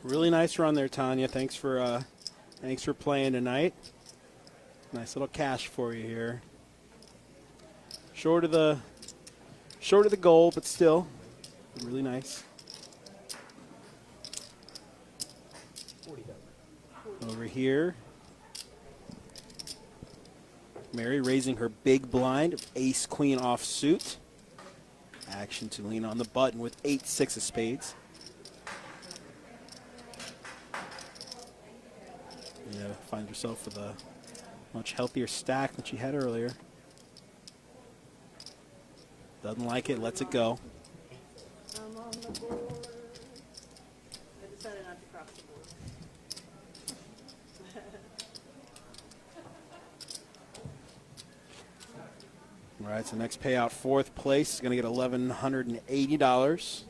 Speaker 2: Really nice run there, Tanya. Thanks for playing tonight. Nice little cash for you here. Short of the goal, but still really nice. Over here, Mary raising her big blind of ace queen offsuit. Action to lean on the button with 8-6 of spades. Yeah, find yourself with a much healthier stack than she had earlier. Doesn't like it, lets it go.
Speaker 6: I'm on the board. I decided not to cross the board.
Speaker 2: All right, so next payout, 4th place, is going to get $1,180.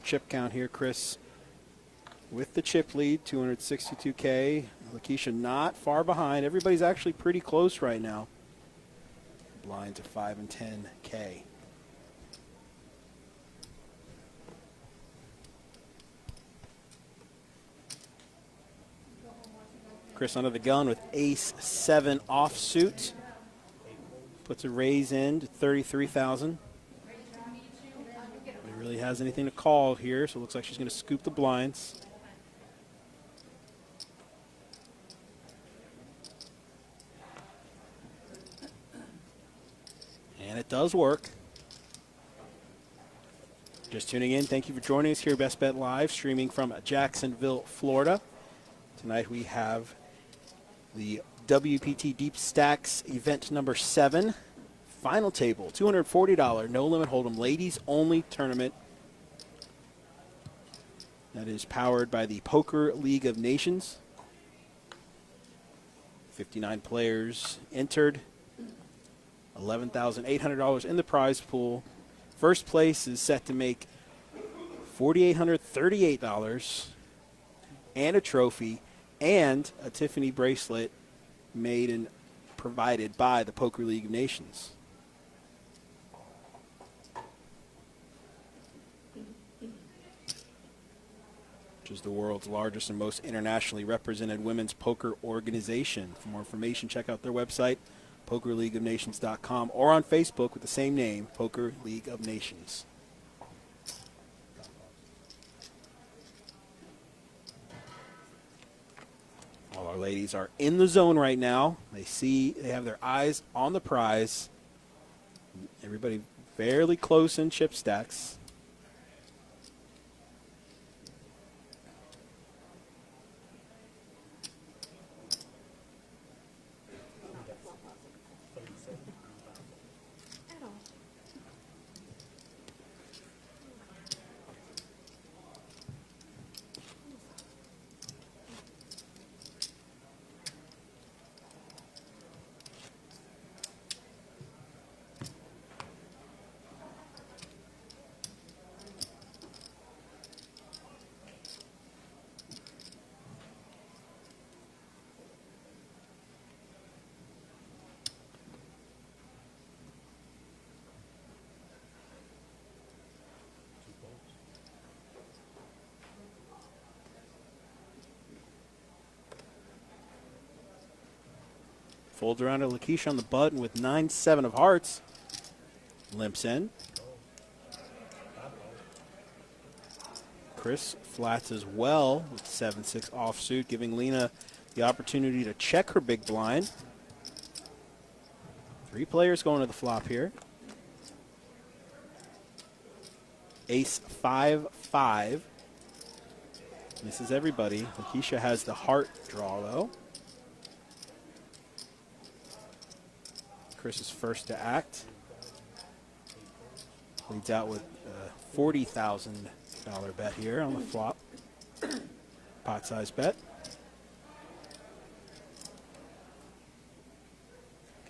Speaker 2: chip count here, Chris. With the chip lead, 262K. Lakeisha not far behind. Everybody's actually pretty close right now. Blinds at 5 and 10K. Chris under the gun with ace-7 offsuit. Puts a raise in to 33,000. Nobody really has anything to call here, so it looks like she's going to scoop the blinds. And it does work. Just tuning in, thank you for joining us here at Best Bet Live, streaming from Jacksonville, Florida. Tonight we have the WPT Deepstacks Event number 7. Final table, $240, no limit hold'em, ladies only tournament. That is powered by the Poker League of Nations. 59 players entered. $11,800 in the prize pool. First place is set to make $4,838 and a trophy and a Tiffany bracelet made and provided by the Poker League of Nations. Which is the world's largest and most internationally represented women's poker organization. For more information, check out their website, PokerLeagueOfNations.com, or on Facebook with the same name, Poker League of Nations. All our ladies are in the zone right now. They have their eyes on the prize. Everybody fairly close in chip stacks. Folds around to Lakeisha on the button with 9-7 of hearts. Limps in. Chris flats as well with 7-6 offsuit, giving Lena the opportunity to check her big blind. 3 players going to the flop here. Ace 5-5. Misses everybody. Lakeisha has the heart draw though. Chris is first to act. Leads out with a $40,000 bet here on the flop. Pot size bet.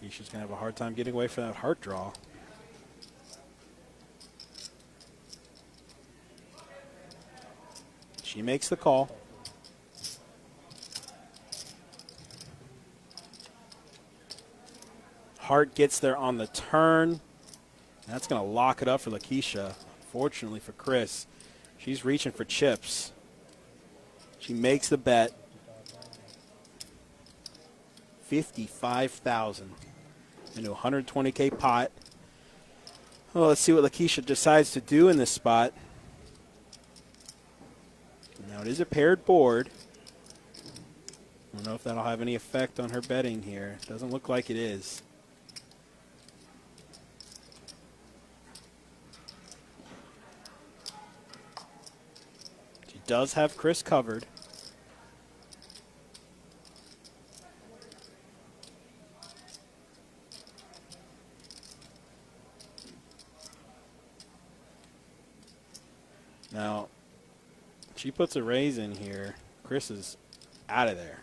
Speaker 2: Keisha's going to have a hard time getting away from that heart draw. She makes the call. Hart gets there on the turn. That's going to lock it up for Lakeisha. Fortunately for Chris, she's reaching for chips. She makes the bet. $55,000 into a 120K pot. Well, let's see what Lakeisha decides to do in this spot. Now it is a paired board. I don't know if that'll have any effect on her betting here. Doesn't look like it is. Does have Chris covered. Now, she puts a raise in here. Chris is out of there.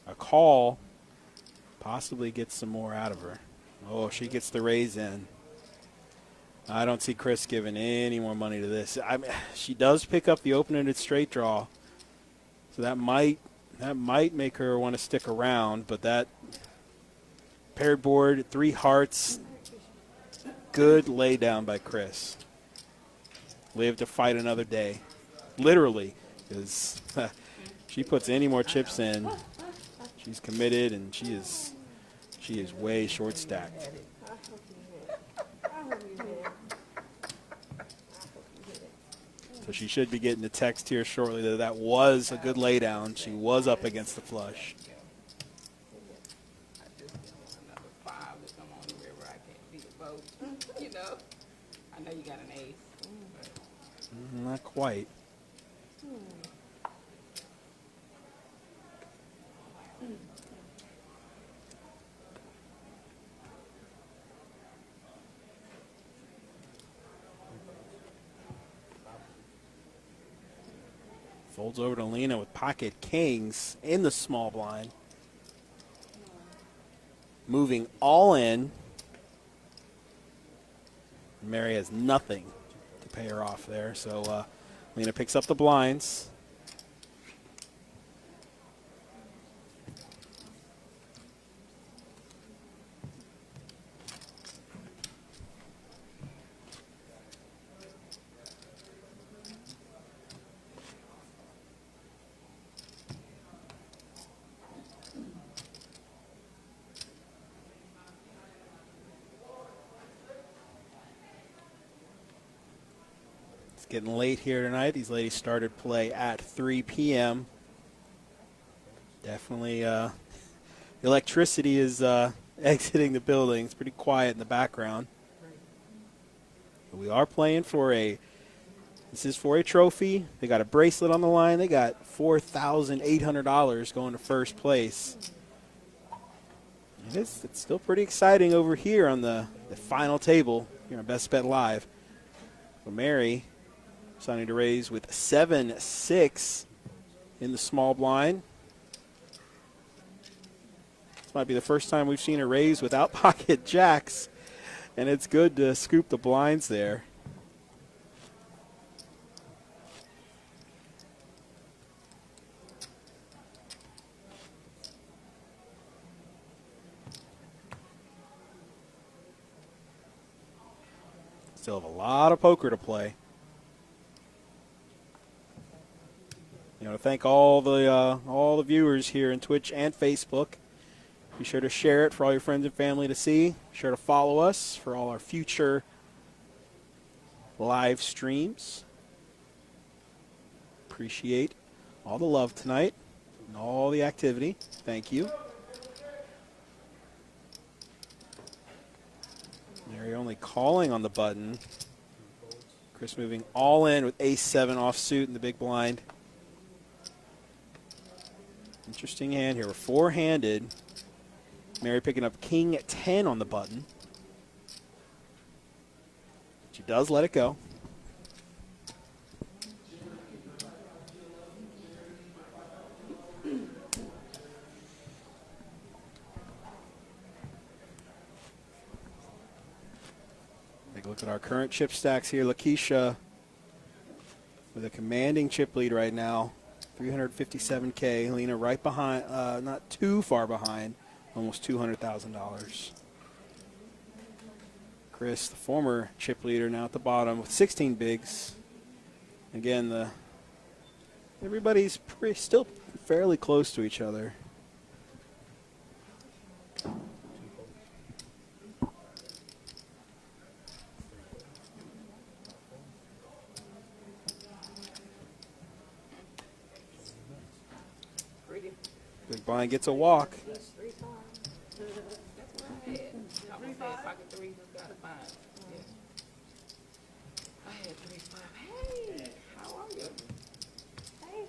Speaker 2: A call possibly gets some more out of her. Oh, she gets the raise in. I don't see Chris giving any more money to this. She does pick up the open-ended straight draw, so that might make her want to stick around. But that paired board, 3 hearts, good lay down by Chris. Live to fight another day, literally, because she puts any more chips in, she's committed, and she is way short stacked. So she should be getting a text here shortly that was a good lay down. She was up against the flush.
Speaker 4: Another 5 to come on the river. I can't beat a boat. You know, I know you got an ace.
Speaker 2: Not quite. Folds over to Lena with pocket kings in the small blind. Moving all in. Mary has nothing to pay her off there, so Lena picks up the blinds. Getting late here tonight. These ladies started play at 3 p.m. Definitely the electricity is exiting the building. It's pretty quiet in the background. But we are playing for this is for a trophy. They got a bracelet on the line. They got $4,800 going to first place. It's still pretty exciting over here on the final table here on Best Bet Live. So Mary starting to raise with 7-6 in the small blind. This might be the first time we've seen her raise without pocket jacks, and it's good to scoop the blinds there. Still have a lot of poker to play. You know, thank all the viewers here in Twitch and Facebook. Be sure to share it for all your friends and family to see. Be sure to follow us for all our future live streams. Appreciate all the love tonight and all the activity. Thank you. Mary only calling on the button. Chris moving all in with ace-7 offsuit in the big blind. Interesting hand here. We're four-handed. Mary picking up king-10 on the button. She does let it go. Take a look at our current chip stacks here. Lakeisha with a commanding chip lead right now. 357K. Lena right behind, not too far behind, almost $200,000. Chris, the former chip leader, now at the bottom with 16 bigs. Again, everybody's still fairly close to each other. Big blind gets a walk.
Speaker 4: That's what I had. I was saying pocket 3 got a 5. Yeah. I had 3-5. Hey, how are you? Hey.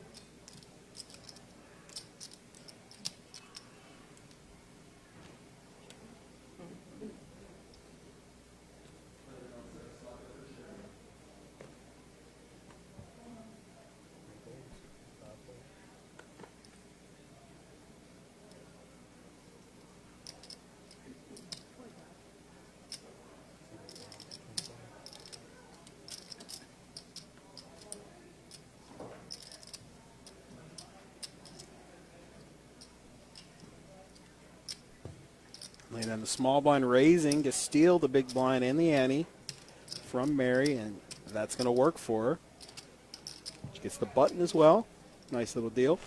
Speaker 2: And then the small blind raising to steal the big blind and the ante from Mary, and that's going to work for her. She gets the button as well. Nice little deal.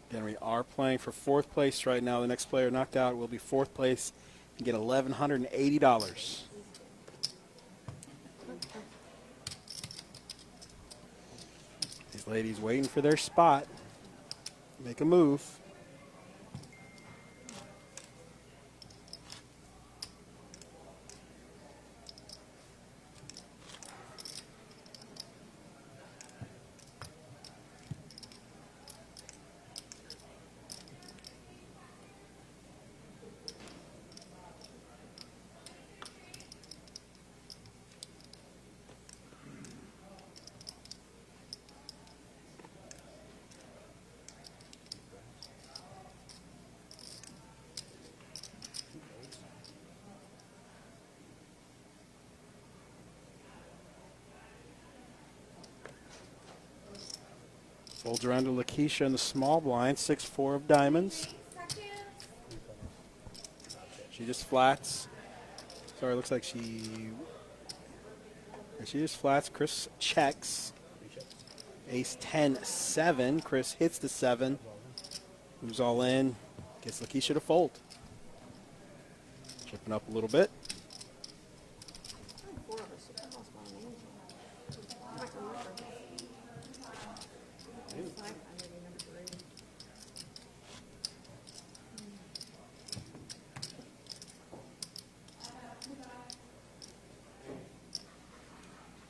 Speaker 2: Again, we are playing for 4th place right now. The next player knocked out will be 4th place and get $1,180. These ladies waiting for their spot. Make a move. Folds around to Lakeisha in the small blind, 6-4 of diamonds. She just flats. Sorry, looks like she just flats. Chris checks. Ace 10-7. Chris hits the 7. Moves all in. Gets Lakeisha to fold. Chipping up a little bit.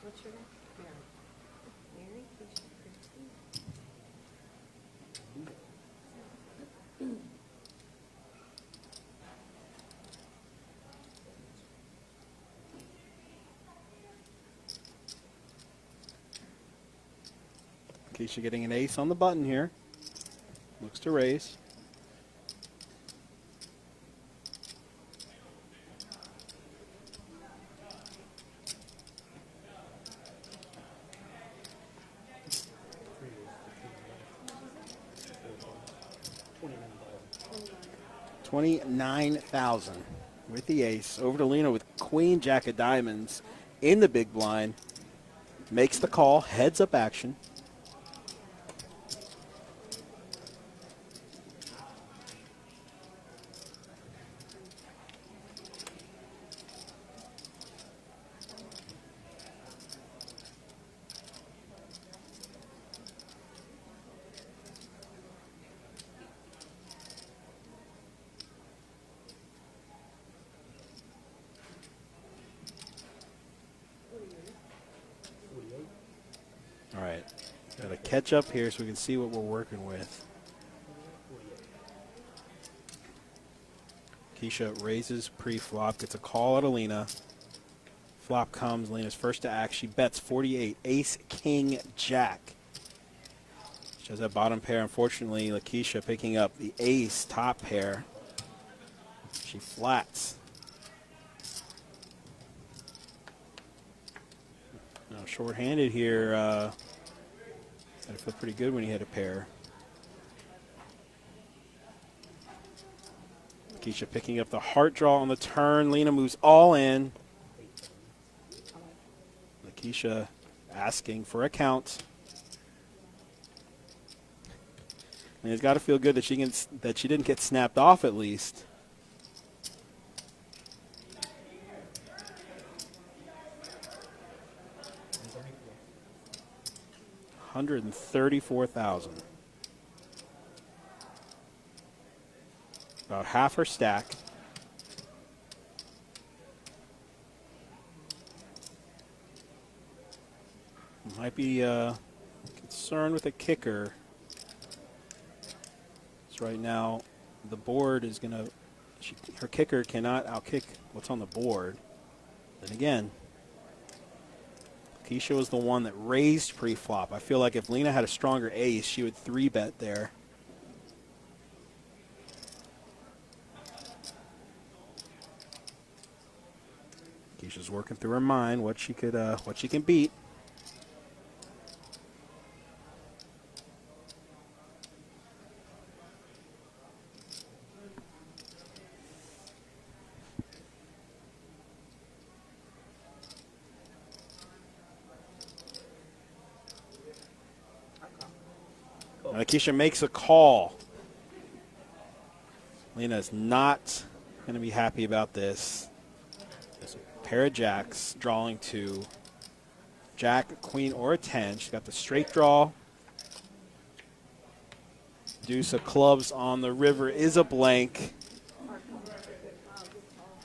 Speaker 6: What's your name? Mary. Mary, Keisha, Christine.
Speaker 2: Keisha getting an ace on the button here. Looks to raise. $29,000 with the ace. Over to Lena with Queen Jack of diamonds in the big blind. Makes the call, heads up action. All right, got to catch up here so we can see what we're working with. Keisha raises pre-flop, gets a call at Alina. Flop comes, Lena's first to act. She bets 48, ace, king, jack. She has that bottom pair. Unfortunately, Lakeisha picking up the ace top pair. She flats. Now short-handed here. Gotta feel pretty good when you hit a pair. Keisha picking up the heart draw on the turn. Lena moves all in. Lakeisha asking for a count. And it's got to feel good that she didn't get snapped off at least. $134,000. About half her stack. Might be concerned with a kicker. So right now, the board is going to, her kicker cannot outkick what's on the board. Then again, Keisha was the one that raised pre-flop. I feel like if Lena had a stronger ace, she would 3-bet there. Keisha's working through her mind what she can beat. Now Keisha makes a call. Lena is not going to be happy about this. There's a pair of jacks drawing to jack, a queen, or a 10. She's got the straight draw. Deuce of clubs on the river is a blank.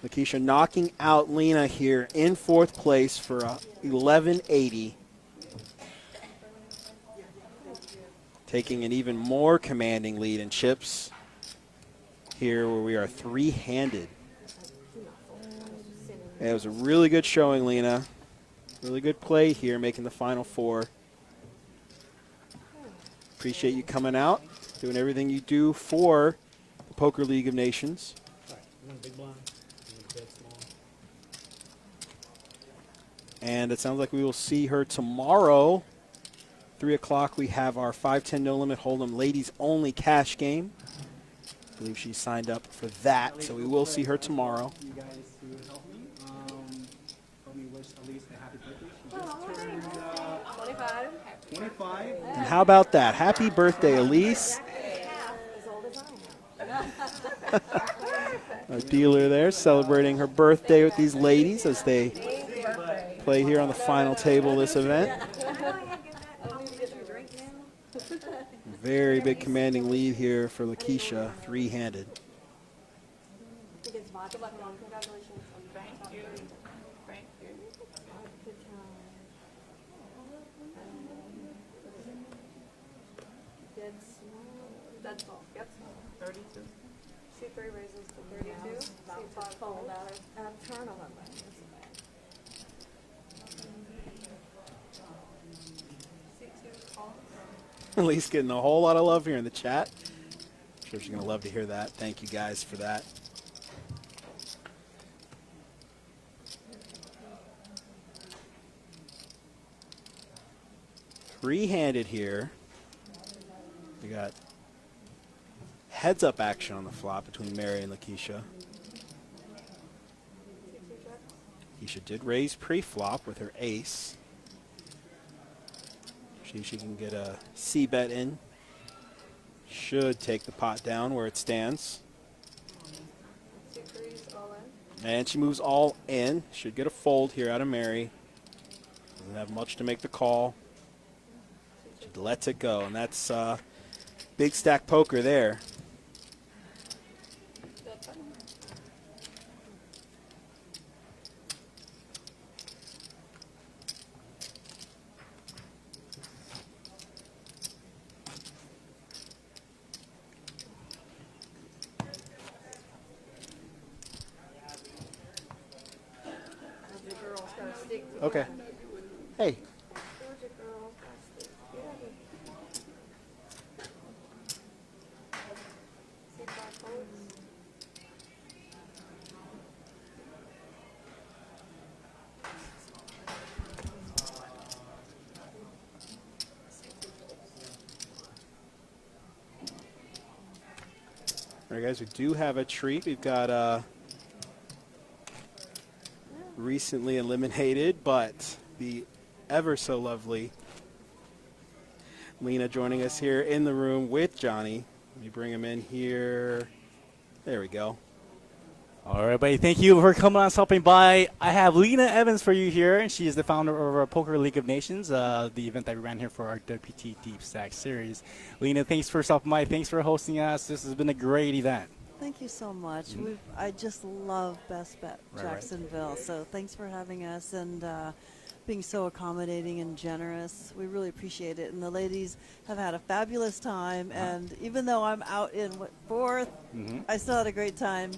Speaker 2: Lakeisha knocking out Lena here in 4th place for 1180. Taking an even more commanding lead in chips here where we are 3-handed. Yeah, it was a really good showing, Lena. Really good play here, making the final 4. Appreciate you coming out, doing everything you do for the Poker League of Nations. And it sounds like we will see her tomorrow. 3 o'clock, we have our 5-10 no limit hold'em ladies only cash game. I believe she signed up for that, so we will see her tomorrow.
Speaker 9: You guys who help me, help me wish Elise a happy birthday. She just turned
Speaker 6: 25.
Speaker 9: 25.
Speaker 2: And how about that? Happy birthday, Elise.
Speaker 6: As old as I am.
Speaker 2: Our dealer there celebrating her birthday with these ladies as they play here on the final table of this event. Very big commanding lead here for Lakeisha, 3-handed.
Speaker 6: Congratulations.
Speaker 4: Thank you. Thank you.
Speaker 6: That's all. Yep.
Speaker 4: 32.
Speaker 6: C3 raises to 32. C5 fold out of turn on that. C2 calls.
Speaker 2: Elise getting a whole lot of love here in the chat. I'm sure she's going to love to hear that. Thank you guys for that. Three-handed here. We got heads-up action on the flop between Mary and Lakeisha. Lakeisha did raise pre-flop with her ace. See if she can get a C-bet in. Should take the pot down where it stands. And she moves all in. Should get a fold here out of Mary. Doesn't have much to make the call. She lets it go, and that's big stack poker there. Okay. Hey. All right, guys, we do have a treat. We've got recently eliminated, but the ever so lovely Lena joining us here in the room with Johnny. Let me bring him in here. There we go.
Speaker 9: All right, buddy. Thank you for coming on, stopping by. I have Lena Evans for you here, and she is the founder of our Poker League of Nations, the event that we ran here for our WPT Deepstacks series. Lena, thanks for stopping by. Thanks for hosting us. This has been a great event.
Speaker 11: Thank you so much. I just love Best Bet Jacksonville. So thanks for having us and being so accommodating and generous. We really appreciate it. And the ladies have had a fabulous time. And even though I'm out in 4th, I still had a great time.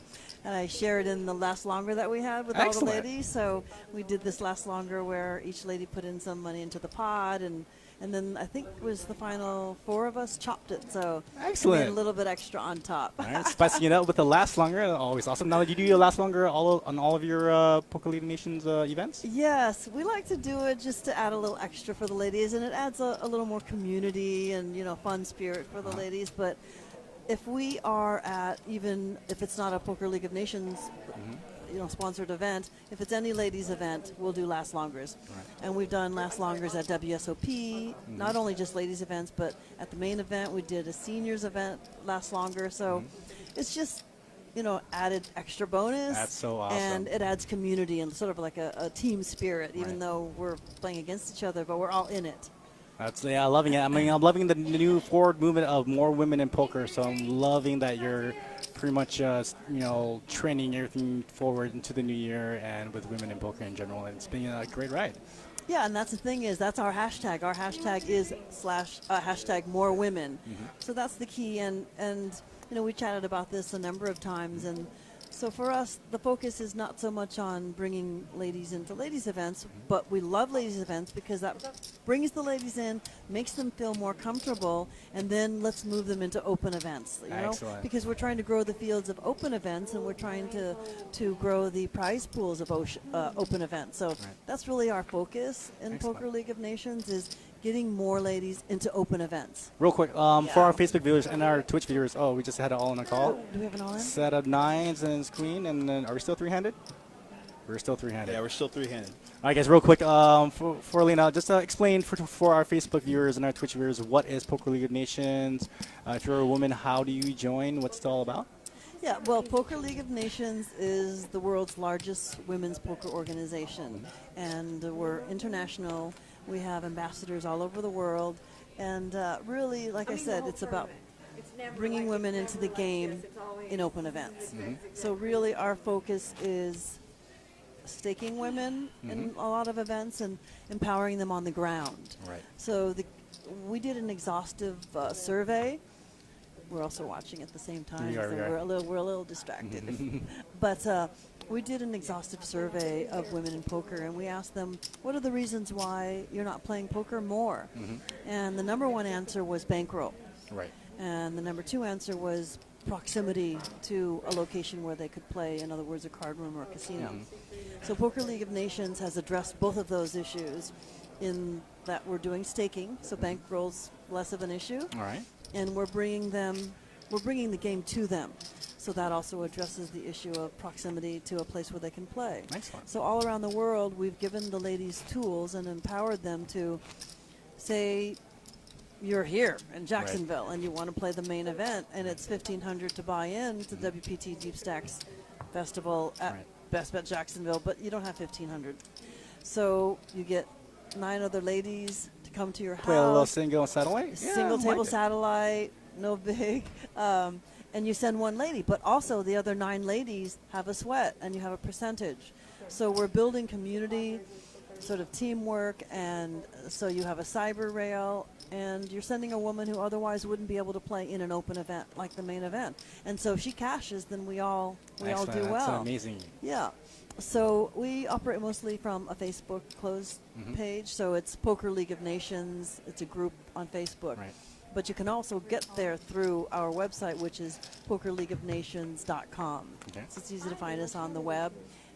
Speaker 11: and I shared in the last longer that we had with all the ladies. So we did this last longer where each lady put in some money into the pot, and then I think it was the final 4 of us chopped it. So
Speaker 9: Excellent.
Speaker 11: we made a little bit extra on top.
Speaker 9: All right, spicing it up with the last longer, always awesome. Now, do you do your last longer on all of your Poker League Nations events?
Speaker 11: Yes, we like to do it just to add a little extra for the ladies, and it adds a little more community and fun spirit for the ladies. But if we are at, even if it's not a Poker League of Nations sponsored event, if it's any ladies event, we'll do last longers.
Speaker 9: Right.
Speaker 11: And we've done last longers at WSOP, not only just ladies events, but at the main event we did a seniors event last longer. So it's just added extra bonus.
Speaker 9: That's so awesome.
Speaker 11: And it adds community and sort of like a team spirit, even though we're playing against each other, but we're all in it.
Speaker 9: That's loving it. I mean, I'm loving the new forward movement of more women in poker. So I'm loving that you're pretty much trending everything forward into the new year and with women in poker in general. And it's been a great ride.
Speaker 11: Yeah, and that's the thing is that's our hashtag. Our hashtag is hashtag more women. So that's the key. And we chatted about this a number of times. And so for us, the focus is not so much on bringing ladies into ladies events, but we love ladies events because that brings the ladies in, makes them feel more comfortable, and then let's move them into open events.
Speaker 9: Excellent.
Speaker 11: Because we're trying to grow the fields of open events, and we're trying to grow the prize pools of open events. So that's really our focus in Poker League of Nations is getting more ladies into open events.
Speaker 9: Real quick, for our Facebook viewers and our Twitch viewers, we just had it all on a call.
Speaker 11: Do we have an all in?
Speaker 9: Set of 9s and queen, and then are we still 3-handed? We're still 3-handed.
Speaker 2: Yeah, we're still 3-handed.
Speaker 9: All right, guys, real quick, for Lena, just explain for our Facebook viewers and our Twitch viewers, what is Poker League of Nations? If you're a woman, how do you join? What's it all about?
Speaker 11: Yeah, well, Poker League of Nations is the world's largest women's poker organization, and we're international. We have ambassadors all over the world, and really, like I said, it's about bringing women into the game in open events. So really our focus is staking women in a lot of events and empowering them on the ground.
Speaker 9: Right.
Speaker 11: So we did an exhaustive survey. We're also watching at the same time, so we're a little distracted. But we did an exhaustive survey of women in poker, and we asked them, what are the reasons why you're not playing poker more? And the number 1 answer was bankroll.
Speaker 9: Right.
Speaker 11: And the number 2 answer was proximity to a location where they could play, in other words, a card room or a casino. So Poker League of Nations has addressed both of those issues in that we're doing staking, so bankroll's less of an issue.
Speaker 9: All right.
Speaker 11: And we're bringing the game to them. So that also addresses the issue of proximity to a place where they can play.
Speaker 9: Excellent.
Speaker 11: So all around the world, we've given the ladies tools and empowered them to say, you're here in Jacksonville and you want to play the main event, and it's $1,500 to buy in to WPT Deepstacks Festival at Best Bet Jacksonville, but you don't have $1,500. So you get 9 other ladies to come to your house.
Speaker 9: Play a little single satellite?
Speaker 11: Single table satellite, no big. And you send 1 lady, but also the other 9 ladies have a sweat, and you have a percentage. So we're building community, sort of teamwork, and so you have a cyber rail, and you're sending a woman who otherwise wouldn't be able to play in an open event like the main event. And so if she cashes, then we all do well.
Speaker 9: That's amazing.
Speaker 11: Yeah. So we operate mostly from a Facebook closed page. So it's Poker League of Nations. It's a group on Facebook.
Speaker 9: Right.
Speaker 11: But you can also get there through our website, which is pokerleagueofnations.com.
Speaker 9: Okay.
Speaker 11: So it's easy to find us on the web,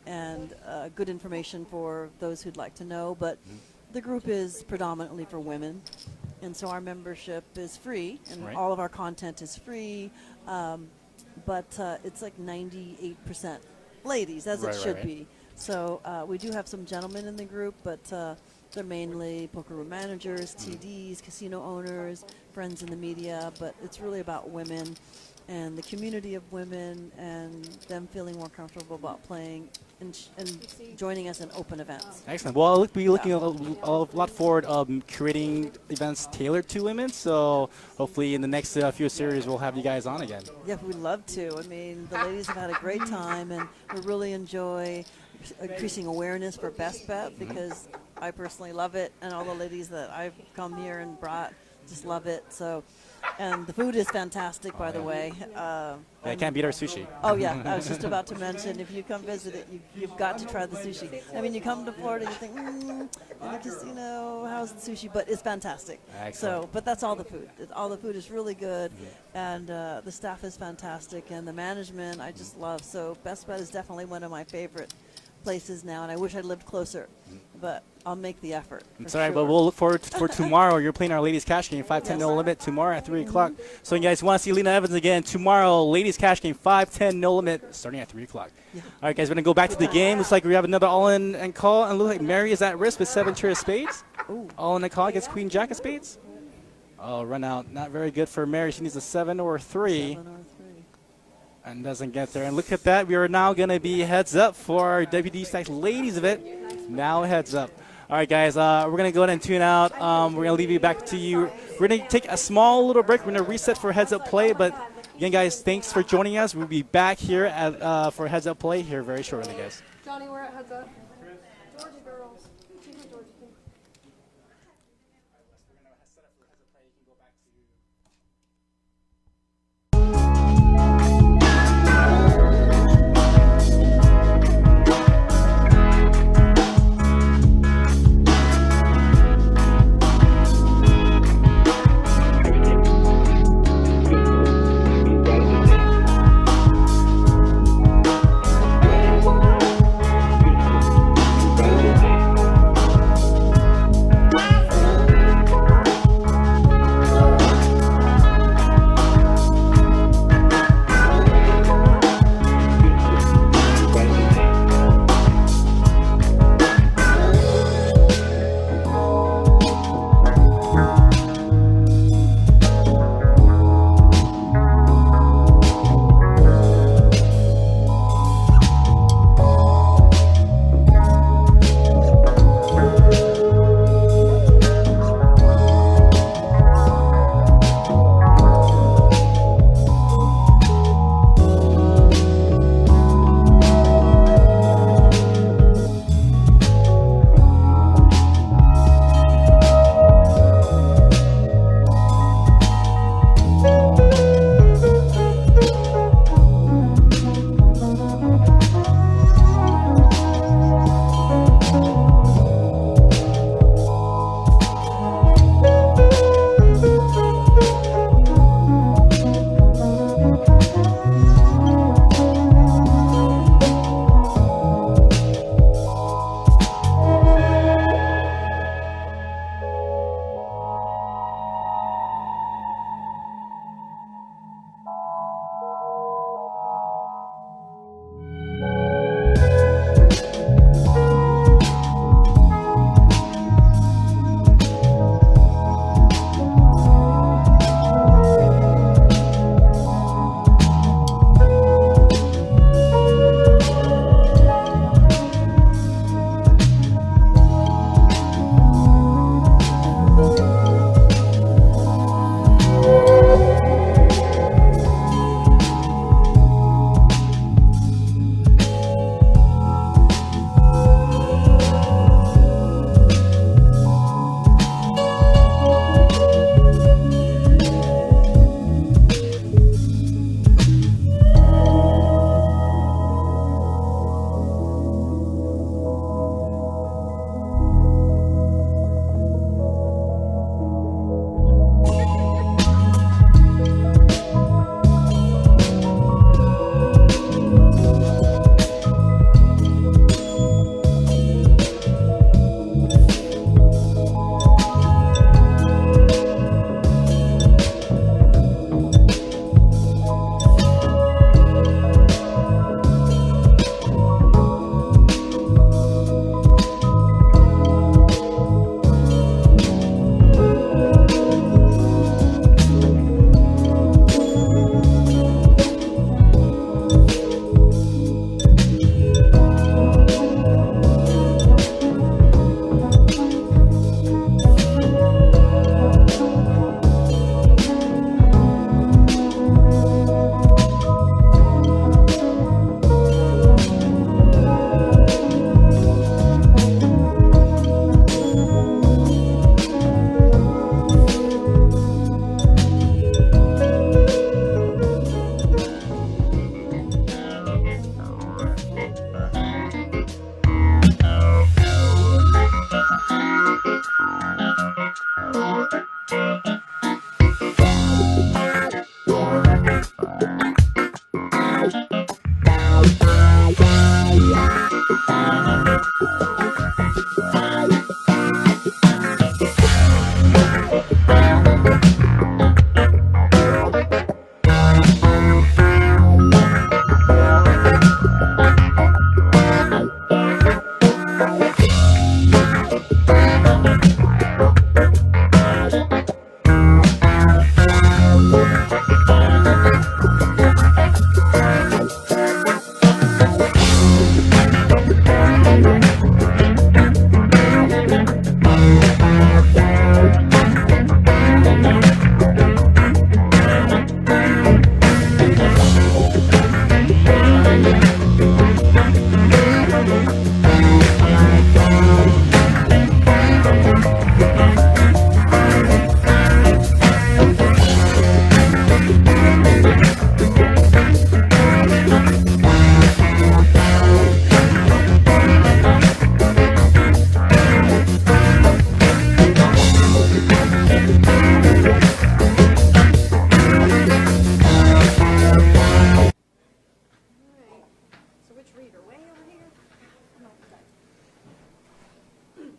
Speaker 11: and good information for those who'd like to know. But the group is predominantly for women, and so our membership is free, and all of our content is free. But it's like 98% ladies, as it should be. So we do have some gentlemen in the group, but they're mainly poker room managers, TDs, casino owners, friends in the media, but it's really about women and the community of women and them feeling more comfortable about playing and joining us in open events.
Speaker 9: Excellent. Well, I'll be looking a lot forward creating events tailored to women, so hopefully in the next few series we'll have you guys on again.
Speaker 11: Yeah, we'd love to. I mean, the ladies have had a great time, and we really enjoy increasing awareness for Best Bet because I personally love it, and all the ladies that I've come here and brought just love it. So, and the food is fantastic, by the way.
Speaker 9: I can't beat our sushi.
Speaker 11: Oh yeah, I was just about to mention, if you come visit it, you've got to try the sushi. I mean, you come to Florida, you think, in the casino, how's the sushi? But it's fantastic.
Speaker 9: Excellent.
Speaker 11: So, but that's all the food. All the food is really good, and the staff is fantastic, and the management I just love. So Best Bet is definitely one of my favorite places now, and I wish I lived closer, but I'll make the effort.
Speaker 9: It's all right, but we'll look forward for tomorrow. You're playing our ladies cash game, 5-10 no limit tomorrow at 3 o'clock. So you guys want to see Lena Evans again tomorrow, ladies cash game, 5-10 no limit, starting at 3 o'clock.
Speaker 11: Yeah.
Speaker 9: All right, guys, we're going to go back to the game. Looks like we have another all-in and call, and looks like Mary is at risk with 7 pair of spades. All-in and call against Queen Jack of spades. Oh, run out. Not very good for Mary. She needs a 7 or 3.
Speaker 11: 7 or 3.
Speaker 9: And doesn't get there. And look at that. We are now going to be heads up for our WPT Deepstacks Ladies event. Now heads up. All right, guys. We're going to go ahead and tune out. We're going to leave you back to you. We're going to take a small little break. We're going to reset for heads up play. But again, guys, thanks for joining us. We'll be back here at for heads up play here very shortly, guys.
Speaker 6: Johnny, we're at heads up. Georgia girls. Georgia.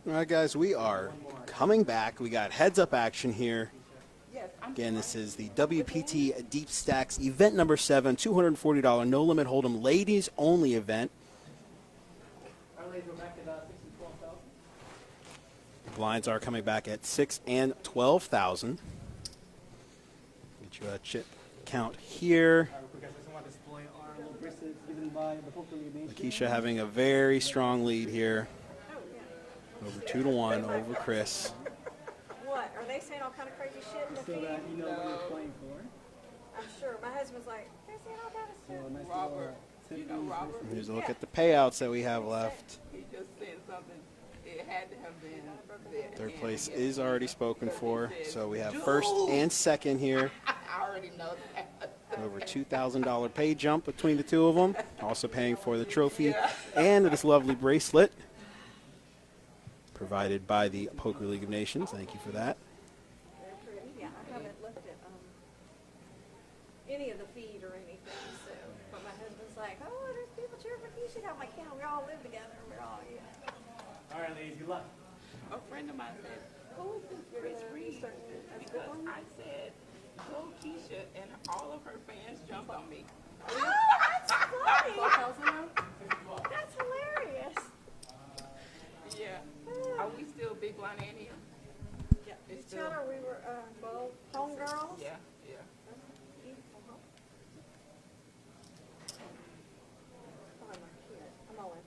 Speaker 2: All right, guys, we are coming back. We got heads-up action here. Again, this is the WPT Deepstacks Event number 7, $240 no-limit hold'em ladies only event. The blinds are coming back at 6 and 12,000. Get you a chip count here. Lakeisha having a very strong lead here. Over 2-1 over Chris.
Speaker 6: What? Are they saying all kind of crazy shit in the feed?
Speaker 12: that you know what you're playing for.
Speaker 6: I'm sure. My husband's like, they're saying all kind of stuff.
Speaker 12: So nice
Speaker 4: Robert, you know Robert?
Speaker 2: Here's a look at the payouts that we have left.
Speaker 4: He just said something. It had to have been there.
Speaker 2: Third place is already spoken for, so we have first and second here.
Speaker 4: I already know that.
Speaker 2: Over $2,000 pay jump between the two of them. Also paying for the trophy and this lovely bracelet provided by the Poker League of Nations. Thank you for that.
Speaker 6: They're pretty. Yeah, I haven't looked at any of the feed or anything. So, but my husband's like, oh, there's people cheering for Keisha. I'm like, yeah, we all live together. We're all, yeah.
Speaker 12: All right, ladies, good luck.
Speaker 4: A friend of mine said, who is this Chris Reed? Because I said, go Keisha, and all of her fans jumped on me.
Speaker 6: Oh, that's funny. That's hilarious.
Speaker 4: Yeah. Are we still Big Blind Annie?
Speaker 6: Yeah.
Speaker 4: It's
Speaker 6: Each
Speaker 4: still,
Speaker 6: other, we were both homegirls.
Speaker 4: yeah, yeah.
Speaker 6: I'm all in.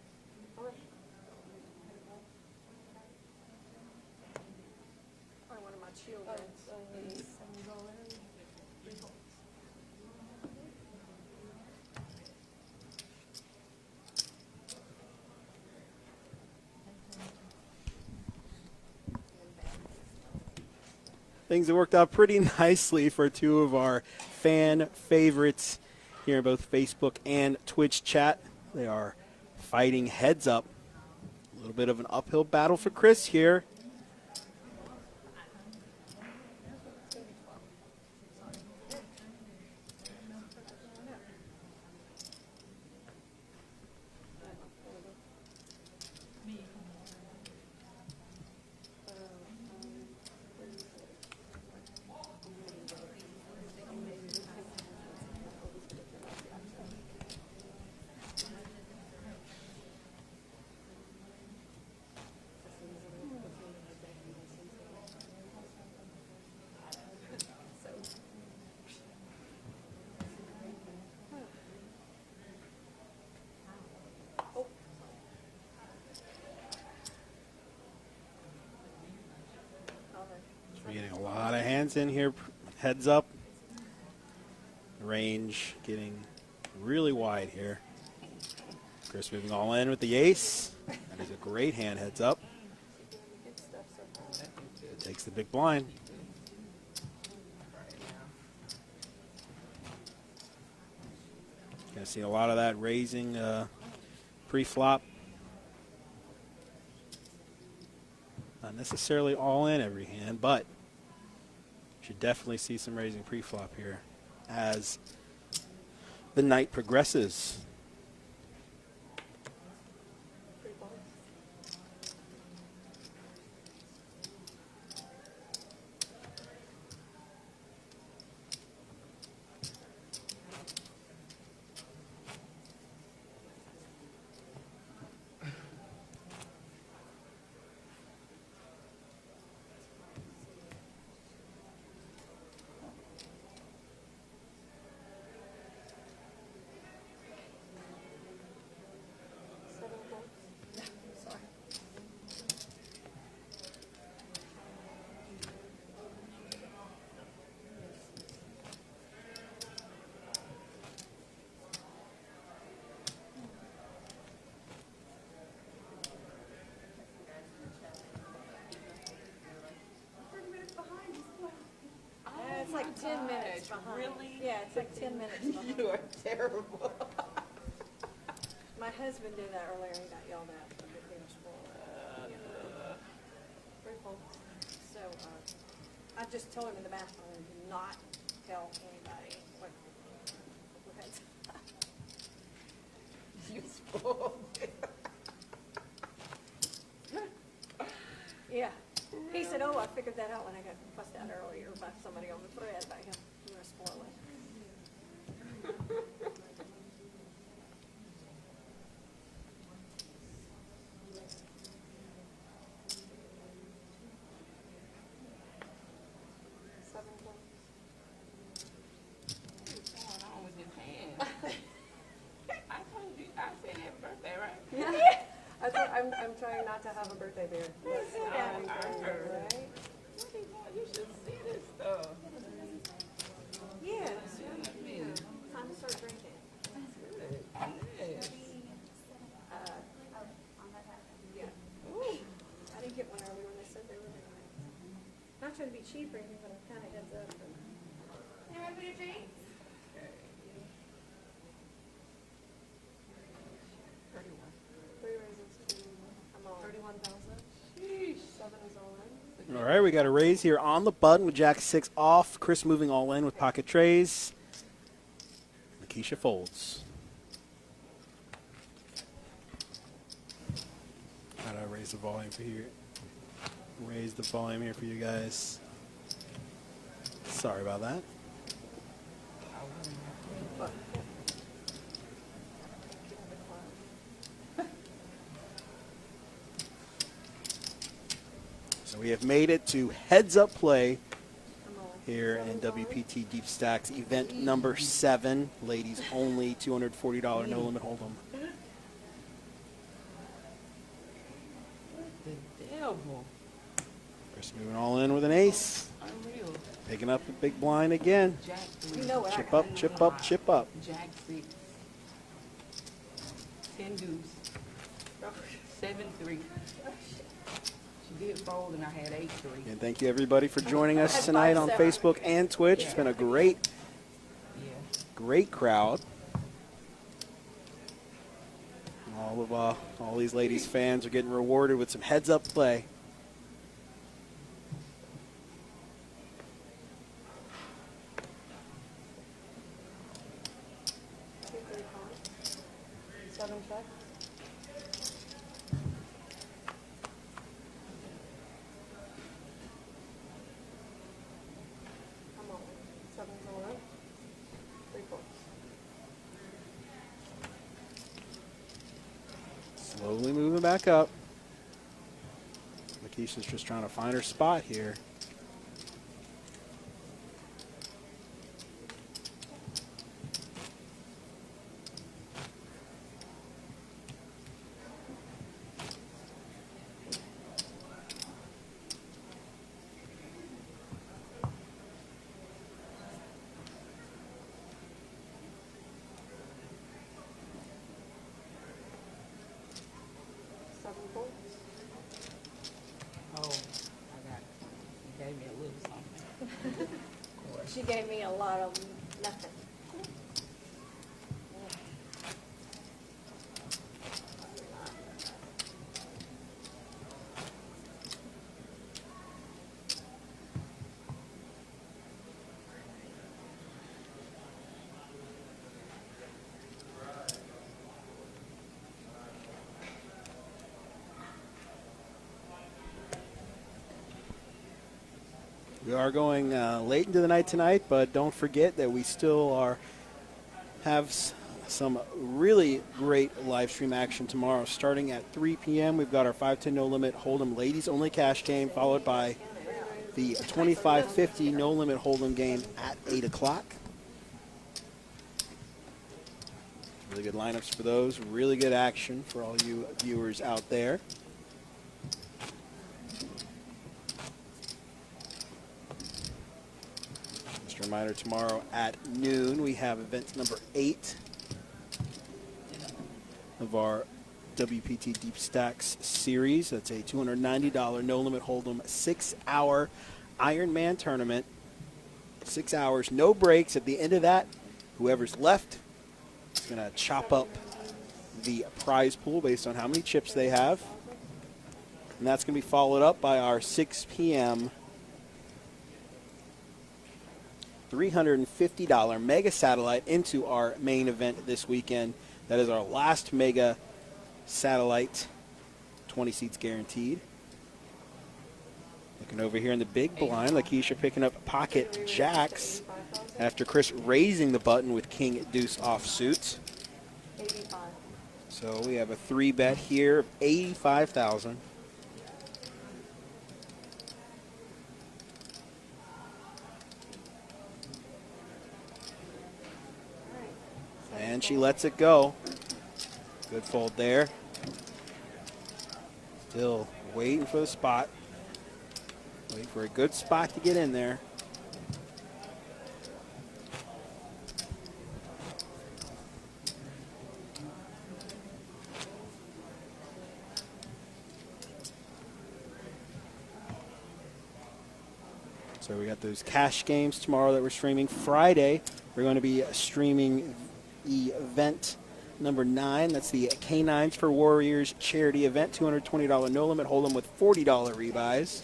Speaker 6: Probably one of my children.
Speaker 2: Things have worked out pretty nicely for two of our fan favorites here in both Facebook and Twitch chat. They are fighting heads up. A little bit of an uphill battle for Chris here. We're getting a lot of hands in here. Heads up. Range getting really wide here. Chris moving all in with the ace. That is a great hand, heads up. It takes the big blind. Gonna see a lot of that raising pre-flop. Not necessarily all in every hand, but should definitely see some raising pre-flop here as the night progresses.
Speaker 6: It's like 10 minutes behind.
Speaker 4: Really?
Speaker 6: Yeah, it's like 10 minutes behind.
Speaker 4: You are terrible.
Speaker 6: My husband did that earlier and got yelled at. For being spoiled. So I just told him in the bathroom, do not tell anybody what
Speaker 4: You spoiled it.
Speaker 6: Yeah. He said, oh, I figured that out when I got fussed out earlier by somebody on the thread by him. You were spoiling.
Speaker 4: What's going on with his hand? I told you, I said happy birthday, right?
Speaker 6: Yeah. I'm trying not to have a birthday beer. That's
Speaker 4: I heard.
Speaker 6: right?
Speaker 4: What are you doing? You should see this stuff.
Speaker 6: Yeah.
Speaker 4: Goodness.
Speaker 6: Time to start drinking.
Speaker 4: Yes.
Speaker 6: Yeah.
Speaker 4: Ooh.
Speaker 6: I didn't get one early when they said they were going to. Not trying to be cheap or anything, but I'm kind of heads up. You ready to drink? 31,000. Sheesh. 7 is all in.
Speaker 2: All right, we got a raise here on the button with Jack 6 off. Chris moving all in with pocket trays. Lakeisha folds. How do I raise the volume for you? Raise the volume here for you guys. Sorry about that. So we have made it to heads up play here in WPT Deepstacks event number 7, ladies only, $240 no limit hold'em.
Speaker 4: The devil.
Speaker 2: Chris moving all in with an ace,
Speaker 4: Unreal.
Speaker 2: picking up a big blind again.
Speaker 4: Jack 3.
Speaker 6: You know what?
Speaker 2: Chip up, chip up, chip up.
Speaker 4: Jack 6. 10 deuce. 7-3. She did fold and I had 8-3.
Speaker 2: And thank you everybody for joining us tonight on Facebook and Twitch. It's been a great crowd. All these ladies fans are getting rewarded with some heads up play.
Speaker 6: Seven check. I'm all in. 7's all in. 3 4.
Speaker 2: Slowly moving back up. Lakeisha's just trying to find her spot here.
Speaker 6: She gave me a lot of nothing.
Speaker 2: We are going late into the night tonight, but don't forget that we still have some really great live stream action tomorrow. Starting at 3 p.m., we've got our 5-10 no limit hold'em ladies only cash game, followed by the 25-50 no limit hold'em game at 8 o'clock. Really good lineups for those. Really good action for all you viewers out there. Reminder, tomorrow at noon we have event number 8 of our WPT Deepstacks series. That's a $290 no limit hold'em 6-hour Ironman tournament. 6 hours, no breaks. At the end of that, whoever's left is going to chop up the prize pool based on how many chips they have. And that's going to be followed up by our 6 p.m. $350 mega satellite into our main event this weekend. That is our last mega satellite, 20 seats guaranteed. Looking over here in the big blind, Lakeisha picking up pocket jacks after Chris raising the button with king deuce offsuit.
Speaker 6: 85.
Speaker 2: So we have a 3-bet here of 85,000. And she lets it go. Good fold there. Still waiting for the spot. Waiting for a good spot to get in there. So we got those cash games tomorrow that we're streaming. Friday, we're going to be streaming event number 9. That's the K9s for Warriors charity event. $220 no limit. Hold them with $40 rebuys.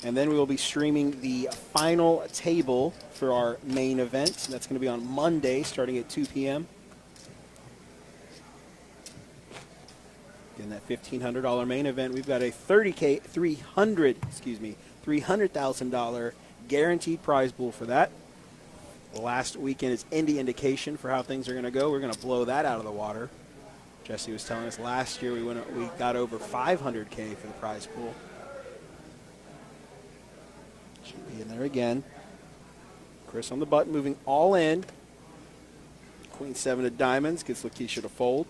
Speaker 2: And then we will be streaming the final table for our main event. That's going to be on Monday starting at 2 p.m. In that $1,500 main event, we've got a $300,000 guaranteed prize pool for that. Last weekend is any indication for how things are going to go. We're going to blow that out of the water. Jesse was telling us last year we got over $500K for the prize pool. Should be in there again. Chris on the button, moving all in. Queen 7 of diamonds gets Lakeisha to fold.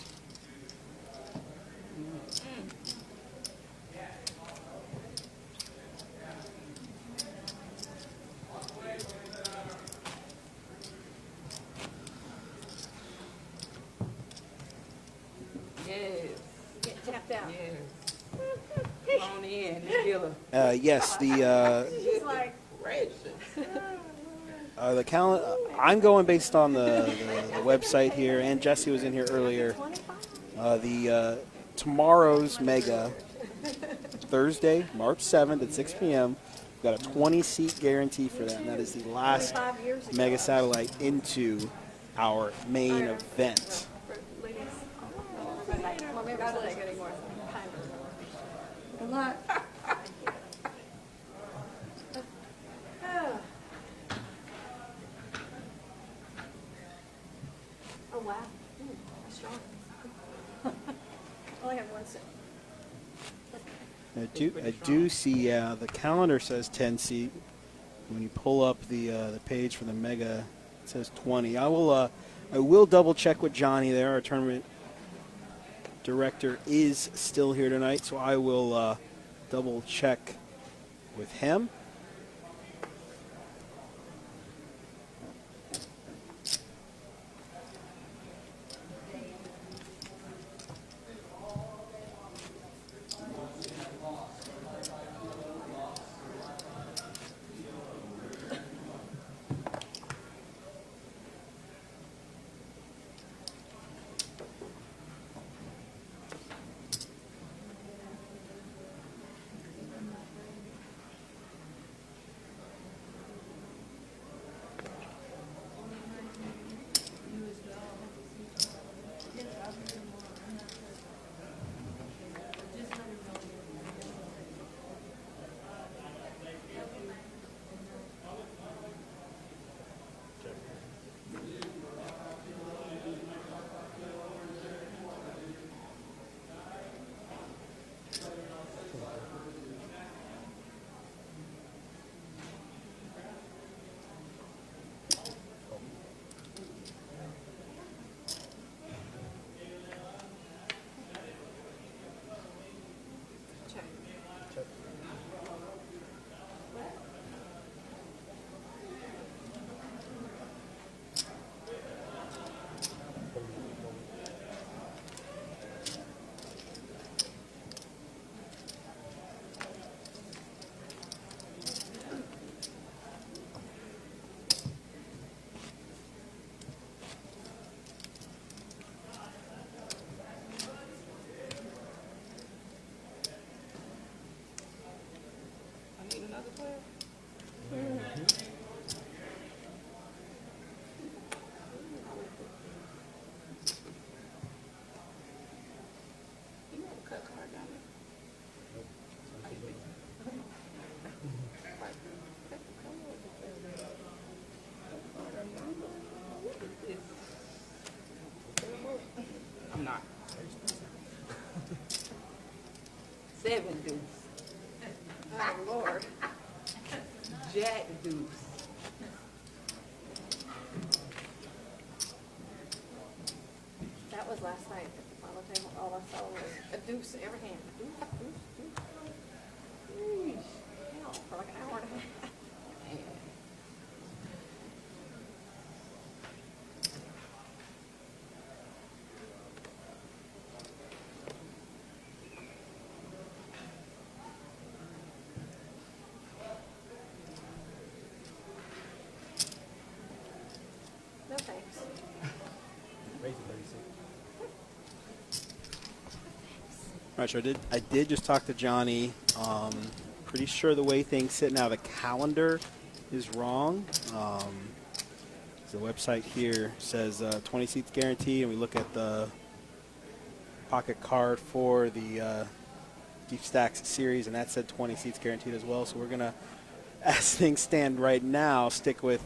Speaker 6: Get tapped out.
Speaker 4: Come on in, Gilla.
Speaker 2: Yes,
Speaker 6: She's like,
Speaker 2: the calendar. I'm going based on the website here, and Jesse was in here earlier. Tomorrow's mega, Thursday, March 7th at 6 p.m. We've got a 20-seat guarantee for that, and that is the last mega satellite into our main event.
Speaker 6: ladies. Well, maybe it's not good anymore. Good luck. Oh, wow. That's strong. Only have one set.
Speaker 2: I do see the calendar says 10 seat. When you pull up the page for the mega, it says 20. I will double check with Johnny there. Our tournament director is still here tonight, so I will double check with him.
Speaker 4: 7 deuce.
Speaker 6: Oh, Lord.
Speaker 4: Jack deuce.
Speaker 6: That was last night at the final table. All I saw was a deuce in every hand. Deuce, deuce, deuce. Sheesh. Hell, for like an hour and a half. No thanks.
Speaker 2: All right, so I did just talk to Johnny. Pretty sure the way things sit now, the calendar is wrong. The website here says 20 seats guaranteed, and we look at the pocket card for the Deepstacks series, and that said 20 seats guaranteed as well. So we're going to, as things stand right now, stick with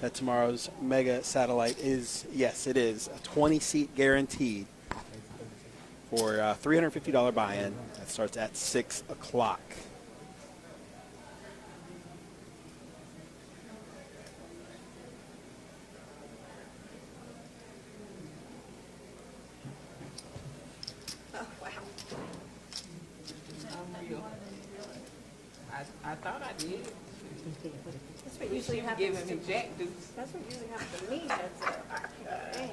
Speaker 2: that tomorrow's mega satellite is, yes, it is a 20 seat guaranteed for a $350 buy-in. That starts at 6 o'clock.
Speaker 6: Oh, wow.
Speaker 4: Unreal. I thought I did.
Speaker 6: That's what usually
Speaker 4: She was
Speaker 6: happens
Speaker 4: giving me
Speaker 6: to
Speaker 4: Jack deuce.
Speaker 6: That's what usually happens to me. Heads up. Dang.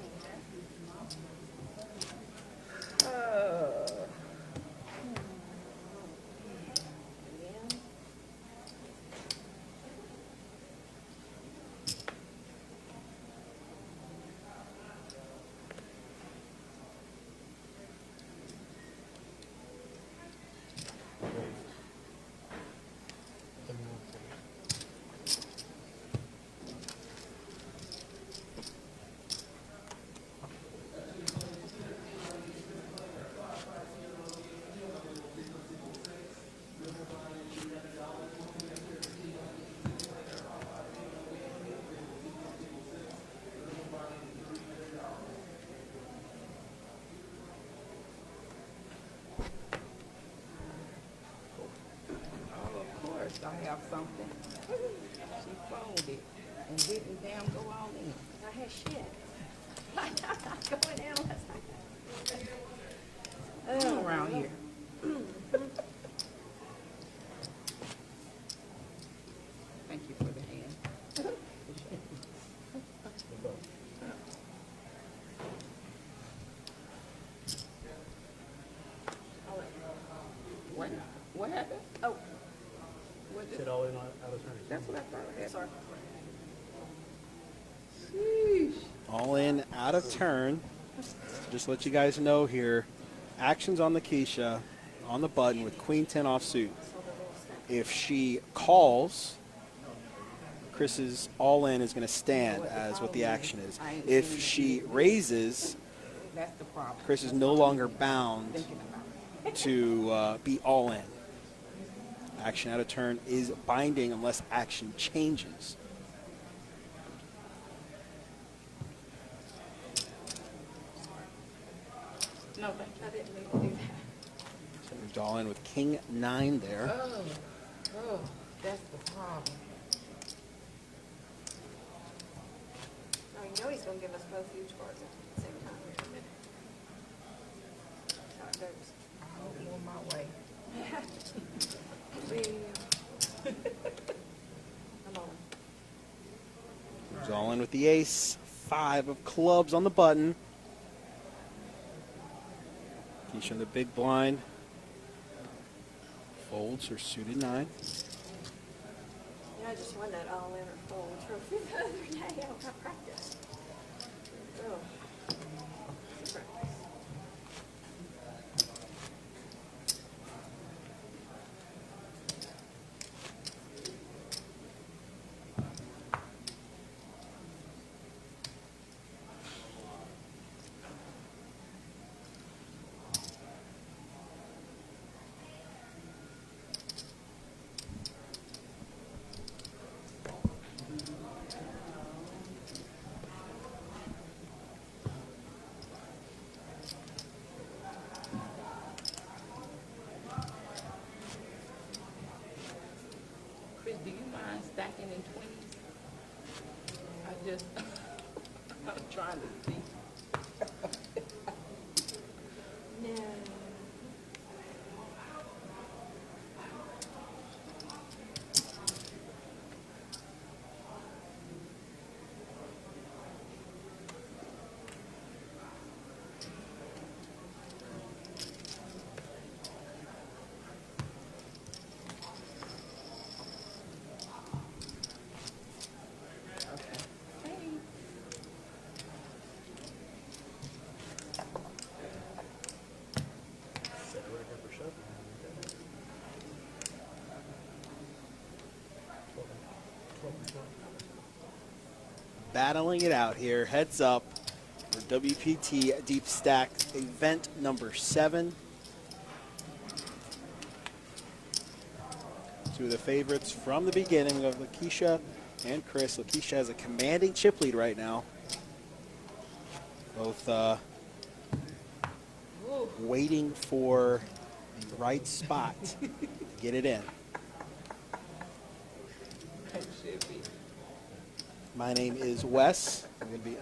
Speaker 4: I have something. She phoned it and didn't damn go all in.
Speaker 6: I had shit. I'm not going down unless I
Speaker 4: Come around here. Thank you for the hand. What happened?
Speaker 6: Oh.
Speaker 12: Sit all in on out of turn.
Speaker 4: That's what I thought I had.
Speaker 6: Sorry.
Speaker 4: Sheesh.
Speaker 2: All in, out of turn. Just let you guys know here, actions on the Keisha, on the button with Queen 10 offsuit. If she calls, Chris's all in is going to stand as what the action is. If she raises,
Speaker 4: That's the problem.
Speaker 2: Chris is no longer bound
Speaker 4: Thinking about it.
Speaker 2: to be all in. Action out of turn is binding unless action changes.
Speaker 4: No, thank you.
Speaker 6: I didn't mean to do that.
Speaker 2: So moved all in with King 9 there.
Speaker 4: Oh, that's the problem.
Speaker 6: Oh, you know he's going to give us both huge cards at the same time. That's how it goes.
Speaker 4: I'm on my way.
Speaker 6: I'm on.
Speaker 2: Moves all in with the ace. 5 of clubs on the button. Keisha in the big blind. Folds her suited 9.
Speaker 6: Yeah, I just won that all in or fold trophy the other day. I practiced. Oh. Practice.
Speaker 4: just, I'm trying to see.
Speaker 6: No.
Speaker 2: Battling it out here. Heads up for WPT Deepstacks Event number 7. Two of the favorites from the beginning. We have Lakeisha and Chris. Lakeisha has a commanding chip lead right now. Both waiting for the right spot to get it in. My name is Wes.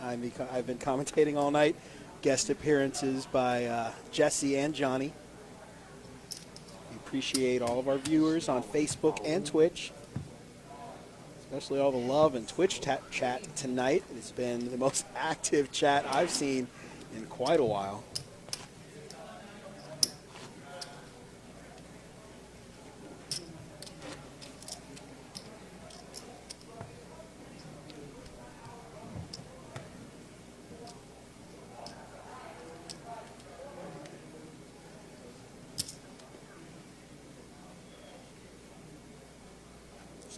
Speaker 2: I've been commentating all night. Guest appearances by Jesse and Johnny. We appreciate all of our viewers on Facebook and Twitch, especially all the love and Twitch chat tonight. It's been the most active chat I've seen in quite a while.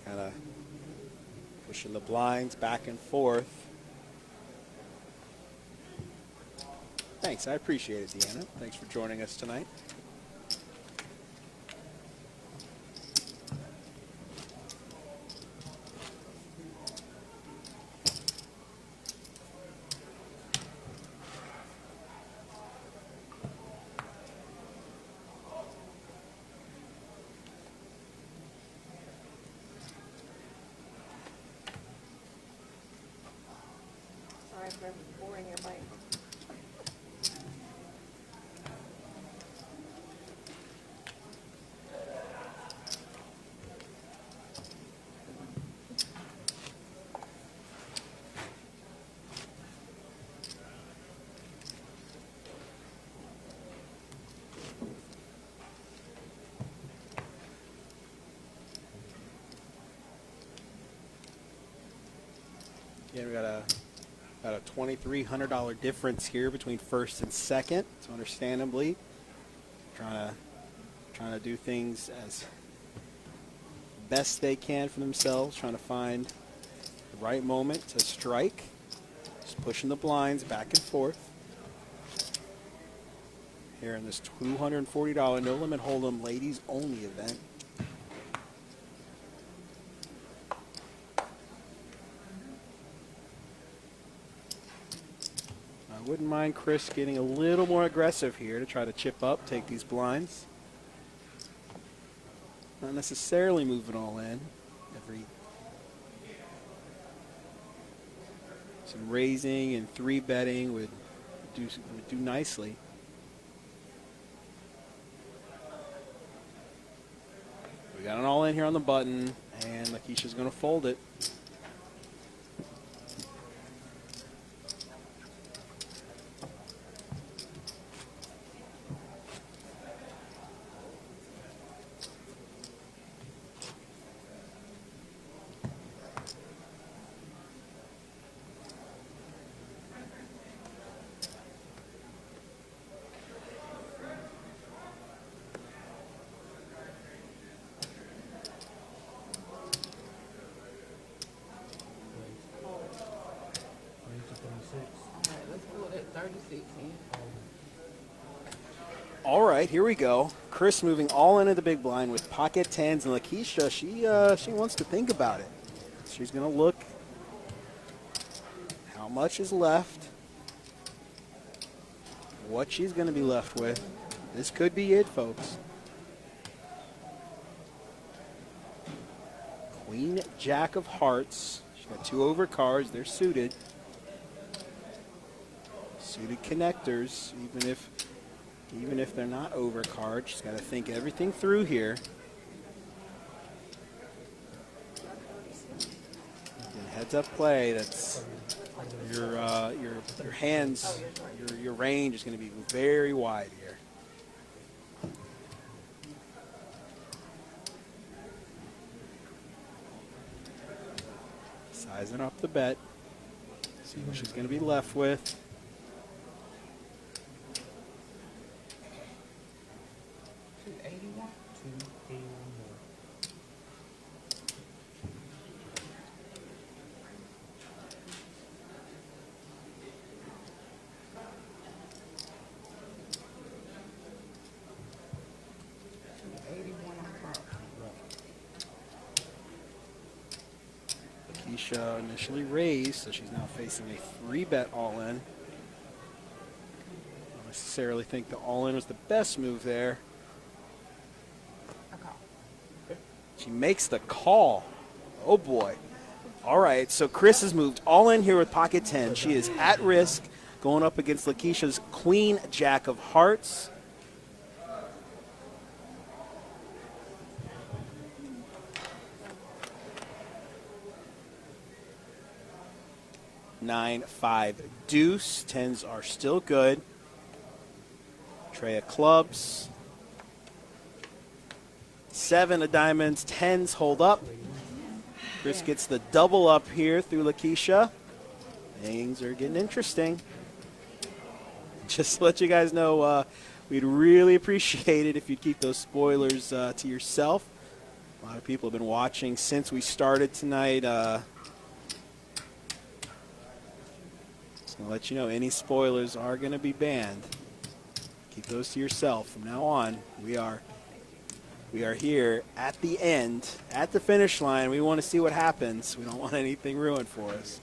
Speaker 2: Kind of pushing the blinds back and forth. Thanks, I appreciate it, Deanna. Thanks for joining us tonight.
Speaker 6: Sorry for boring everybody.
Speaker 2: Yeah, we got about a $2,300 difference here between first and second. So understandably, trying to do things as best they can for themselves, trying to find the right moment to strike. Just pushing the blinds back and forth. Here in this $240 No Limit Hold'em Ladies Only event. I wouldn't mind Chris getting a little more aggressive here to try to chip up, take these blinds. Not necessarily moving all in. Some raising and 3-betting would do nicely. We got it all in here on the button, and Lakeisha's going to fold it. All right, here we go. Chris moving all into the big blind with pocket tens, and Lakeisha, she wants to think about it. She's going to look how much is left, what she's going to be left with. This could be it, folks. Queen, Jack of Hearts. She's Got 2 over cards. They're suited. Suited connectors, even if they're not over cards. Just got to think everything through here. And heads up play. That's your hands, your range is going to be very wide here. Sizing up the bet. See what she's going to be left with. Keisha initially raised, so she's now facing a 3-bet all-in. I don't necessarily think the all-in was the best move there. She makes the call. Oh boy. All right, so Chris has moved all in here with pocket 10. She is at risk going up against Lakeisha's Queen Jack of Hearts. Nine, 5, deuce. 10s are still good. Tray of clubs. 7 of diamonds. 10s hold up. Chris gets the double up here through Lakeisha. Things are getting interesting. Just to let you guys know, we'd really appreciate it if you'd keep those spoilers to yourself. A lot of people have been watching since we started tonight. I'll let you know any spoilers are going to be banned. Keep those to yourself. From now on, we are here at the end, at the finish line. We want to see what happens. We don't want anything ruined for us.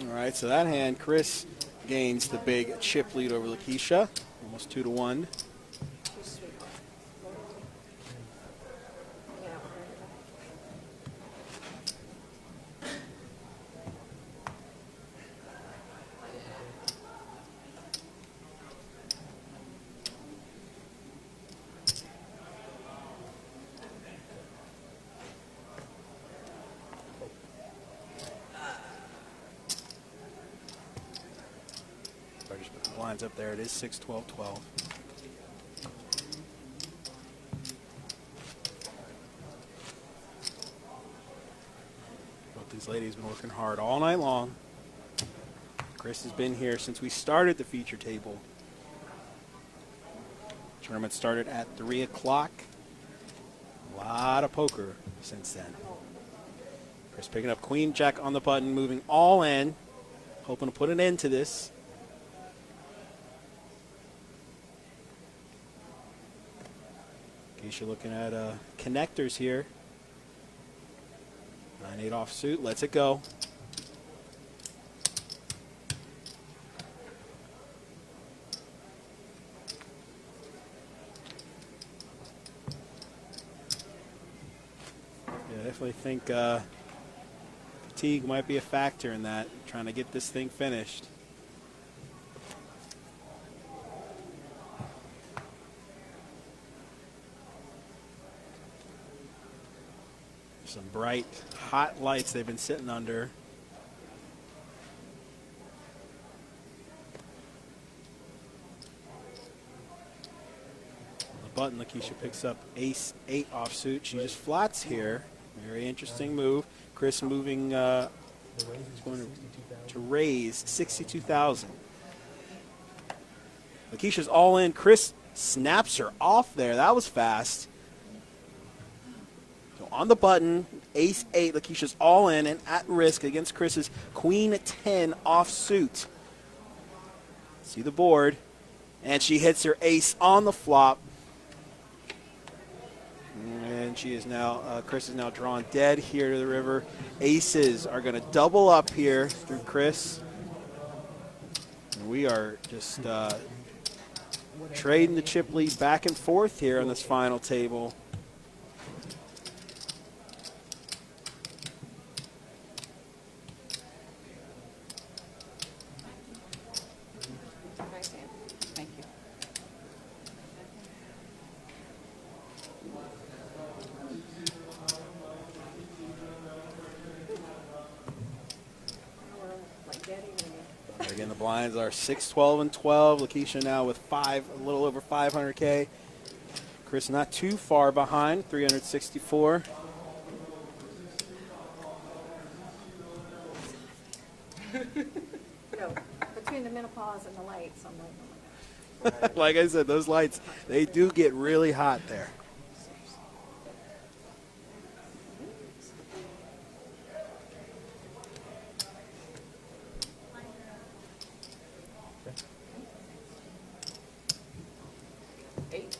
Speaker 2: All right, so that hand, Chris gains the big chip lead over Lakeisha, almost 2-1. Up there, it is 6, 12, 12. Both these ladies have been working hard all night long. Chris has been here since we started the feature table. Tournament started at 3 o'clock. A lot of poker since then. Chris picking up Queen Jack on the button, moving all in, hoping to put an end to this. Keisha looking at connectors here. 9-8 offsuit, lets it go. Yeah, definitely think fatigue might be a factor in that, trying to get this thing finished. Some bright, hot lights they've been sitting under. On the button, Lakeisha picks up ace 8 offsuit. She just flats here. Very interesting move. Chris moving, going to raise 62,000. Lakeisha's all in. Chris snaps her off there. That was fast. So on the button, ace 8, Lakeisha's all in and at risk against Chris's queen 10 offsuit. See the board, and she hits her ace on the flop. And she is now, Chris is now drawn dead here to the river. Aces are going to double up here through Chris. And we are just trading the chip lead back and forth here on this final table.
Speaker 4: Thank you.
Speaker 2: Again, the blinds are 6, 12, and 12. Lakeisha now with a little over 500K. Chris not too far behind, 364.
Speaker 6: Between the menopause and the lights, I'm like,
Speaker 2: Like I said, those lights, they do get really hot there.
Speaker 4: Eight.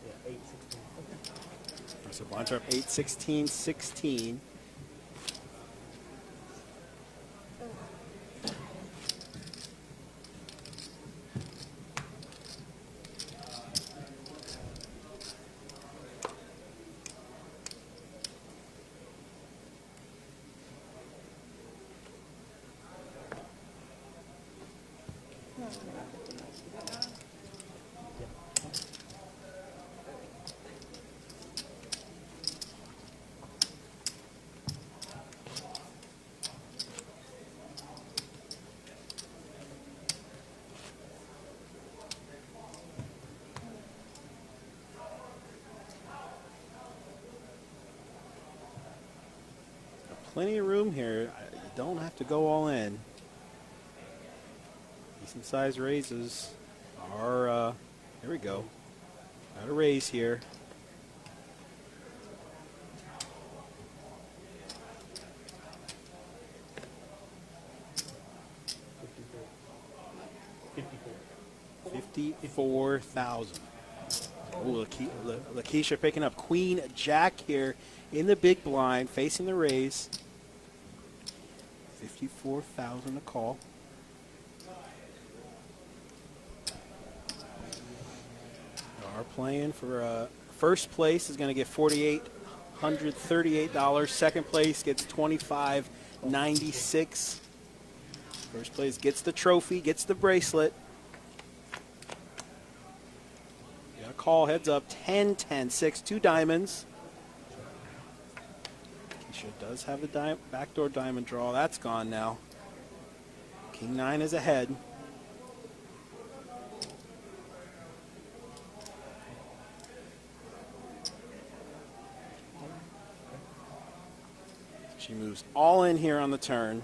Speaker 12: Yeah, 8, 16.
Speaker 2: So blinds are up 8, 16, 16. Plenty of room here. You don't have to go all in. Decent size raises are, here we go. Got a raise here. $54,000. Lakeisha picking up Queen Jack here in the big blind, facing the raise. $54,000 a call. Are playing for first place is going to get $4,838. Second place gets $2,596. First place gets the trophy, gets the bracelet. Got a call, heads up, 10, 10, 6, 2 diamonds. Keisha does have the backdoor diamond draw. That's gone now. King 9 is ahead. She moves all in here on the turn.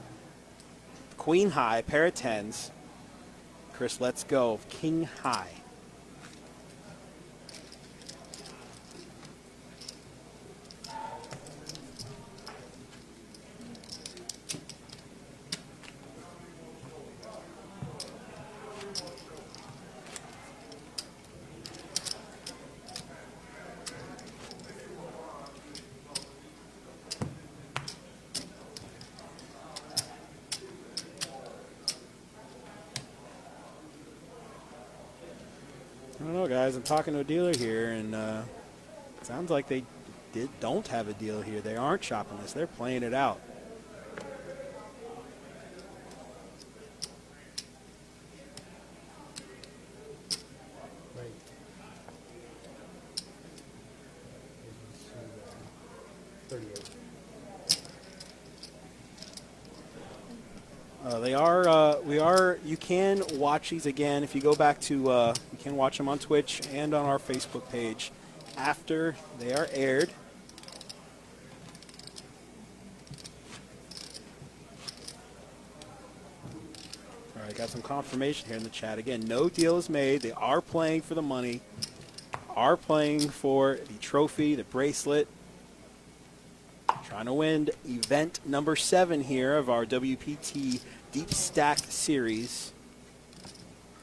Speaker 2: Queen high, pair of 10s. Chris lets go of King high. I don't know, guys. I'm talking to a dealer here, and it sounds like they don't have a deal here. They aren't shopping this. They're playing it out.
Speaker 12: Right. This is, 38.
Speaker 2: You can watch these again if you go back to, you can watch them on Twitch and on our Facebook page after they are aired. All right, got some confirmation here in the chat. Again, no deal is made. They are playing for the money, are playing for the trophy, the bracelet. Trying to win event number 7 here of our WPT Deep Stack Series.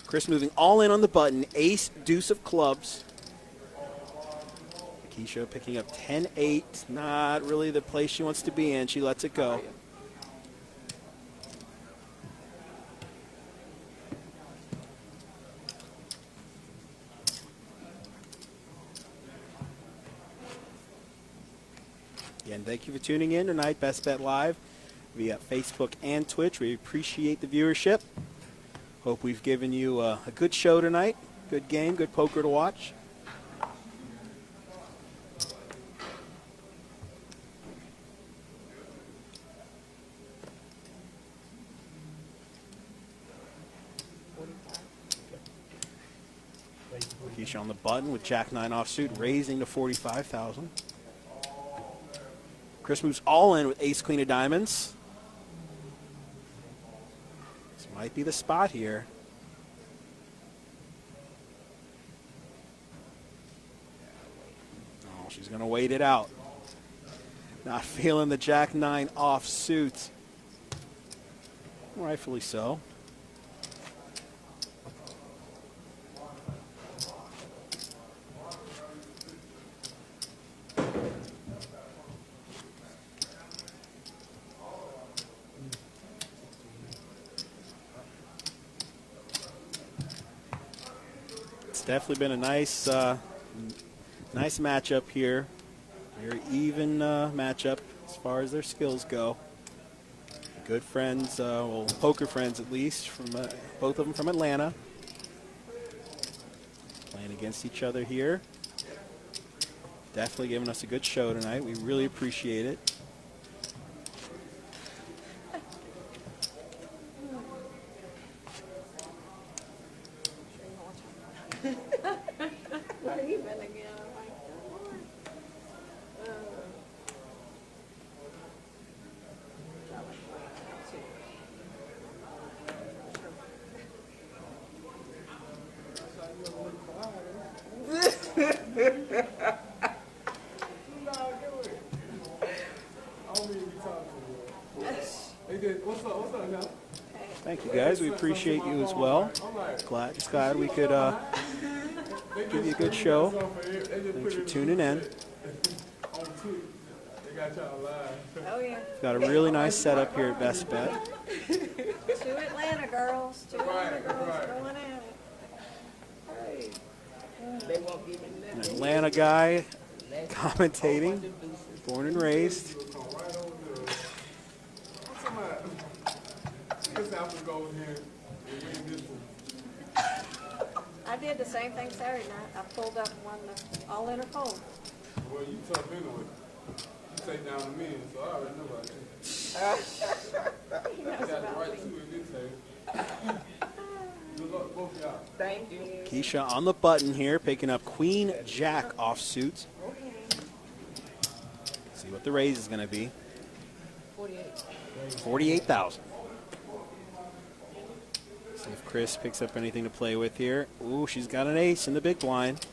Speaker 2: Chris moving all in on the button. Ace, deuce of clubs. Lakeisha picking up 10-8. Not really the place she wants to be in. She lets it go. Again, thank you for tuning in tonight, Best Bet Live, via Facebook and Twitch. We appreciate the viewership. Hope we've given you a good show tonight. Good game, good poker to watch. Lakeisha on the button with Jack-9 offsuit, raising to 45,000. Chris moves all in with ace-queen of diamonds. This might be the spot here. Oh, she's going to wait it out. Not feeling the Jack-9 offsuit. Rightfully so. Definitely been a nice matchup here. Very even matchup as far as their skills go. Good friends, well, poker friends at least, from both of them from Atlanta. Playing against each other here. Definitely giving us a good show tonight. We really appreciate it. Thank you guys. We appreciate you as well. Glad we could give you a good show. Thanks for tuning in.
Speaker 6: Oh, yeah.
Speaker 2: Got a really nice setup here at Best Bet.
Speaker 6: 2 Atlanta girls. 2 Atlanta girls going at it.
Speaker 4: They won't give me
Speaker 2: An
Speaker 4: nothing.
Speaker 2: Atlanta guy commentating, born and raised.
Speaker 6: I did the same thing Saturday night. I pulled up one all in her phone.
Speaker 1: Well, you tough anyway. You take down the men, so I already know about you.
Speaker 6: He knows
Speaker 1: Got the
Speaker 6: about
Speaker 1: right
Speaker 6: me.
Speaker 1: two in this table. Good luck, both of y'all.
Speaker 4: Thank you.
Speaker 2: Keisha on the button here, picking up Queen Jack offsuit. See what the raise is going to be. 48,000. See if Chris picks up anything to play with here. Ooh, she's got an ace in the big blind.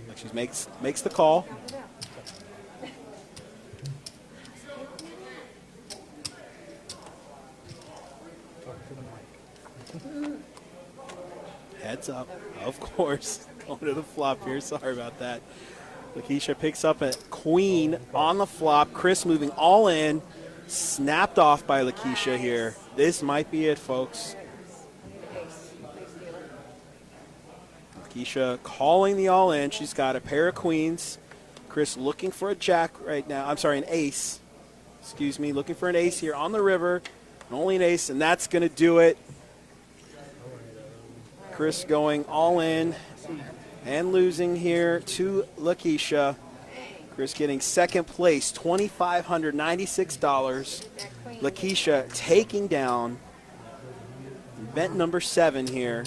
Speaker 2: Like she makes the call. Heads up, of course. Going to the flop here. Sorry about that. Lakeisha picks up a queen on the flop. Chris moving all in. Snapped off by Lakeisha here. This might be it, folks. Lakeisha calling the all in. She's got a pair of queens. Chris looking for a jack right now. I'm sorry, an ace. Excuse me, looking for an ace here on the river. Only an ace, and that's going to do it. Chris going all in and losing here to Lakeisha. Chris getting second place, $2,596. Lakeisha taking down event number 7 here.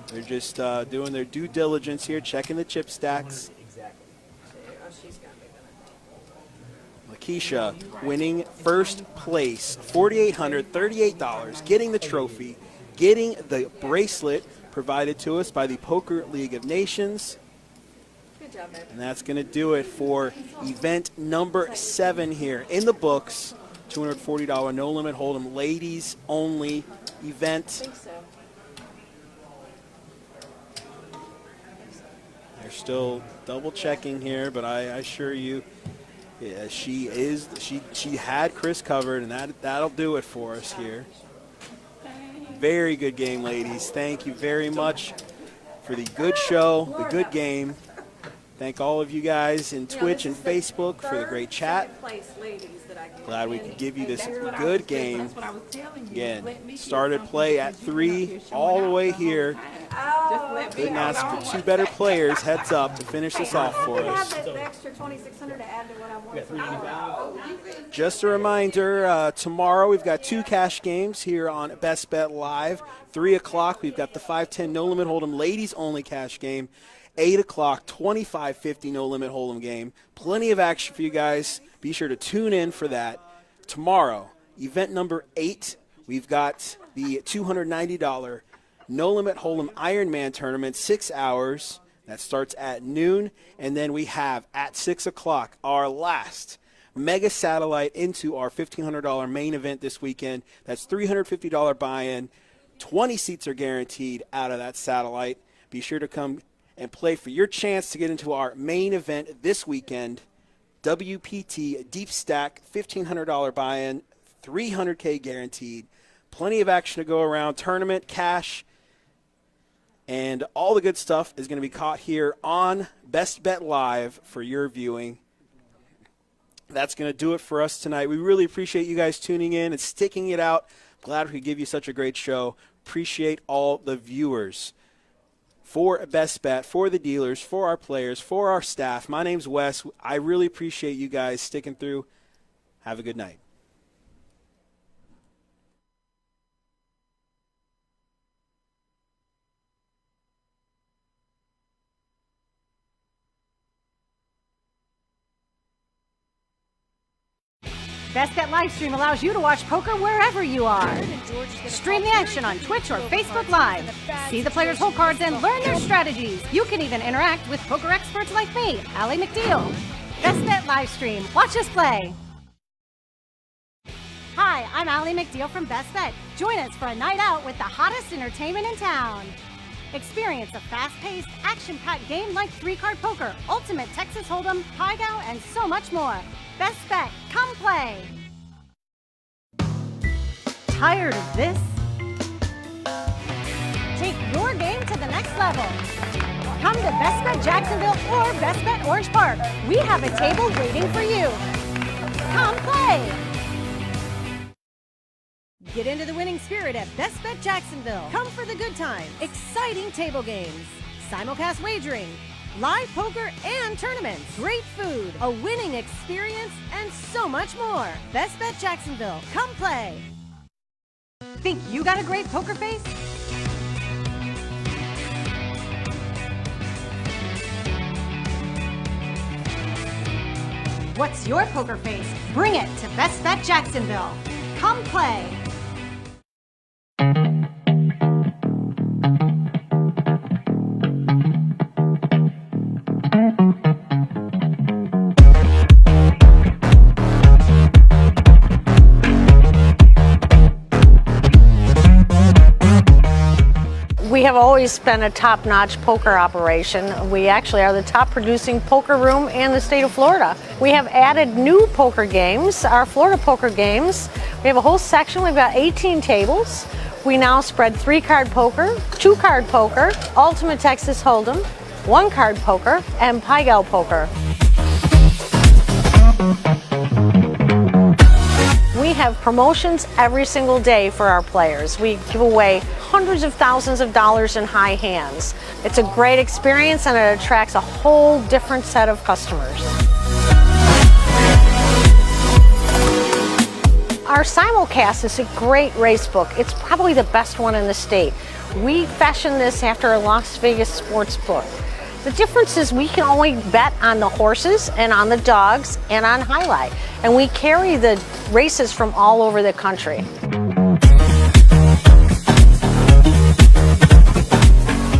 Speaker 2: They're just doing their due diligence here, checking the chip stacks. Lakeisha winning first place, $4,838, getting the trophy, getting the bracelet provided to us by the Poker League of Nations.
Speaker 6: Good job, baby.
Speaker 2: And that's going to do it for event number 7 here in the books. $240 No Limit Hold'em Ladies Only event.
Speaker 6: I think so.
Speaker 2: They're still double checking here, but I assure you, yeah, she had Chris covered, and that'll do it for us here. Very good game, ladies. Thank you very much for the good show, the good game. Thank all of you guys in Twitch and Facebook for the great chat. Glad we could give you this good game. Again, started play at 3 all the way here. Couldn't ask for 2 better players, heads up, to finish this off for us. Just a reminder, tomorrow we've got 2 cash games here on Best Bet Live. 3 o'clock, we've got the 510 No Limit Hold'em Ladies Only cash game. 8 o'clock, 2550 No Limit Hold'em game. Plenty of action for you guys. Be sure to tune in for that. Tomorrow, event number 8, we've got the $290 No Limit Hold'em Ironman tournament, 6 hours. That starts at noon. And then we have at 6 o'clock our last mega satellite into our $1,500 main event this weekend. That's $350 buy-in. 20 seats are guaranteed out of that satellite. Be sure to come and play for your chance to get into our main event this weekend. WPT Deepstacks $1,500 buy-in, $300K guaranteed. Plenty of action to go around. Tournament, cash, and all the good stuff is going to be caught here on Best Bet Live for your viewing. That's going to do it for us tonight. We really appreciate you guys tuning in and sticking it out. Glad we could give you such a great show. Appreciate all the viewers. For Best Bet, for the dealers, for our players, for our staff, my name's Wes. I really appreciate you guys sticking through. Have a good night.
Speaker 13: Best Bet Livestream allows you to watch poker wherever you are. Stream the action on Twitch or Facebook Live. See the players' hole cards and learn their strategies. You can even interact with poker experts like me, Allie McDeal. Best Bet Livestream. Watch us play. Hi, I'm Allie McDeal from Best Bet. Join us for a night out with the hottest entertainment in town. Experience a fast-paced, action-packed game like 3-card poker, Ultimate Texas Hold'em, Pai-Gow, and so much more. Best Bet, come play! Tired of this? Take your game to the next level. Come to Best Bet Jacksonville or Best Bet Orange Park. We have a table waiting for you. Come play! Get into the winning spirit at Best Bet Jacksonville. Come for the good time. Exciting table games, simulcast wagering, live poker and tournaments, great food, a winning experience, and so much more. Best Bet Jacksonville. Come play. Think you got a great poker face? What's your poker face? Bring it to Best Bet Jacksonville. Come play.
Speaker 6: We have always been a top-notch poker operation. We actually are the top producing poker room in the state of Florida. We have added new poker games, our Florida poker games. We have a whole section. We've got 18 tables. We now spread 3-card poker, 2-card poker, Ultimate Texas Hold'em, 1-card poker, and Pai-Gow poker. We have promotions every single day for our players. We give away hundreds of thousands of dollars in high hands. It's a great experience and it attracts a whole different set of customers. Our simulcast is a great race book. It's probably the best one in the state. We fashioned this after a Las Vegas sports book. The difference is we can only bet on the horses and on the dogs and on highlight. And we carry the races from all over the country.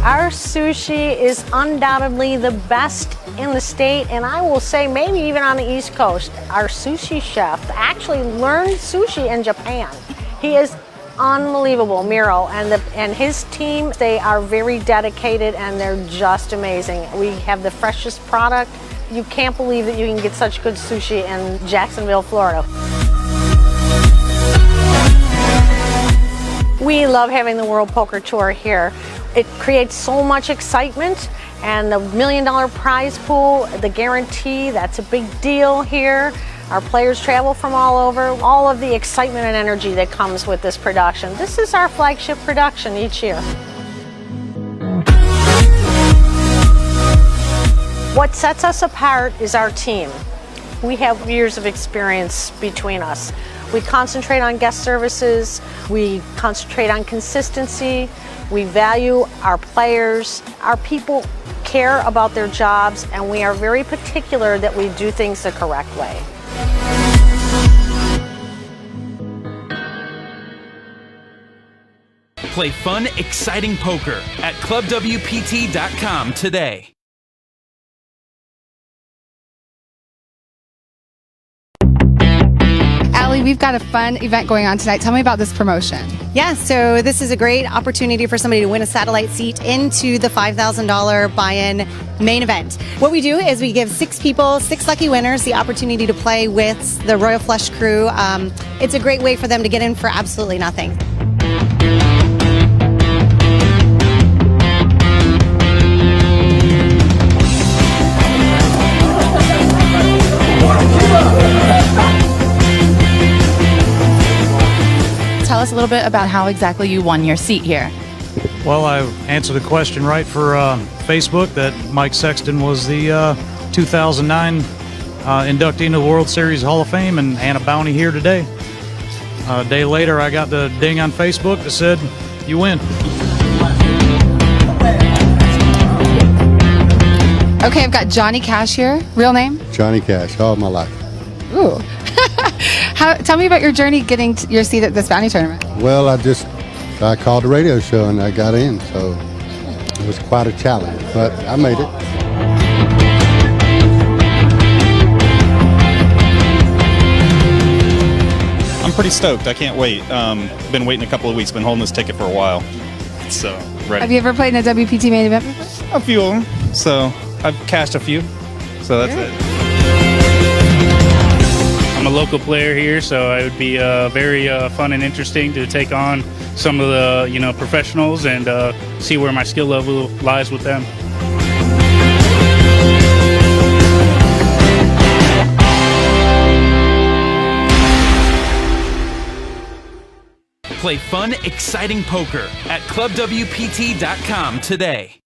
Speaker 6: Our sushi is undoubtedly the best in the state, and I will say maybe even on the East Coast. Our sushi chef actually learned sushi in Japan. He is unbelievable, Miro, and his team, they are very dedicated and they're just amazing. We have the freshest product. You can't believe that you can get such good sushi in Jacksonville, Florida. We love having the World Poker Tour here. It creates so much excitement, and the $1 million prize pool, the guarantee, that's a big deal here. Our players travel from all over, all of the excitement and energy that comes with this production. This is our flagship production each year. What sets us apart is our team. We have years of experience between us. We concentrate on guest services, we concentrate on consistency, we value our players, our people care about their jobs, and we are very particular that we do things the correct way.
Speaker 14: Play fun, exciting poker at clubwpt.com today.
Speaker 15: Allie, we've got a fun event going on tonight. Tell me about this promotion.
Speaker 16: Yeah, so this is a great opportunity for somebody to win a satellite seat into the $5,000 buy-in main event. What we do is we give 6 people, 6 lucky winners, the opportunity to play with the Royal Flush crew. It's a great way for them to get in for absolutely nothing.
Speaker 15: Tell us a little bit about how exactly you won your seat here.
Speaker 17: Well, I answered the question right for Facebook that Mike Sexton was the 2009 inductee into the World Series Hall of Fame and a bounty here today. A day later, I got the ding on Facebook that said, "You win."
Speaker 15: Okay, I've got Johnny Cash here. Real name?
Speaker 18: Johnny Cash, all my life.
Speaker 15: Ooh. Tell me about your journey getting your seat at this bounty tournament.
Speaker 18: Well, I called the radio show and I got in, so it was quite a challenge, but I made it.
Speaker 19: I'm pretty stoked. I can't wait. Been waiting a couple of weeks. Been holding this ticket for a while, so ready.
Speaker 15: Have you ever played in a WPT main event before?
Speaker 19: A few of them. So I've cashed a few. So that's it.
Speaker 20: I'm a local player here, so it would be very fun and interesting to take on some of the professionals and see where my skill level lies with them.
Speaker 14: Play fun, exciting poker at clubwpt.com today.